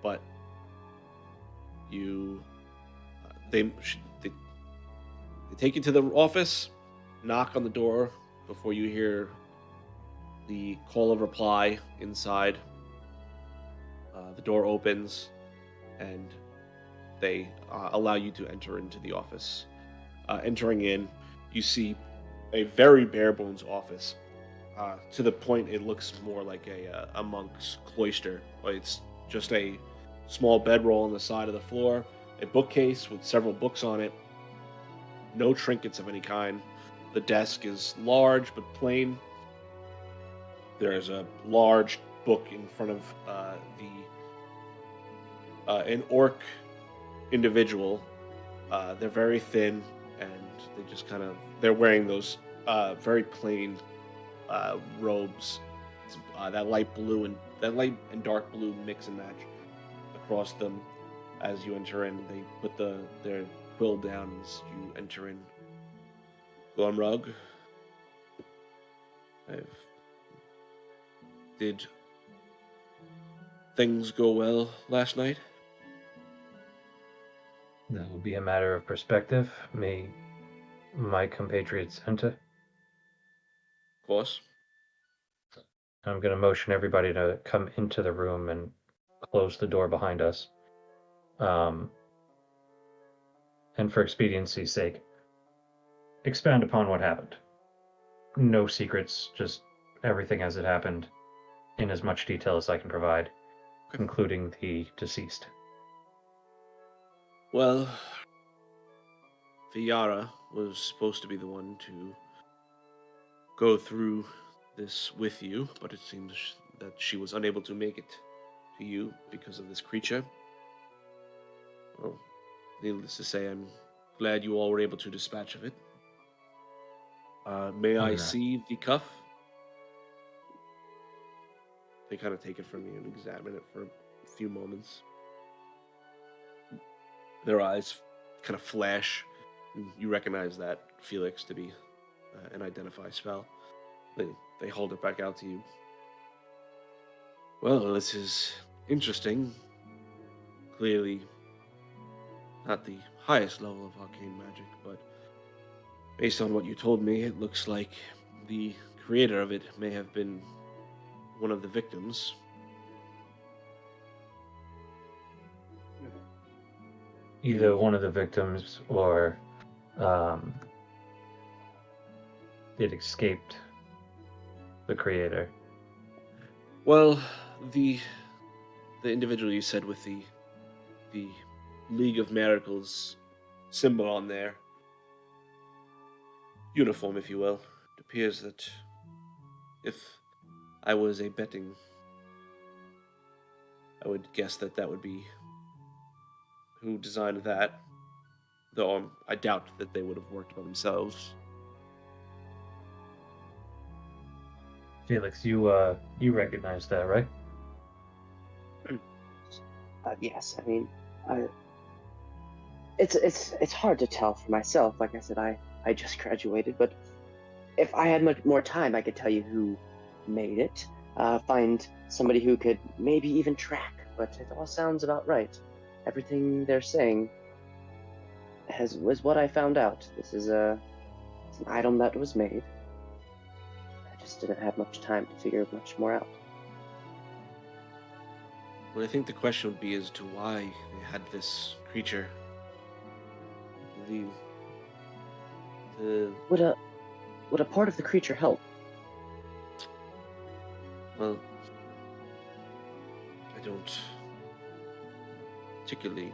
But you, they take you to the office, knock on the door before you hear the call of reply inside. The door opens, and they allow you to enter into the office. Entering in, you see a very bare bones office. To the point it looks more like a monk's cloister. It's just a small bedroll on the side of the floor, a bookcase with several books on it, no trinkets of any kind. The desk is large but plain. There's a large book in front of an orc individual. They're very thin, and they just they're wearing those very plain robes. That light and dark blue mix and match across them. As you enter in, they put their quill down as you enter in. Gormrog, did things go well last night? That will be a matter of perspective. May my compatriots enter? Of course. I'm going to motion everybody to come into the room and close the door behind us. And for expediency's sake, expand upon what happened. No secrets, just everything as it happened, in as much detail as I can provide, including the deceased. Well, Viara was supposed to be the one to go through this with you, but it seems that she was unable to make it to you because of this creature. Well, needless to say, I'm glad you all were able to dispatch of it. May I see the cuff? They kind of take it from you and examine it for a few moments. Their eyes kind of flash. And you recognize that, Felix, to be an identify spell. They hold it back out to you. Well, this is interesting. Clearly not the highest level of arcane magic, but based on what you told me, it looks like the creator of it may have been one of the victims. Either one of the victims or it escaped the creator. Well, the individual you said with the League of Miracles symbol on their uniform, if you will, it appears that if I was a betting, I would guess that would be who designed that, though I doubt that they would have worked by themselves. Felix, you recognize that, right? Yes, I mean, it's hard to tell for myself. Like I said, I just graduated, but if I had much more time, I could tell you who made it. Find somebody who could maybe even track. But it all sounds about right. Everything they're saying was what I found out. This is it's an item that was made. I just didn't have much time to figure much more out. Well, I think the question would be as to why they had this creature. Would a part of the creature help? Well, I don't particularly.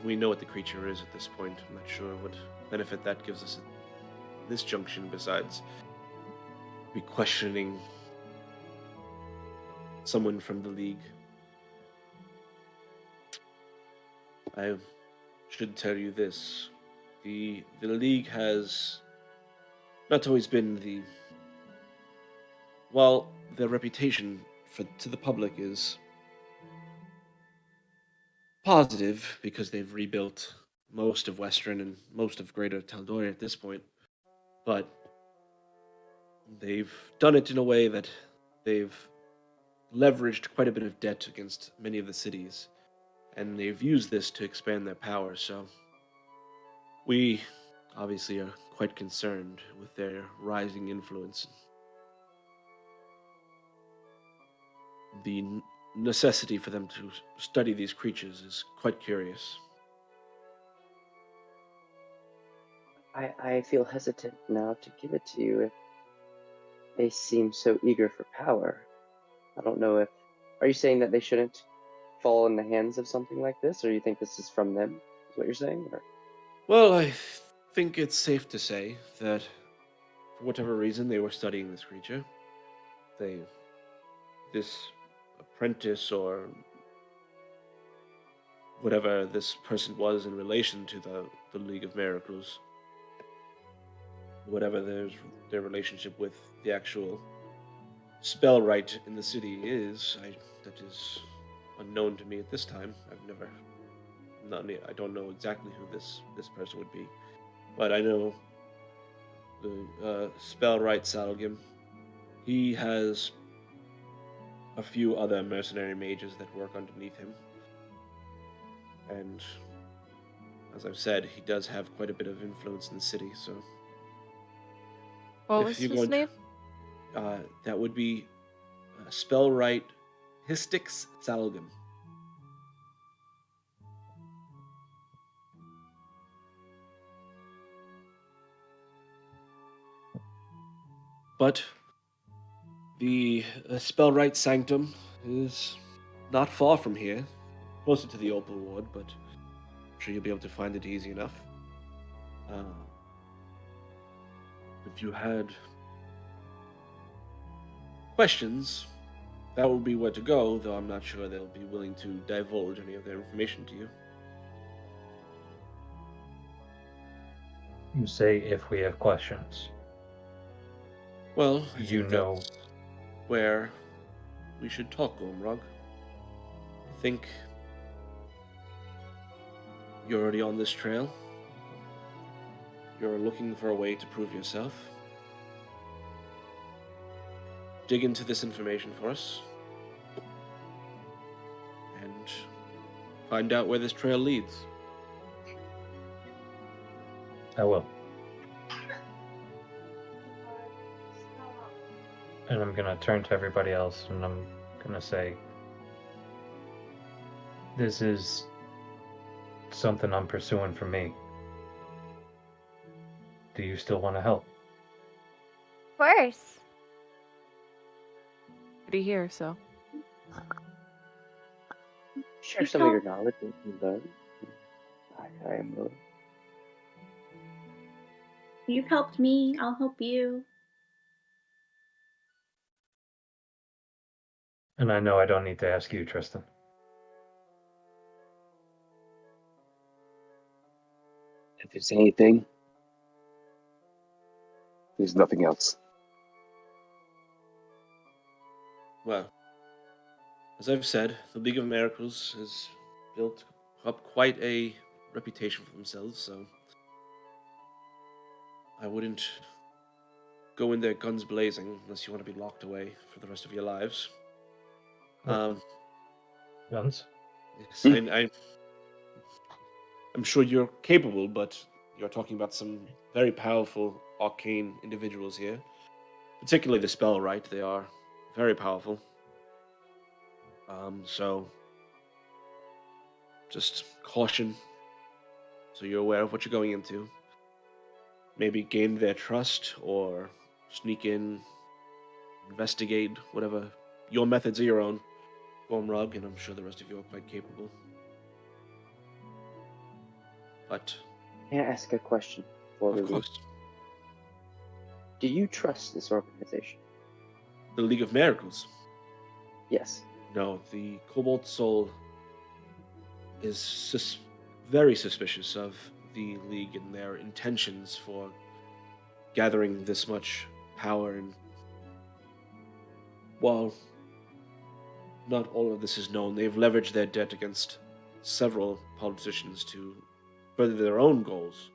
We know what the creature is at this point. I'm not sure what benefit that gives us at this junction, besides be questioning someone from the League. I should tell you this. The League has not always been their reputation to the public is positive because they've rebuilt most of Western and most of Greater Tal'Dorei at this point, but they've done it in a way that they've leveraged quite a bit of debt against many of the cities, and they've used this to expand their power, so we obviously are quite concerned with their rising influence. The necessity for them to study these creatures is quite curious. I feel hesitant now to give it to you if they seem so eager for power. I don't know if... Are you saying that they shouldn't fall in the hands of something like this, or you think this is from them, is what you're saying? Or? Well, I think it's safe to say that for whatever reason they were studying this creature. This apprentice or whatever this person was in relation to the League of Miracles, whatever their relationship with the actual spellwright in the city is, that is unknown to me at this time. I don't know exactly who this person would be, but I know the spellwright Salgim. He has a few other mercenary mages that work underneath him, and as I've said, he does have quite a bit of influence in the city. So, what was his name? That would be spellwright Histix Salgim. But the spellwright sanctum is not far from here, closer to the Opal Ward, but I'm sure you'll be able to find it easy enough. If you had questions, that would be where to go, though I'm not sure they'll be willing to divulge any of their information to you. You say if we have questions. Well, I you think know that's where we should talk, Gormrog. I think you're already on this trail. You're looking for a way to prove yourself. Dig into this information for us and find out where this trail leads. I will. And I'm gonna turn to everybody else and I'm gonna say, this is something I'm pursuing for me. Do you still want to help? Of course. Already here, so. Share some of your knowledge with me, though. I am willing. You've helped me, I'll help you. And I know I don't need to ask you, Tristan. If there's anything, there's nothing else. Well, as I've said, the League of Miracles is built up quite a reputation for themselves, so I wouldn't go in there guns blazing unless you want to be locked away for the rest of your lives. Guns? Yes, I'm sure you're capable, but you're talking about some very powerful arcane individuals here. Particularly the spell, right? They are very powerful. So just caution, so you're aware of what you're going into. Maybe gain their trust, or sneak in, investigate, whatever. Your methods are your own, Gormrug, and I'm sure the rest of you are quite capable. But May I ask a question before we of leave? course, Do you trust this organization? the League of Miracles. Yes. No, the Cobalt Soul is very suspicious of the League and their intentions for gathering this much power. And while not all of this is known, they've leveraged their debt against several politicians to further their own goals.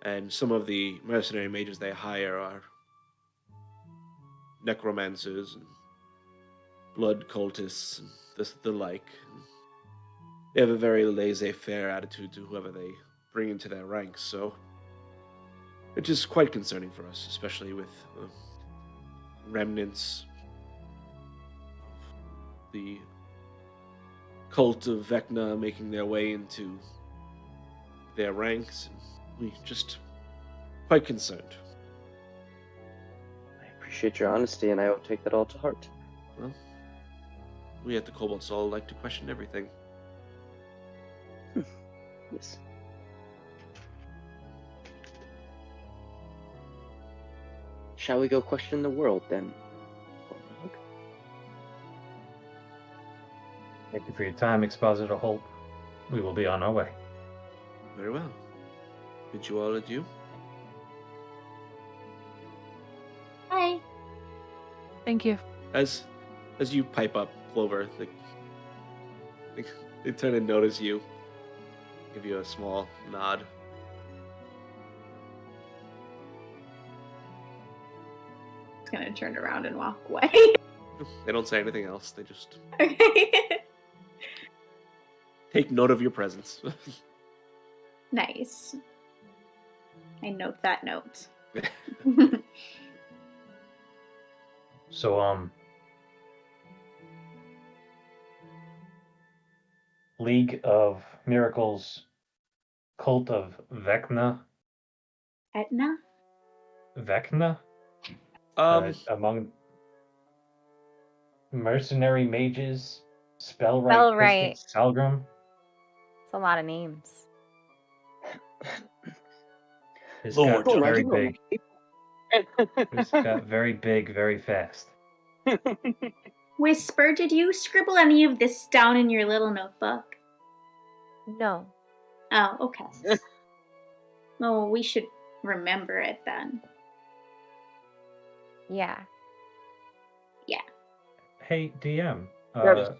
And some of the mercenary mages they hire are necromancers and blood cultists and the like. They have a very laissez-faire attitude to whoever they bring into their ranks, so it is quite concerning for us, especially with remnants of the cult of Vecna making their way into their ranks, and we just quite concerned. I appreciate your honesty, and I will take that all to heart. Well, we at the Cobalt Soul like to question everything. Yes. Shall we go question the world then? Thank you for your time, Expositor Holt. We will be on our way. Very well. Bid you all adieu. Hi. Thank you. As you pipe up, Clover, they turn and notice you. Give you a small nod. It's gonna turn around and walk away. They don't say anything else. They just Okay. take note of your presence. Nice. I note that note. So, League of Miracles, Cult of Vecna. Etna? Vecna? Among mercenary mages, Spellwright, Spellwright. Salgrim. It's a lot of names. It's Lord, got very you know big. It's got very big, very fast. Whisper, did you scribble any of this down in your little notebook? No. Oh, okay. Oh, we should remember it then. Yeah. Yeah. Hey, DM. Yes.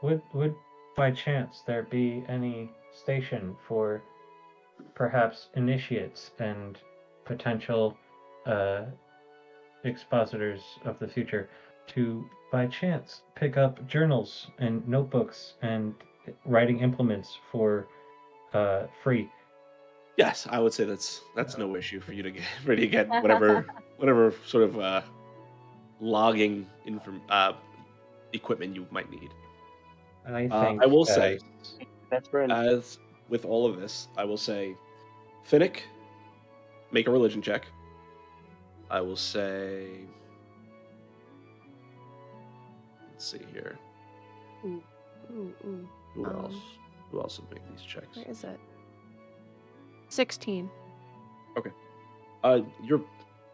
Would by chance there be any station for perhaps initiates and potential expositors of the future to by chance pick up journals and notebooks and writing implements for free? Yes, I would say that's no issue for you to get ready to get whatever sort of logging equipment you might need. And I think I will say, That's Brandon. as with all of this, I will say, Finnick, make a religion check. I will say, let's see here. Ooh. Who else? Who else would make these checks? Where is it? 16. Okay. You're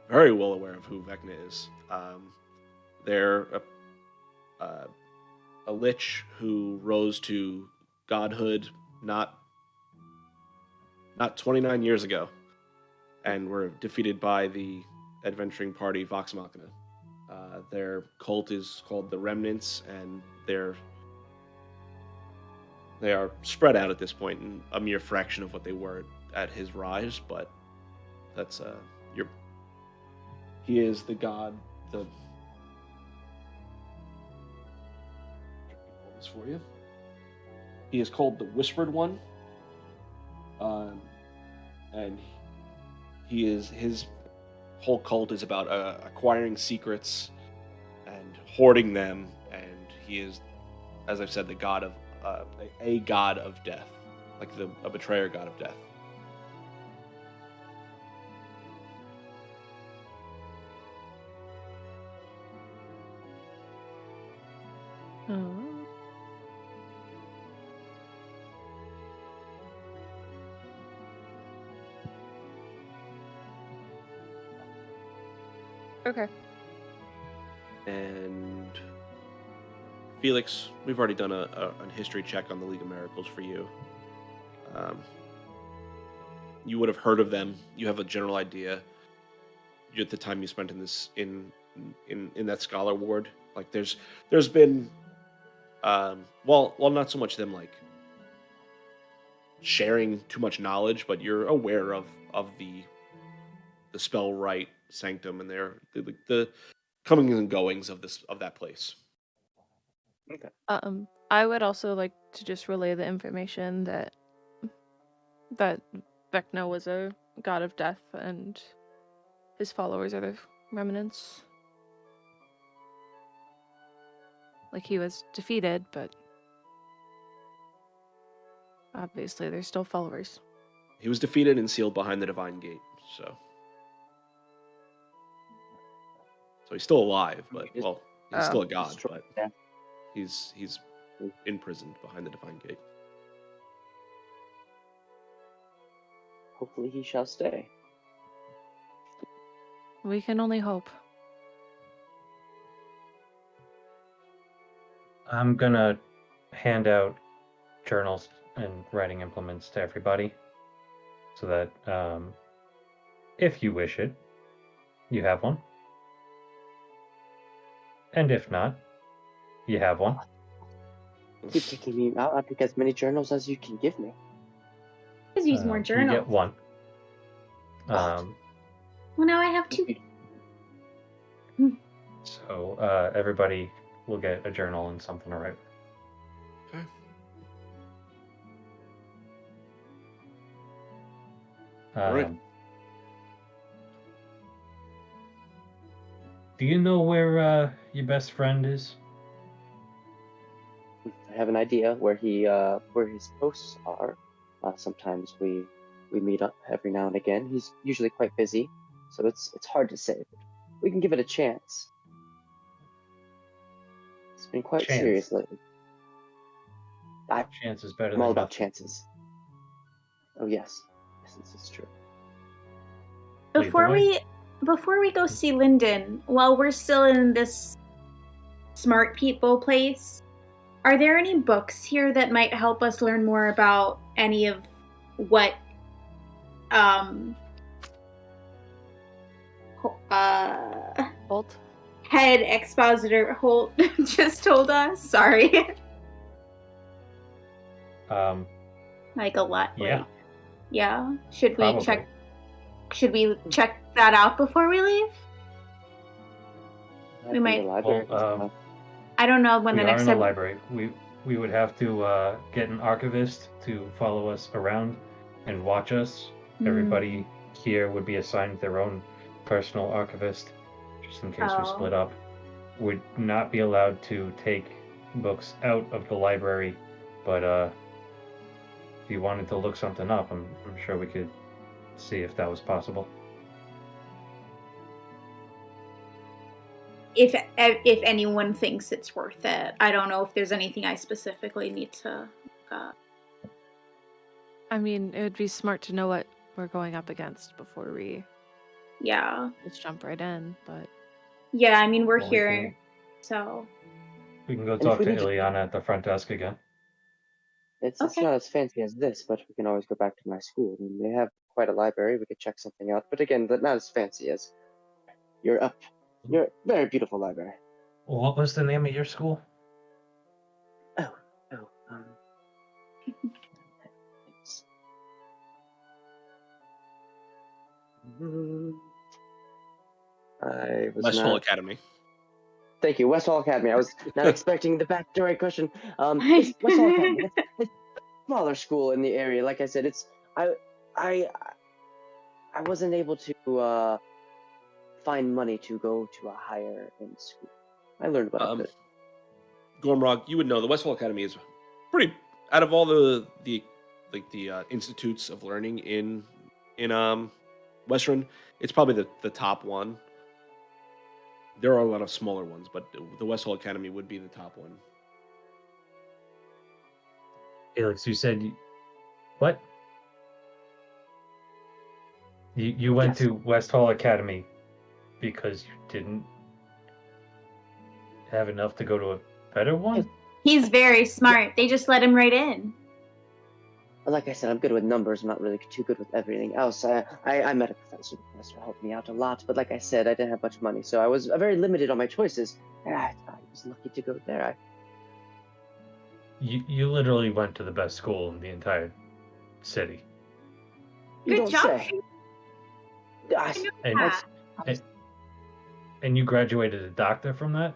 very well aware of who Vecna is. They're a lich who rose to godhood not 29 years ago, and were defeated by the adventuring party Vox Machina. Their cult is called the Remnants, and their They are spread out at this point, and a mere fraction of what they were at his rise. But that's he is the god. Pull this for you. He is called the Whispered One, and his whole cult is about acquiring secrets and hoarding them. And he is, as I've said, the god of a god of death, like a betrayer god of death. Oh. Okay. And Felix, we've already done a history check on the League of Miracles for you. You would have heard of them. You have a general idea. At the time you spent in this in that scholar ward, like there's been, well, not so much them like sharing too much knowledge, but you're aware of the spell right sanctum and the comings and goings of that place. Okay. I would also like to just relay the information that Vecna was a god of death and his followers are the remnants. Like, he was defeated, but obviously they're still followers. He was defeated and sealed behind the divine gate, so he's still alive, but he's still a god, but he's imprisoned behind the divine gate. Hopefully he shall stay. We can only hope. I'm gonna hand out journals and writing implements to everybody so that if you wish it, you have one. And if not, you have one. Keep taking me out. I'll take as many journals as you can give me. Let's use more journals. You get one. Well, now I have two. So everybody will get a journal and something to write. Okay. Right. Do you know where your best friend is? I have an idea where his posts are. Sometimes we meet up every now and again. He's usually quite busy, so it's hard to say. But we can give it a chance. It's been quite serious lately. Chance is better I'm than all about nothing. chances. Oh yes, this is true. Before we go see Lyndon, while we're still in this smart people place, are there any books here that might help us learn more about any of what Holt? Head Expositor Holt just told us? Sorry. Like a lot. Yeah. Like, yeah. Should Probably. we check that out before we leave? We might. Well, I don't know when we the are next in the time. library. We would have to get an archivist to follow us around and watch us. Everybody here would be assigned their own personal archivist, just in case we split up. Would not be allowed to take books out of the library, but if you wanted to look something up, I'm sure we could see if that was possible. If anyone thinks it's worth it, I don't know if there's anything I specifically need to. I mean, it would be smart to know what we're going up against before we. Yeah. Just jump right in, but. Yeah, I mean we're Well, here, so. We can go And talk if to we need to- Ileana at the front desk again. It's Okay. not as fancy as this, but we can always go back to my school. I mean, they have quite a library. We could check something out. But again, not as fancy as your very beautiful library. What was the name of your school? I was West Hall not. Academy. Thank you, West Hall Academy. I was not expecting the backstory question. It's West Hall Academy. It's a smaller school in the area. Like I said, I wasn't able to find money to go to a higher end school. I learned what I could. Gormrog, you would know the West Hall Academy is pretty, out of all the institutes of learning in Western, it's probably the top one. There are a lot of smaller ones, but the West Hall Academy would be the top one. Felix, you said what? You went to West Hall Academy because you didn't have enough to go to a better one? He's very smart. They just let him right in. Like I said, I'm good with numbers. I'm not really too good with everything else. I met a professor. The professor helped me out a lot. But like I said, I didn't have much money, so I was very limited on my choices. I was lucky to go there. You literally went to the best school in the entire city. Good job. And you graduated a doctor from that?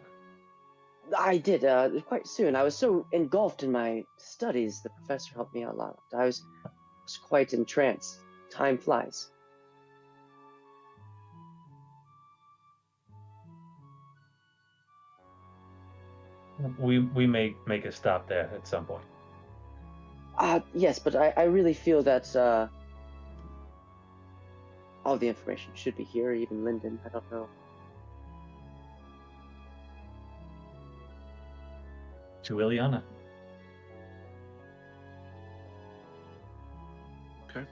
I did, quite soon. I was so engulfed in my studies, the professor helped me out a lot. I was quite entranced. Time flies. We may make a stop there at some point. Yes, but I really feel that all the information should be here, even Lyndon. I don't know. To Ileana. Okay.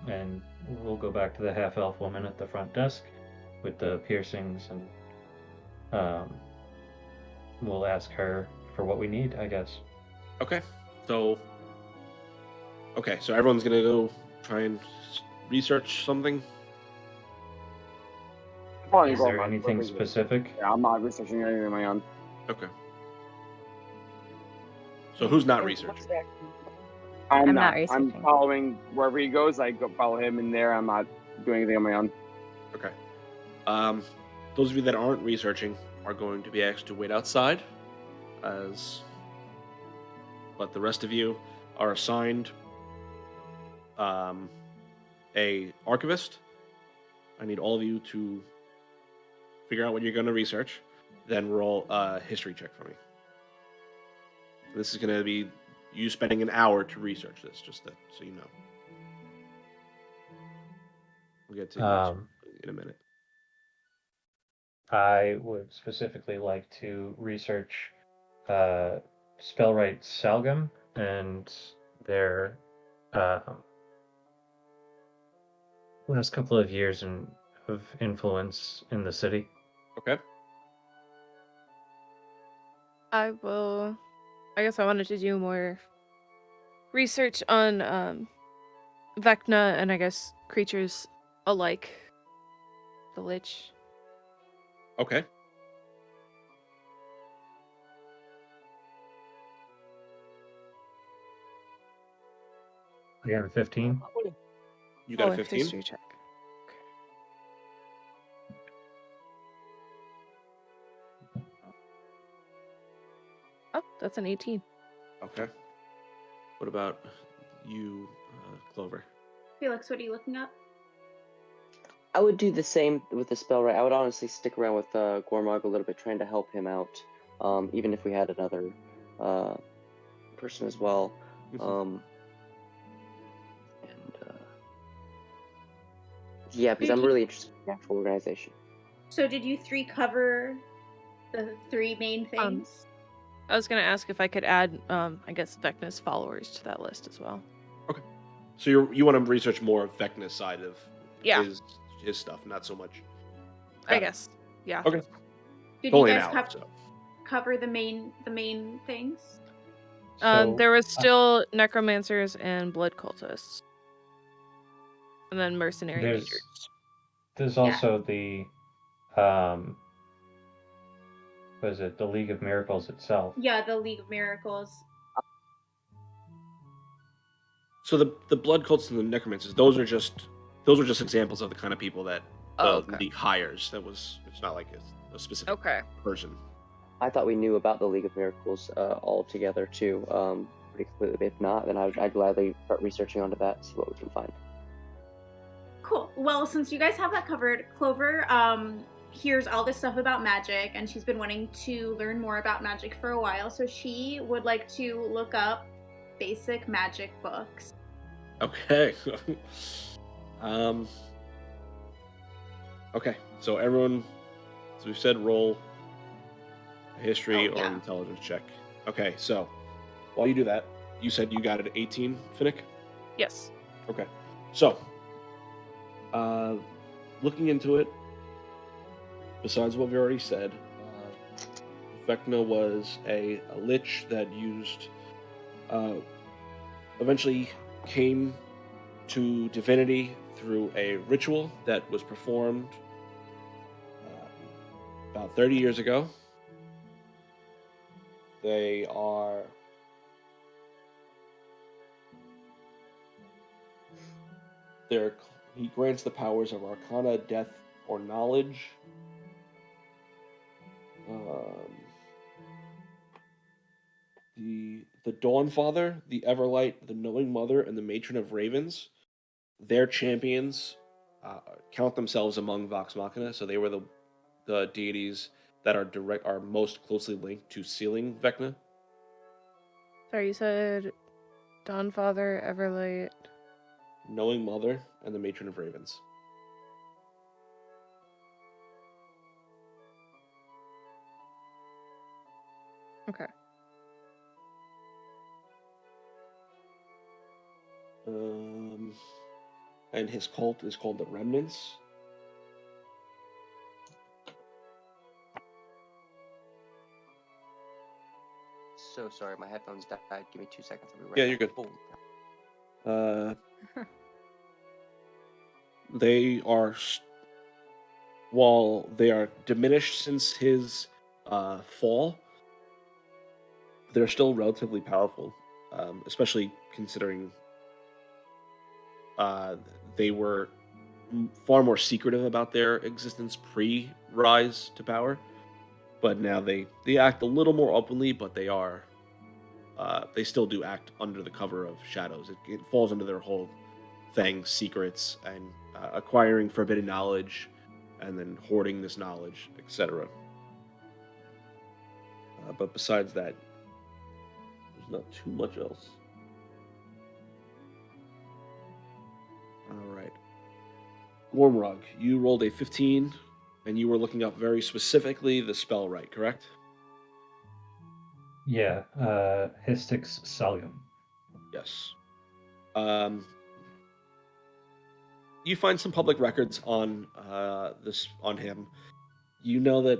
And we'll go back to the half-elf woman at the front desk with the piercings, and we'll ask her for what we need, I guess. Okay. So everyone's gonna go try and research something. Is there anything specific? Yeah, I'm not researching anything on my own. Okay. So who's not researching? I'm not researching. I'm following wherever he goes. I go follow him in there. I'm not doing anything on my own. Okay. Those of you that aren't researching are going to be asked to wait outside, but the rest of you are assigned a archivist. I need all of you to figure out what you're going to research, then roll a history check for me. This is going to be you spending an hour to research this, just so you know. We'll get to it in a minute. I would specifically like to research Spellwright Salgam and their last couple of years of influence in the city. Okay. I guess I wanted to do more research on Vecna and I guess creatures alike. The Lich. Okay. I got a 15. You got a 15? History check. Oh, that's an 18. Okay. What about you, Clover? Felix, what are you looking up? I would do the same with the Spellwright. I would honestly stick around with Gormog a little bit, trying to help him out, even if we had another person as well. Yeah, because I'm really interested in the actual organization. So did you three cover the three main things? I was going to ask if I could add, I guess, Vecna's followers to that list as well. Okay. So you want to research more of Vecna's side of his stuff, not so much. I guess. Yeah. Okay. Did Only you an guys hour, cover the main things? There was still necromancers and blood cultists. And then mercenary majors. There's also the what is it? The League of Miracles itself. Yeah, the League of Miracles. So the blood cults and the necromancers, those are just examples of the kind of people that the hires. It's not like a specific person. I thought we knew about the League of Miracles altogether too, pretty completely. If not, then I'd gladly start researching onto that, see what we can find. Cool. Well, since you guys have that covered, Clover hears all this stuff about magic, and she's been wanting to learn more about magic for a while, so she would like to look up basic magic books. Okay. Okay, so everyone, so we've said roll a history or intelligence check. Okay, so while you do that, you said you got an 18, Finnick? Yes. Okay, so looking into it, besides what we already said, Vecna was a lich that used, eventually came to divinity through a ritual that was performed about 30 years ago. He grants the powers of Arcana, Death, or Knowledge. The Dawnfather, the Everlight, the Knowing Mother, and the Matron of Ravens, their champions count themselves among Vox Machina, so they were the deities that are most closely linked to sealing Vecna. Sorry, you said Dawnfather, Everlight, Knowing Mother, and the Matron of Ravens. Okay. And his cult is called the Remnants. So sorry, my headphones died. Give me 2 seconds. I'll be right Yeah, back. you're good. They are, while they are diminished since his fall, they're still relatively powerful, especially considering they were far more secretive about their existence pre-rise to power. But now they act a little more openly, but they still do act under the cover of shadows. It falls under their whole thing, secrets and acquiring forbidden knowledge, and then hoarding this knowledge, etc. But besides that, there's not too much else. All right. Wormrug, you rolled a 15, and you were looking up very specifically the spell right, correct? Yeah, Hystix Salium. Yes. You find some public records on on him. You know that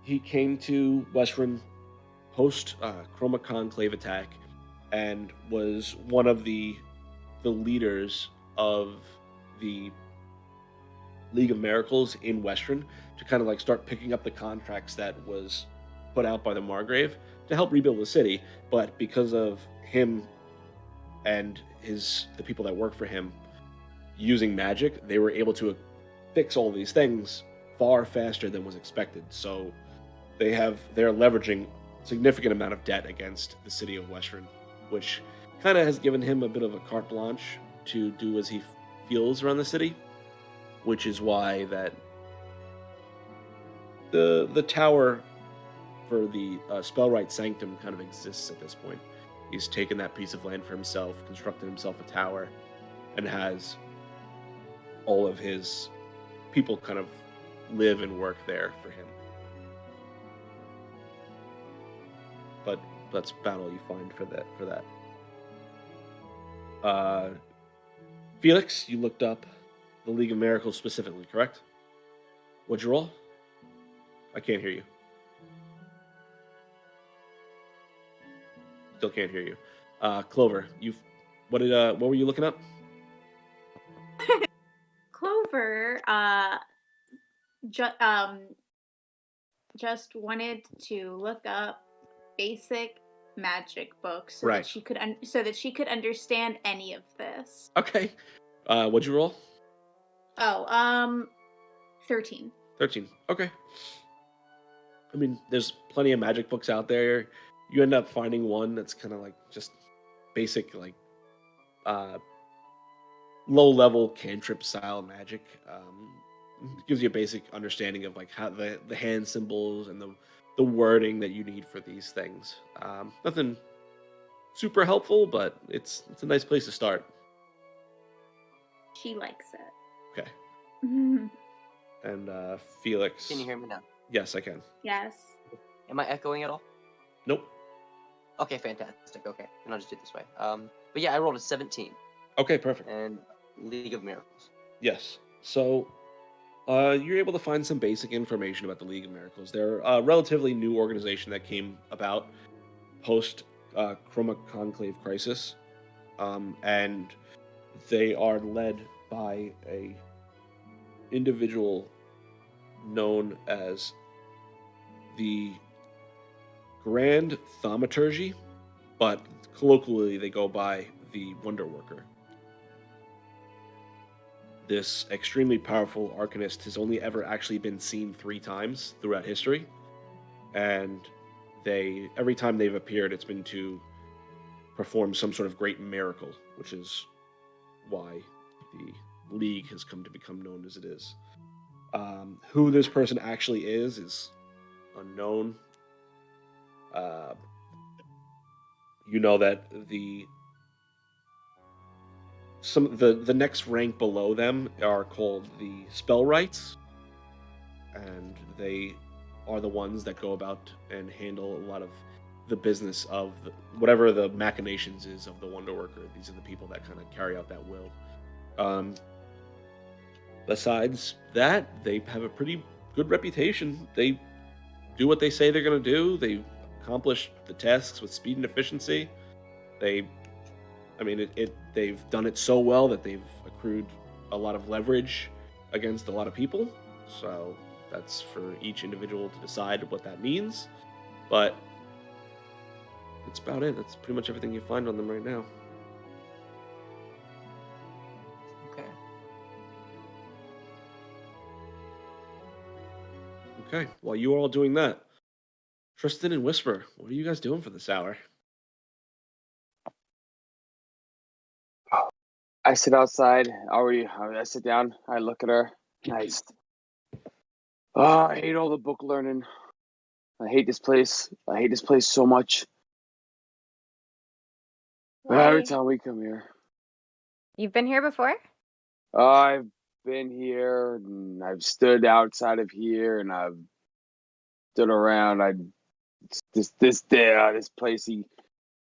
he came to Westruun post Chroma Conclave attack and was one of the leaders of the League of Miracles in Westruun to kind of like start picking up the contracts that was put out by the Margrave to help rebuild the city. But because of him and the people that work for him using magic, they were able to fix all these things far faster than was expected. So they're leveraging a significant amount of debt against the city of Westruun, which kind of has given him a bit of a carte blanche to do as he feels around the city, which is why that the tower for the Spellwright Sanctum kind of exists at this point. He's taken that piece of land for himself, constructed himself a tower, and has all of his people kind of live and work there for him. But that's about all you find for that. Felix, you looked up the League of Miracles specifically, correct? What'd you roll? I can't hear you. Still can't hear you. Clover, what were you looking up? Clover just wanted to look up basic magic books so Right. that she could understand any of this. Okay. What'd you roll? 13. 13. Okay. I mean, there's plenty of magic books out there. You end up finding one that's kind of like just basic, like low-level cantrip style magic. Gives you a basic understanding of like how the hand symbols and the wording that you need for these things. Nothing super helpful, but it's a nice place to start. She likes it. Okay. Mhm. And Felix. Can you hear me now? Yes, I can. Yes. Am I echoing at all? Nope. Okay, fantastic. Okay, then I'll just do it this way. But yeah, I rolled a 17. Okay, perfect. And League of Miracles. Yes. So you're able to find some basic information about the League of Miracles. They're a relatively new organization that came about post Chroma Conclave Crisis, and they are led by a individual known as the Grand Thaumaturgy, but colloquially they go by the Wonder Worker. This extremely powerful arcanist has only ever actually been seen 3 times throughout history, and every time they've appeared, it's been to perform some sort of great miracle, which is why the League has come to become known as it is. Who this person actually is unknown. You know that the next rank below them are called the Spellwrights, and they are the ones that go about and handle a lot of the business of whatever the machinations is of the Wonder Worker. These are the people that kind of carry out that will. Besides that, they have a pretty good reputation. They do what they say they're going to do. They accomplish the tasks with speed and efficiency. They've done it so well that they've accrued a lot of leverage against a lot of people. So that's for each individual to decide what that means. But that's about it. That's pretty much everything you find on them right now. Okay. Okay, while you are all doing that, Tristan and Whisper, what are you guys doing for this hour? I sit outside. I sit down. I look at her. I hate all the book learning. I hate this place. I hate this place so much. Why? Every time we come here. You've been here before? I've been here, and I've stood outside of here, and I've stood around. This place.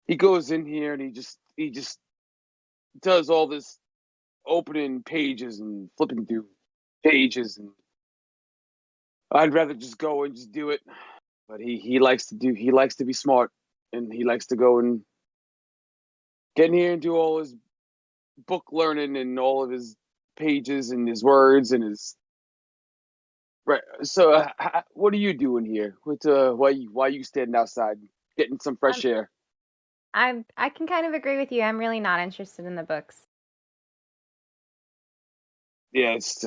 He goes in here, and he just does all this opening pages and flipping through pages, and I'd rather just go and just do it. But he likes to be smart, and he likes to go and get in here and do all his book learning and all of his pages and his words and his right. So what are you doing here? Why you standing outside getting some fresh air? I can kind of agree with you. I'm really not interested in the books. Yeah, it's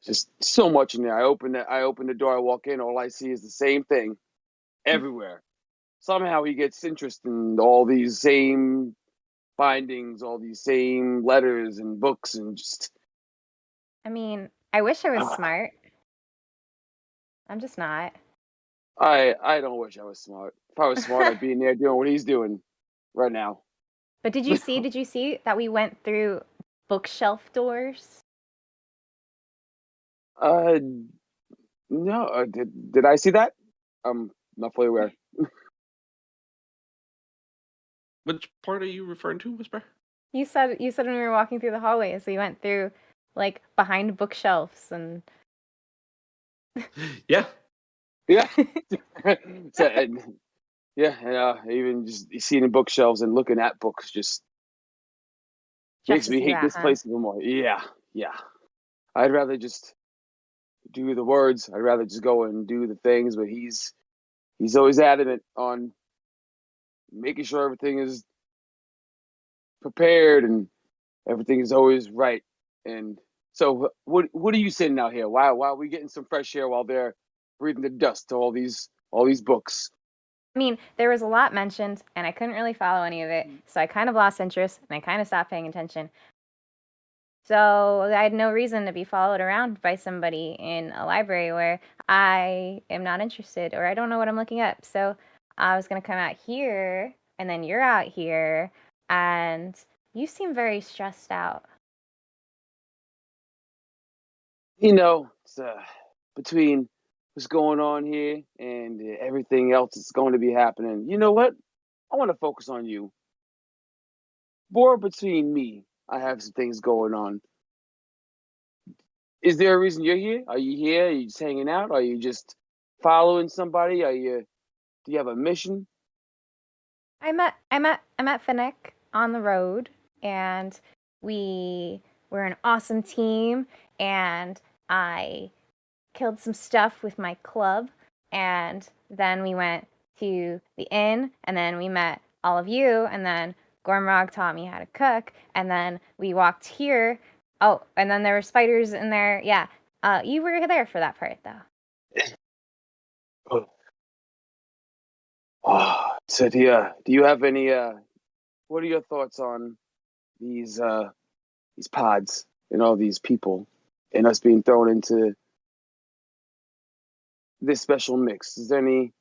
just so much in there. I open the door, I walk in, all I see is the same thing everywhere. Somehow he gets interest in all these same findings, all these same letters and books, and just. I mean, I wish I was smart. I'm just not. I don't wish I was smart. If I was smart, I'd be in there doing what he's doing right now. But did you see that we went through bookshelf doors? No. Did I see that? I'm not fully aware. Which part are you referring to, Whisper? You said when we were walking through the hallways, we went through like behind bookshelves and. Yeah. Yeah. Even just seeing the bookshelves and looking at books just makes me hate this place even more. Yeah. I'd rather just do the words. I'd rather just go and do the things, but he's always adamant on making sure everything is prepared and everything is always right. And so, what are you sitting out here? Why are we getting some fresh air while they're breathing the dust to all these books? I mean, there was a lot mentioned, and I couldn't really follow any of it, so I kind of lost interest, and I kind of stopped paying attention. So I had no reason to be followed around by somebody in a library where I am not interested, or I don't know what I'm looking up. So I was going to come out here, and then you're out here, and you seem very stressed out. You know, it's between what's going on here and everything else that's going to be happening. You know what? I want to focus on you. More between me, I have some things going on. Is there a reason you're here? Are you here? Are you just hanging out? Are you just following somebody? Do you have a mission? I met Finnick on the road, and we were an awesome team, and I killed some stuff with my club, and then we went to the inn, and then we met all of you, and then Gormrog taught me how to cook, and then we walked here. Oh, and then there were spiders in there. Yeah. You were there for that part, though. So do you have any what are your thoughts on these pods and all these people and us being thrown into this special mix? Is there any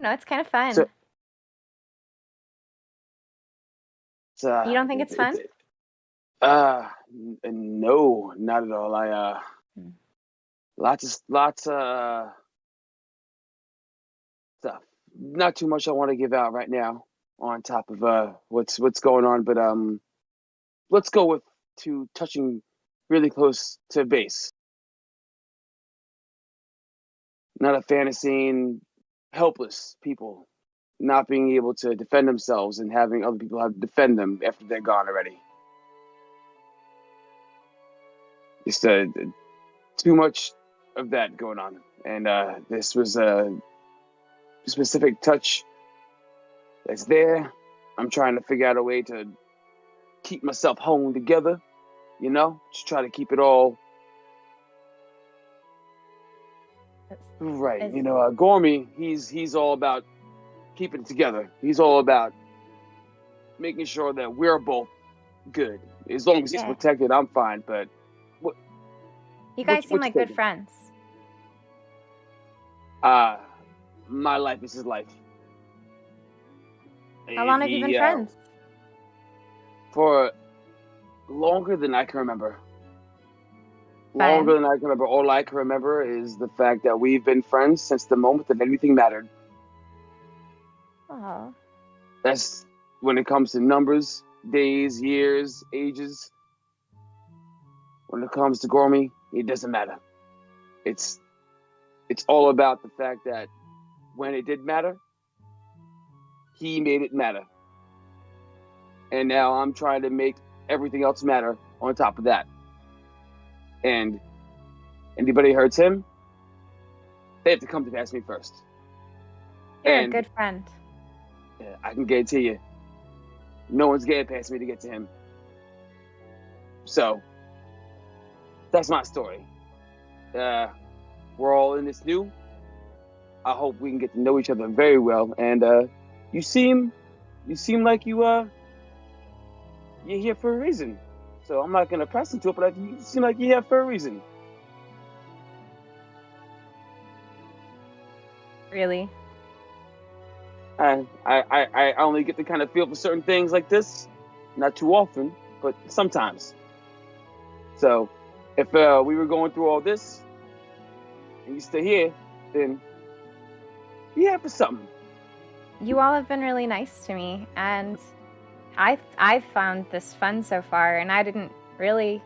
No, it's kind of fun. You don't think it's fun? No, not at all. Lots of stuff. Not too much I want to give out right now on top of what's going on, but let's go with touching really close to base. Not a fan of seeing helpless people not being able to defend themselves and having other people have to defend them after they're gone already. Just too much of that going on. And this was a specific touch that's there. I'm trying to figure out a way to keep myself honed together, just try to keep it all right. Gormy, he's all about keeping it together. He's all about making sure that we're both good. As long as he's protected, I'm fine. But you guys seem like good friends. My life is his life. How long have you been friends? For longer than I can remember. Longer than I can remember. All I can remember is the fact that we've been friends since the moment that anything mattered. Oh. That's when it comes to numbers, days, years, ages. When it comes to Gormy, it doesn't matter. It's all about the fact that when it did matter, he made it matter. And now I'm trying to make everything else matter on top of that. And anybody hurts him, they have to come to ask me first. You're a good friend. I can guarantee you, no one's getting past me to get to him. So, that's my story. We're all in this new. I hope we can get to know each other very well. And you seem like you're here for a reason. So I'm not gonna press into it, but you seem like you're here for a reason. Really? I only get to kind of feel for certain things like this, not too often, but sometimes. So, if we were going through all this, and you stay here, then you're here for something. You all have been really nice to me, and I've found this fun so far, and I didn't really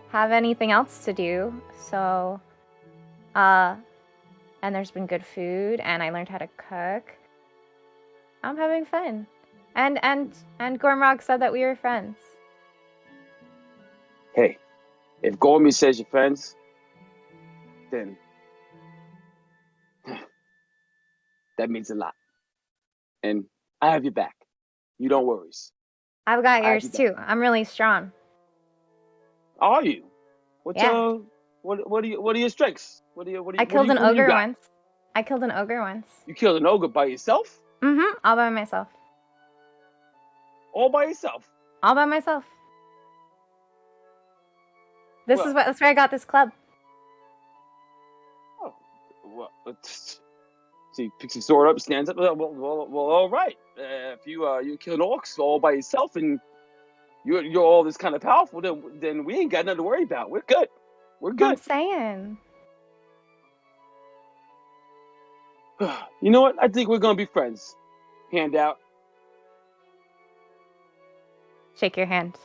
have anything else to do. So, and there's been good food, and I learned how to cook. I'm having fun. And Gormrog said that we were friends. Hey, if Gormy says you're friends, then That means a lot. And I have your back. You don't worry. I've got I have yours your too. I'm really strong. Are you? What's Yeah. what are your strengths? I killed an ogre once. I killed an ogre once. You killed an ogre by yourself? Mm-hmm. All by myself. All by yourself? All by myself. That's where I got this club. Oh, well, so he picks his sword up, stands up. Well, all right. If you kill orcs all by yourself and you're all this kind of powerful, then we ain't got nothing to worry about. We're good. We're good. I'm saying. You know what? I think we're gonna be friends. Hand out. Shake your hand.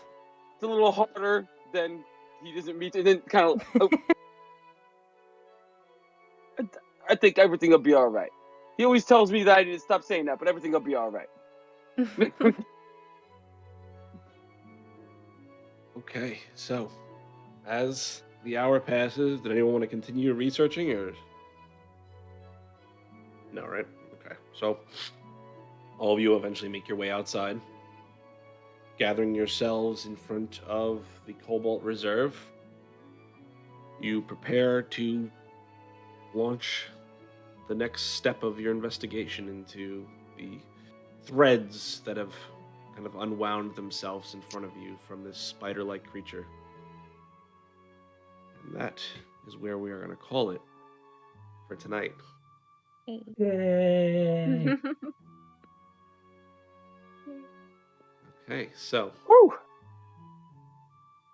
It's a little harder than he doesn't meet, and then kind of. I think everything will be all right. He always tells me that I need to stop saying that, but everything will be all right. Okay, so as the hour passes, did anyone want to continue researching or? No, right? Okay, so all of you eventually make your way outside, gathering yourselves in front of the Cobalt Reserve. You prepare to launch the next step of your investigation into the threads that have kind of unwound themselves in front of you from this spider-like creature. And that is where we are going to call it for tonight. Yay! Okay, so Woo!